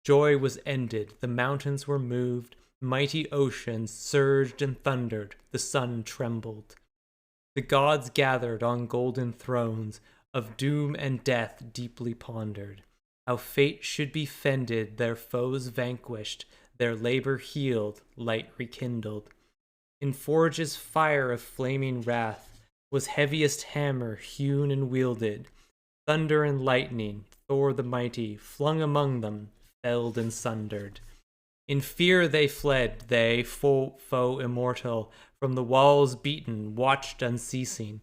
Joy was ended, the mountains were moved, mighty oceans surged and thundered, the sun trembled. The gods gathered on golden thrones, of doom and death deeply pondered. How fate should be fended, their foes vanquished, their labor healed, light rekindled. In forges fire of flaming wrath was heaviest hammer hewn and wielded. Thunder and lightning, Thor the mighty, flung among them, felled and sundered. In fear they fled, they, foe immortal, from the walls beaten, watched unceasing,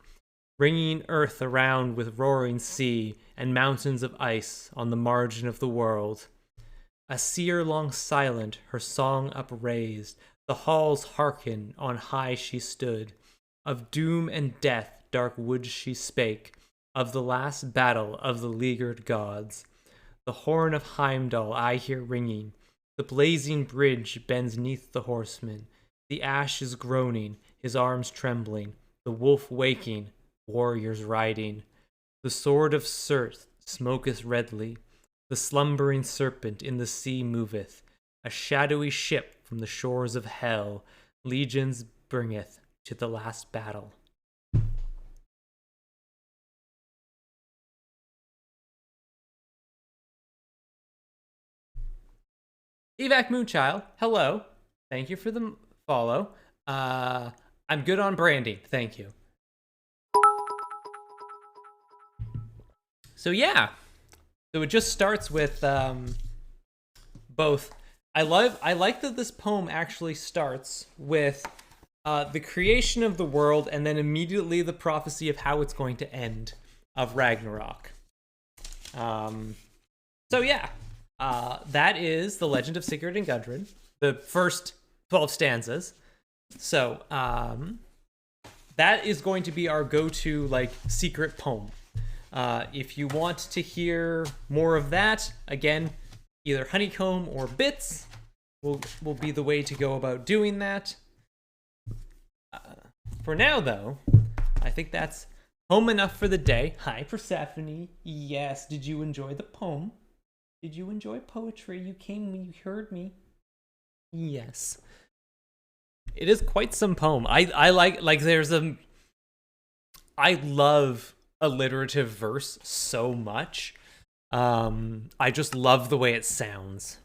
ringing earth around with roaring sea and mountains of ice on the margin of the world. A seer long silent, her song upraised, the halls hearken, on high she stood. Of doom and death dark woods she spake, of the last battle of the leaguered gods. The horn of Heimdall I hear ringing, the blazing bridge bends neath the horseman. The ash is groaning, his arms trembling, the wolf waking, warriors riding. The sword of Surt smoketh redly, the slumbering serpent in the sea moveth. A shadowy ship from the shores of hell, legions bringeth to the last battle. Evac Moonchild, hello. Thank you for the follow. I'm good on branding. Thank you. So yeah. So it just starts with both. I like that this poem actually starts with the creation of the world and then immediately the prophecy of how it's going to end of Ragnarok. So yeah. That is The Legend of Sigurd and Gudrun, the first 12 stanzas. So, that is going to be our go-to, like, secret poem. If you want to hear more of that, again, either Honeycomb or Bits will be the way to go about doing that. For now, though, I think that's home enough for the day. Hi, Persephone. Yes, did you enjoy the poem? Did you enjoy poetry? You came, you heard me. Yes. It is quite some poem. I like there's I love alliterative verse so much. I just love the way it sounds.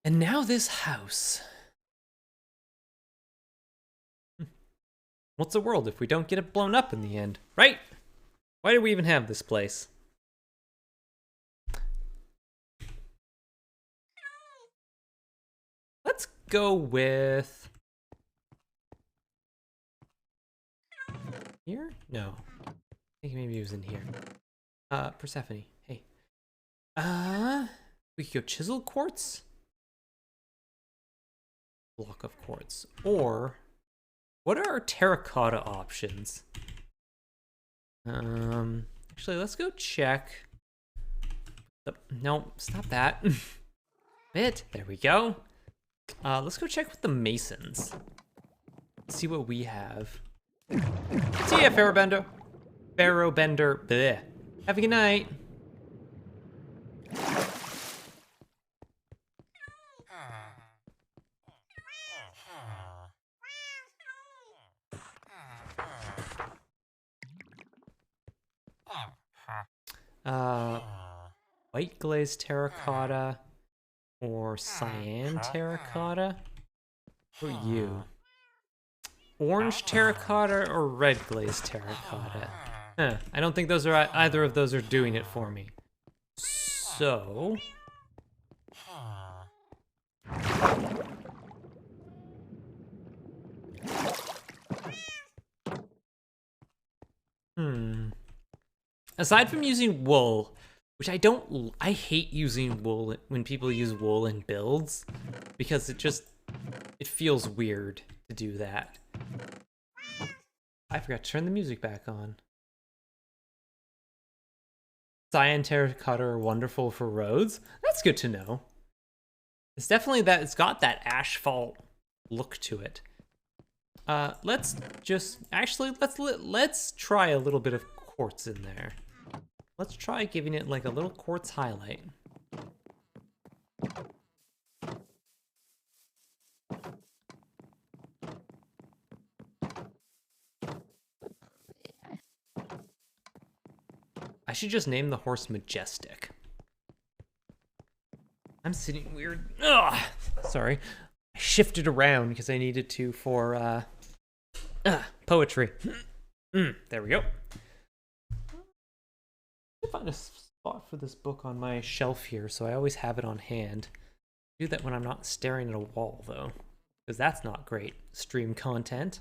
And now this house. What's the world if we don't get it blown up in the end, right? Why do we even have this place? Let's go with here? No. I think maybe it was in here. Persephone. Hey. We could go chisel quartz? Block of quartz. Or what are our terracotta options? Actually, let's go check. No, stop that. There we go. Let's go check with the masons. See what we have. See ya, Pharaohbender. Pharaohbender. Bleh. Have a good night. White glazed terracotta or cyan terracotta? Who are you? Orange terracotta or red glazed terracotta? Huh, I don't think those are either of those are doing it for me. So aside from using wool, which I hate using wool when people use wool in builds because it feels weird to do that. I forgot to turn the music back on. Cyan terracotta are wonderful for roads. That's good to know. It's definitely that it's got that asphalt look to it. Let's try a little bit of quartz in there. Let's try giving it like a little quartz highlight. I should just name the horse Majestic. I'm sitting weird. Ugh, sorry. I shifted around because I needed to for poetry. There we go. Find a spot for this book on my shelf here, so I always have it on hand. Do that when I'm not staring at a wall, though, because that's not great stream content.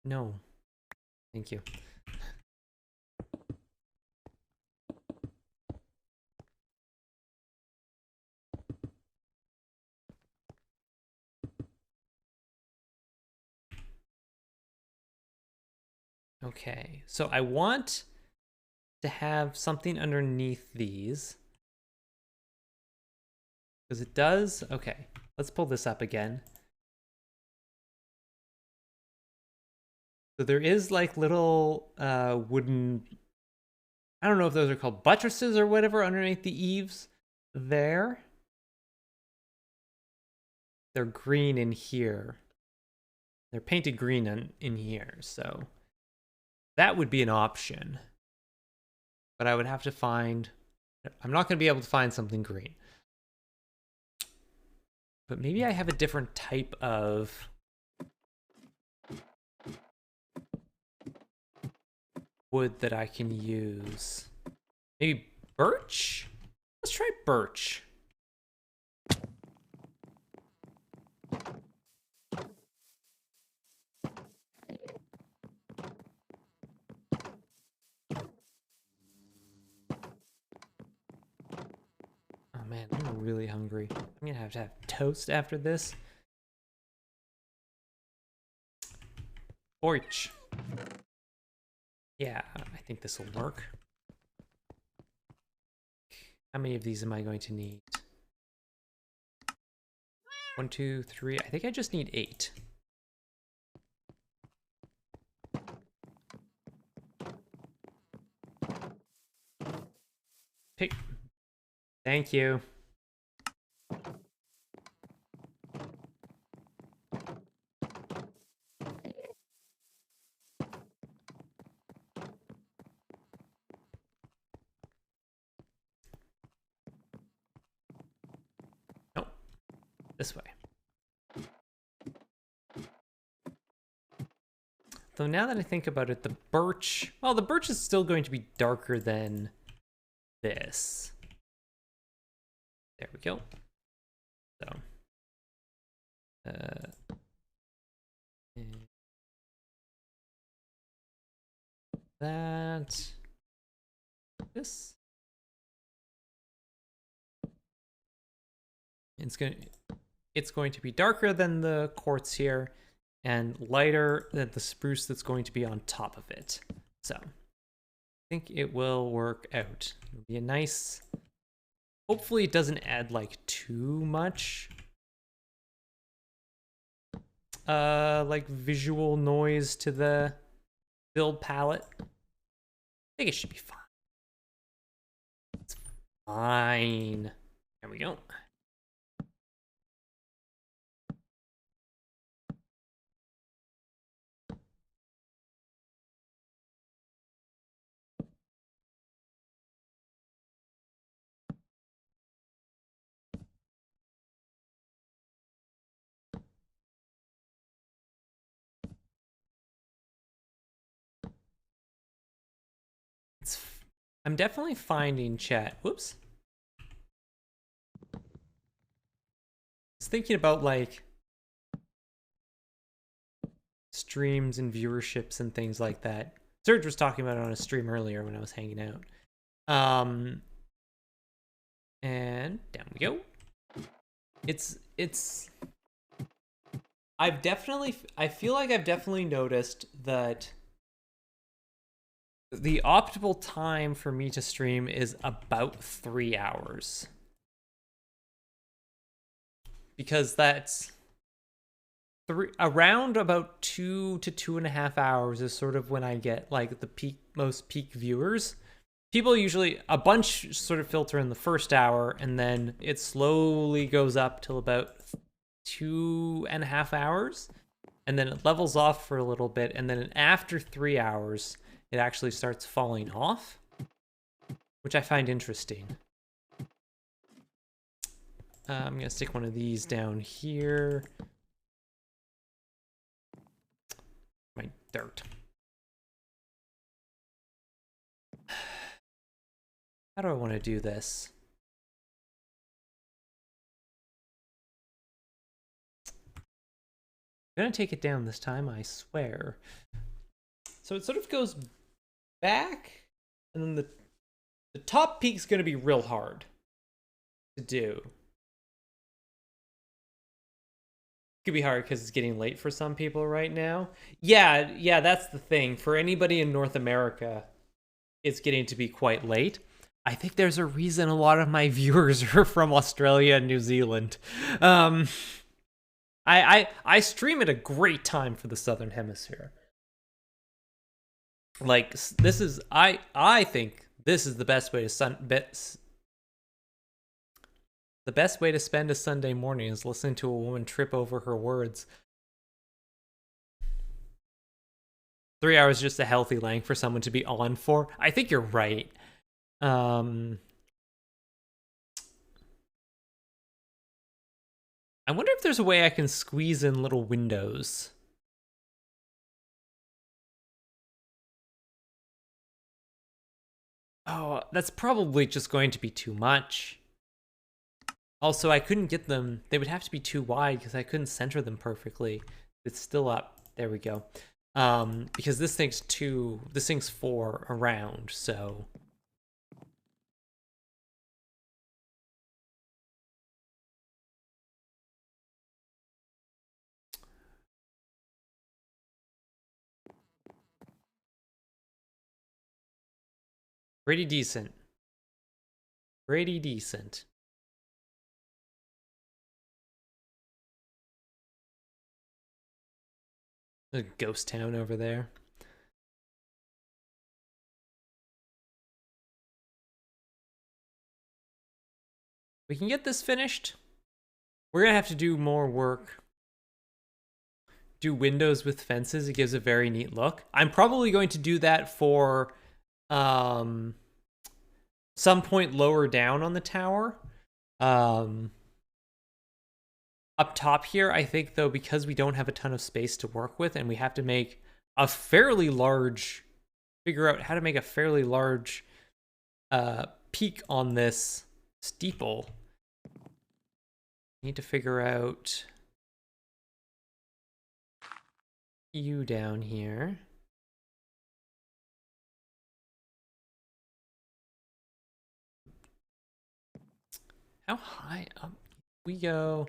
No. Thank you. Okay, so I want to have something underneath these. Because it does... Okay, let's pull this up again. So there is like little wooden... I don't know if those are called buttresses or whatever underneath the eaves there. They're green in here. They're painted green in here, so... That would be an option. But I would have to find... I'm not going to be able to find something green. But maybe I have a different type of wood that I can use. Maybe birch? Let's try birch. Oh man, I'm really hungry. I'm gonna have to have toast after this. Porch. Yeah, I think this will work. How many of these am I going to need? 1, 2, 3. I think I just need 8. Pick. Thank you. Nope. This way. Though now that I think about it, the birch... Well, the birch is still going to be darker than this. There we go. So. That. This. It's going to be darker than the quartz here and lighter than the spruce that's going to be on top of it. So I think it will work out. It'll be a nice... Hopefully it doesn't add like too much like visual noise to the build palette. I think it should be fine. It's fine. There we go. I'm definitely finding chat. Whoops. I was thinking about like streams and viewerships and things like that. Serge was talking about it on a stream earlier when I was hanging out. And down we go. I feel like I've definitely noticed that the optimal time for me to stream is about 3 hours. Because that's around about 2 to 2.5 hours is sort of when I get like the most peak viewers. People usually, a bunch sort of filter in the first hour, and then it slowly goes up till about 2.5 hours, and then it levels off for a little bit, and then after 3 hours, it actually starts falling off, which I find interesting. I'm gonna stick one of these down here. My dirt. How do I want to do this? I'm gonna take it down this time, I swear. So it sort of goes back, and then the top peak's gonna be real hard to do. Could be hard because it's getting late for some people right now. Yeah, that's the thing. For anybody in North America, it's getting to be quite late. I think there's a reason a lot of my viewers are from Australia and New Zealand. I stream at a great time for the Southern Hemisphere. Like, this is I think this is the best way to the best way to spend a Sunday morning is listening to a woman trip over her words. 3 hours is just a healthy length for someone to be on for. I think you're right. I wonder if there's a way I can squeeze in little windows. Oh, that's probably just going to be too much. Also, I couldn't get them. They would have to be too wide because I couldn't center them perfectly. It's still up. There we go. Because this thing's 4 around, so. Pretty decent. Pretty decent. A ghost town over there. We can get this finished. We're gonna have to do more work. Do windows with fences. It gives a very neat look. I'm probably going to do that for some point lower down on the tower. Up top here, I think, though, because we don't have a ton of space to work with and we have to make a fairly large, figure out how to make a fairly large peak on this steeple. Need to figure out you down here. How high up we go?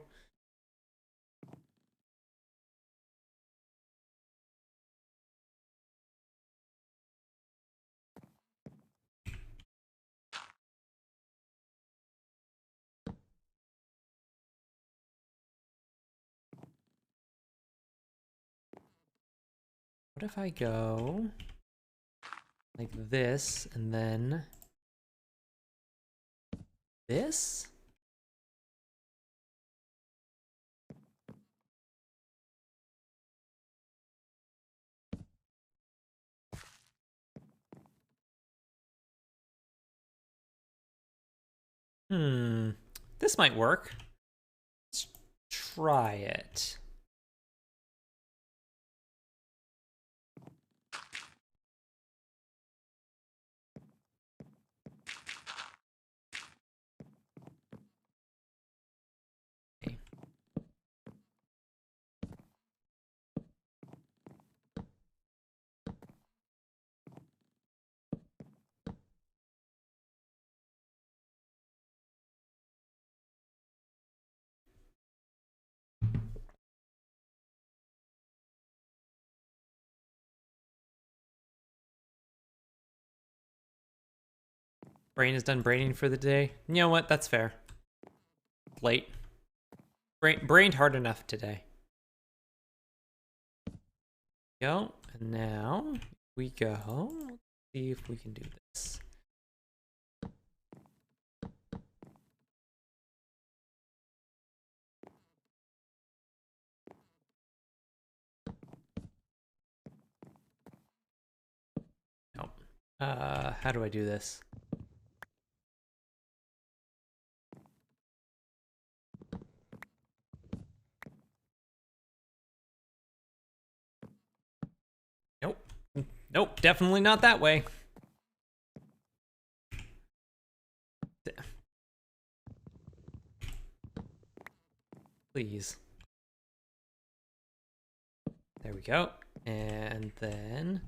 What if I go like this and then this? This might work. Let's try it. Brain is done braining for the day. You know what? That's fair. Late. Brained hard enough today. Go. And now we go. Let's see if we can do this. Nope. How do I do this? Nope, definitely not that way. Please. There we go. And then,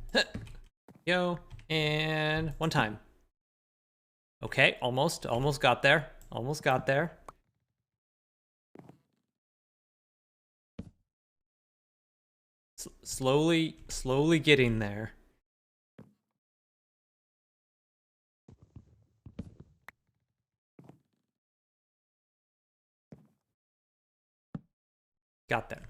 go, and one time. Okay, almost got there. Almost got there. Slowly getting there. Got there.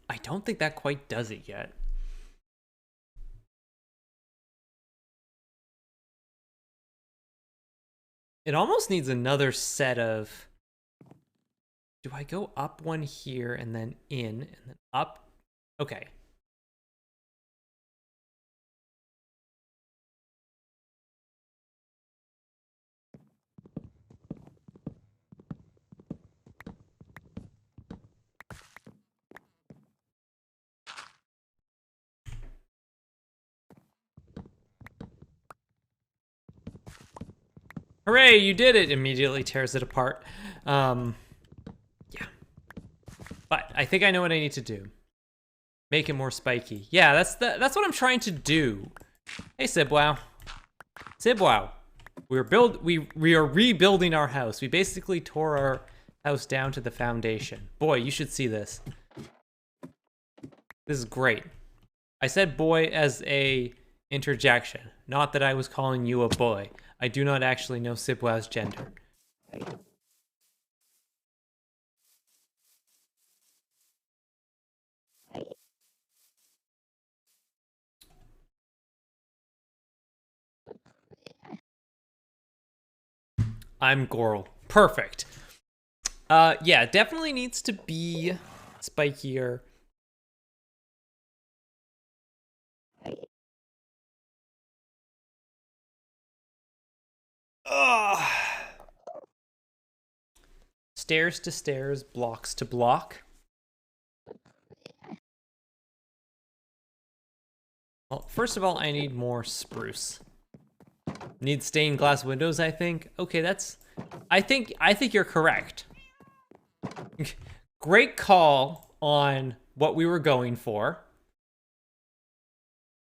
I don't think that quite does it yet. It almost needs another set of... Do I go up one here and then in and then up? Okay. Hooray, you did it! Immediately tears it apart. Yeah. But I think I know what I need to do. Make it more spiky. Yeah, that's what I'm trying to do. Hey, Sibwow. Sibwow. We are rebuilding our house. We basically tore our house down to the foundation. Boy, you should see this. This is great. I said boy as a interjection, not that I was calling you a boy. I do not actually know Sibwow's gender. I'm Goral. Perfect. Yeah, definitely needs to be spikier. Ugh. Stairs to stairs, blocks to block. Well, first of all, I need more spruce. Need stained glass windows, I think. Okay, that's... I think you're correct. Great call on what we were going for.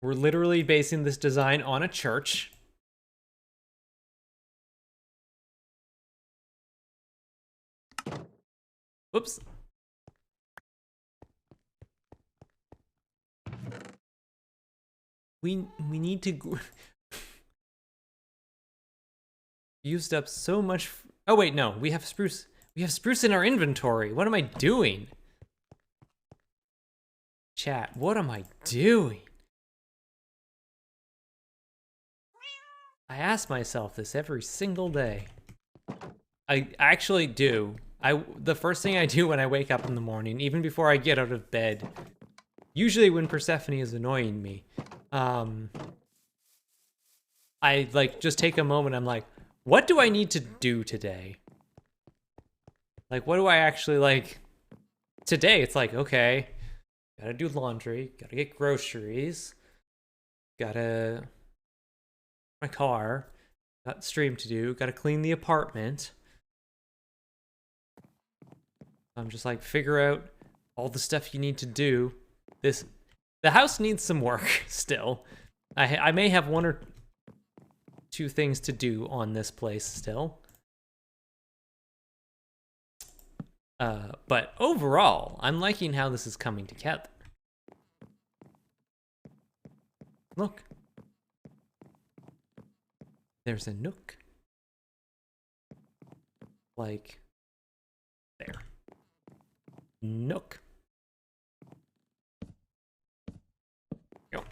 We're literally basing this design on a church. Whoops. We need to... Used up so much... Oh wait, no, we have spruce. We have spruce in our inventory. What am I doing? Chat, what am I doing? I ask myself this every single day. I actually do. The first thing I do when I wake up in the morning, even before I get out of bed, usually when Persephone is annoying me, I like just take a moment. I'm like, what do I need to do today? Like, what do I actually like? Today, it's like, okay, gotta do laundry, gotta get groceries, gotta my car, got stream to do, gotta clean the apartment. I'm just like, figure out all the stuff you need to do. The house needs some work still. I may have one or two things to do on this place still. But overall, I'm liking how this is coming together. Look. There's a nook. Like, there. Nook. Go.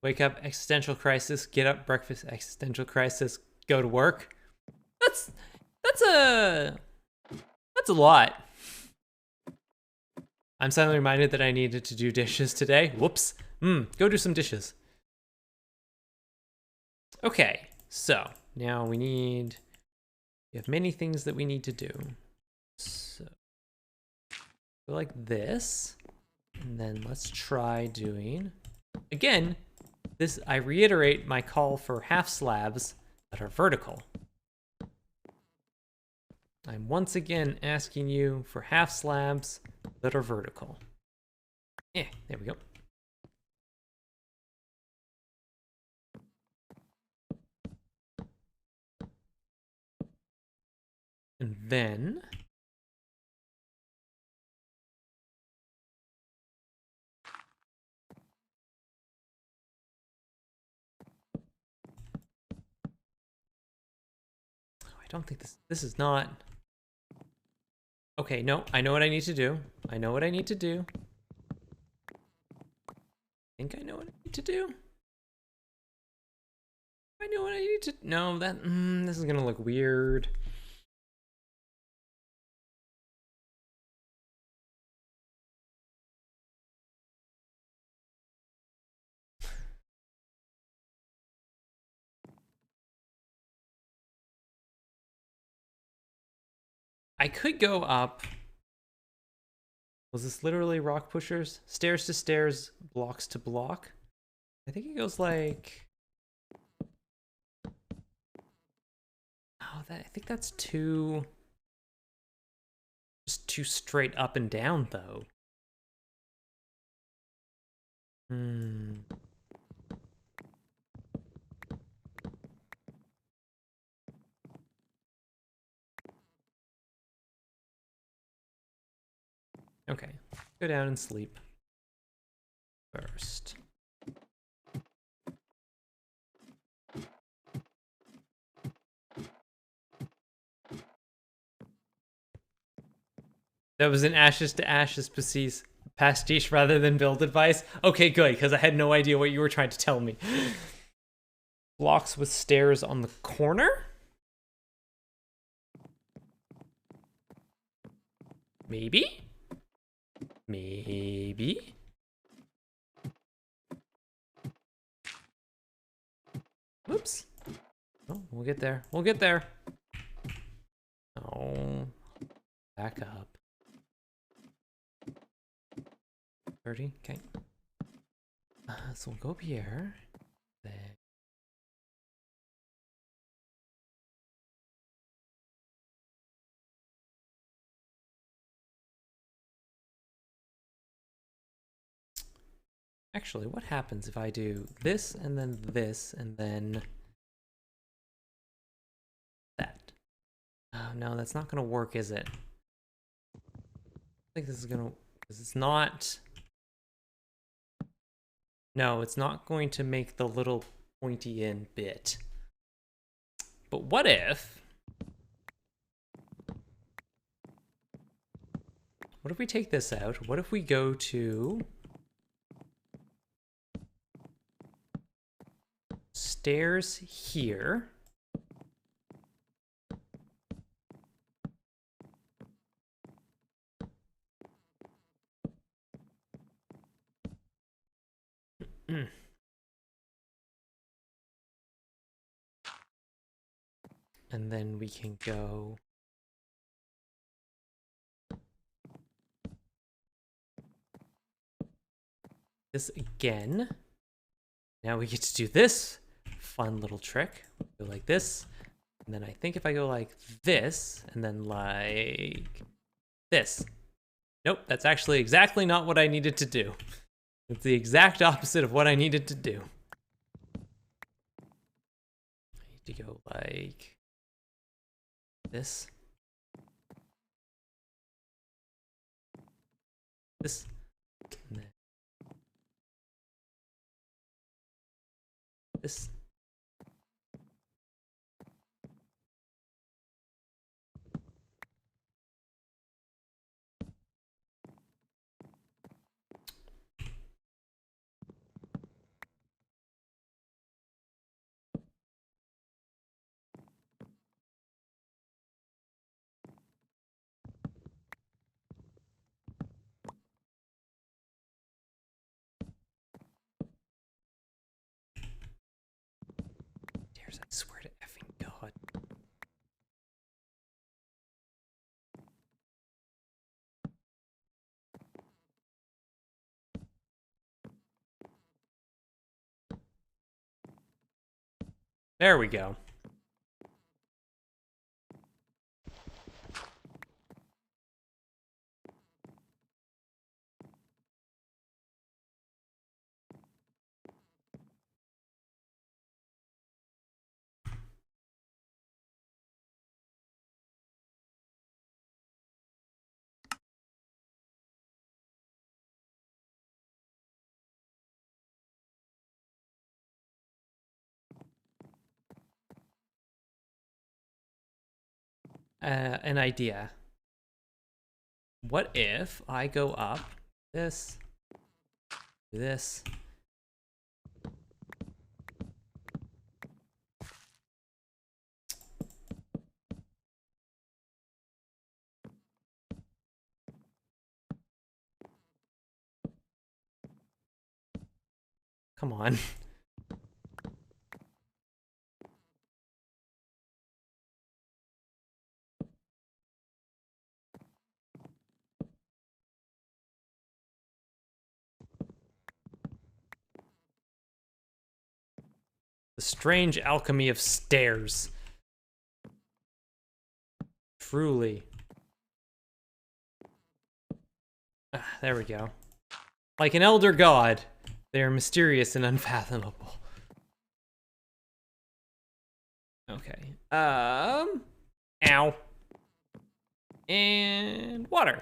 Wake up, existential crisis. Get up, breakfast, existential crisis. Go to work. That's a lot. I'm suddenly reminded that I needed to do dishes today. Whoops. Go do some dishes. Okay, so now we have many things that we need to do. So Go like this. And then let's try doing, again, this, I reiterate my call for half slabs that are vertical. I'm once again asking you for half slabs that are vertical. There we go. And then I don't think this is not. Okay, no, I know what I need to do. I know what I need to do. I think I know what I need to do. I know what I need to. No, that this is gonna look weird. I could go up. Was this literally rock pushers? Stairs to stairs, blocks to block? I think it goes like. Oh, I think that's too. Just too straight up and down, though. Okay, go down and sleep first. That was an ashes to ashes pastiche rather than build advice. Okay, good, because I had no idea what you were trying to tell me. Blocks with stairs on the corner? Maybe? Maybe? Whoops. Oh, we'll get there. We'll get there. Oh. Back up. 30, okay. So we'll go up here. Then. Actually, what happens if I do this and then this and then that? Oh, no, that's not gonna work, is it? I think this is gonna, because it's not. No, it's not going to make the little pointy end bit. But what if we take this out? What if we go to stairs here? And then we can go this again. Now we get to do this fun little trick. Go like this. And then I think if I go like this, and then like this. Nope, that's actually exactly not what I needed to do. It's the exact opposite of what I needed to do. I need to go like this. This. And then this. I swear to effing God. There we go. An idea. What if I go up this, this, come on. The strange alchemy of stairs. Truly. There we go. Like an elder god, they are mysterious and unfathomable. Okay. Ow. And water.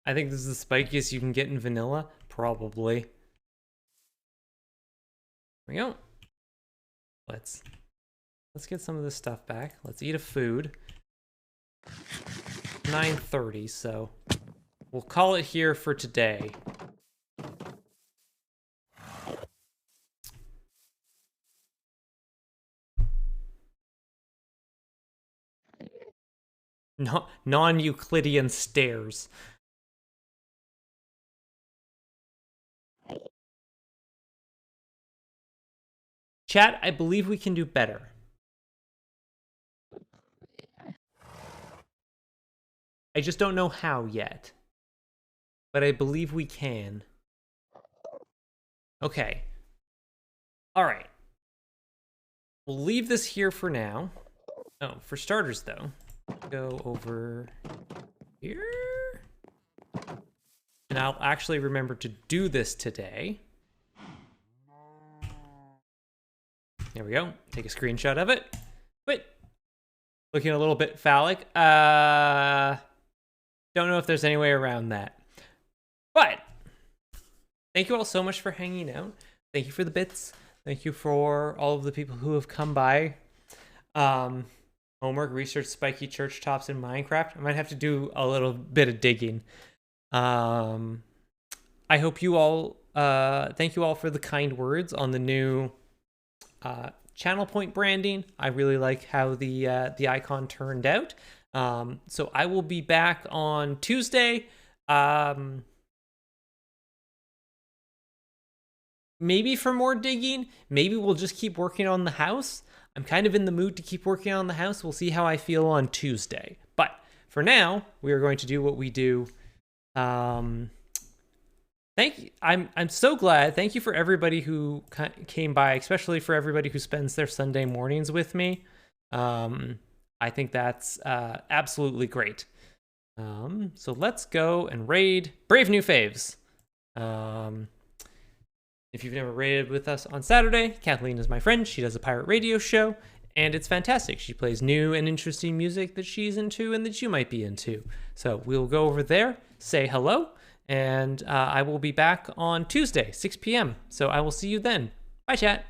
I think this is the spikiest you can get in vanilla. Probably. There we go. Let's get some of this stuff back. Let's eat a food. 9:30, so we'll call it here for today. Non-Euclidean stairs. Chat, I believe we can do better. I just don't know how yet. But I believe we can. Okay. All right. We'll leave this here for now. Oh, for starters, though, go over here. And I'll actually remember to do this today. There we go. Take a screenshot of it. Wait. Looking a little bit phallic. Don't know if there's any way around that. But thank you all so much for hanging out. Thank you for the bits. Thank you for all of the people who have come by. Homework, research, spiky church tops in Minecraft. I might have to do a little bit of digging. I hope you all, thank you all for the kind words on the new channel point branding. I really like how the icon turned out. So I will be back on Tuesday. Maybe for more digging. Maybe we'll just keep working on the house. I'm kind of in the mood to keep working on the house. We'll see how I feel on Tuesday. But for now, we are going to do what we do. Thank you. I'm so glad. Thank you for everybody who came by, especially for everybody who spends their Sunday mornings with me. I think that's absolutely great. So let's go and raid Brave New Faves. If you've never raided with us on Saturday, Kathleen is my friend. She does a pirate radio show, and it's fantastic. She plays new and interesting music that she's into and that you might be into. So we'll go over there, say hello, and I will be back on Tuesday, 6 p.m. So I will see you then. Bye, chat.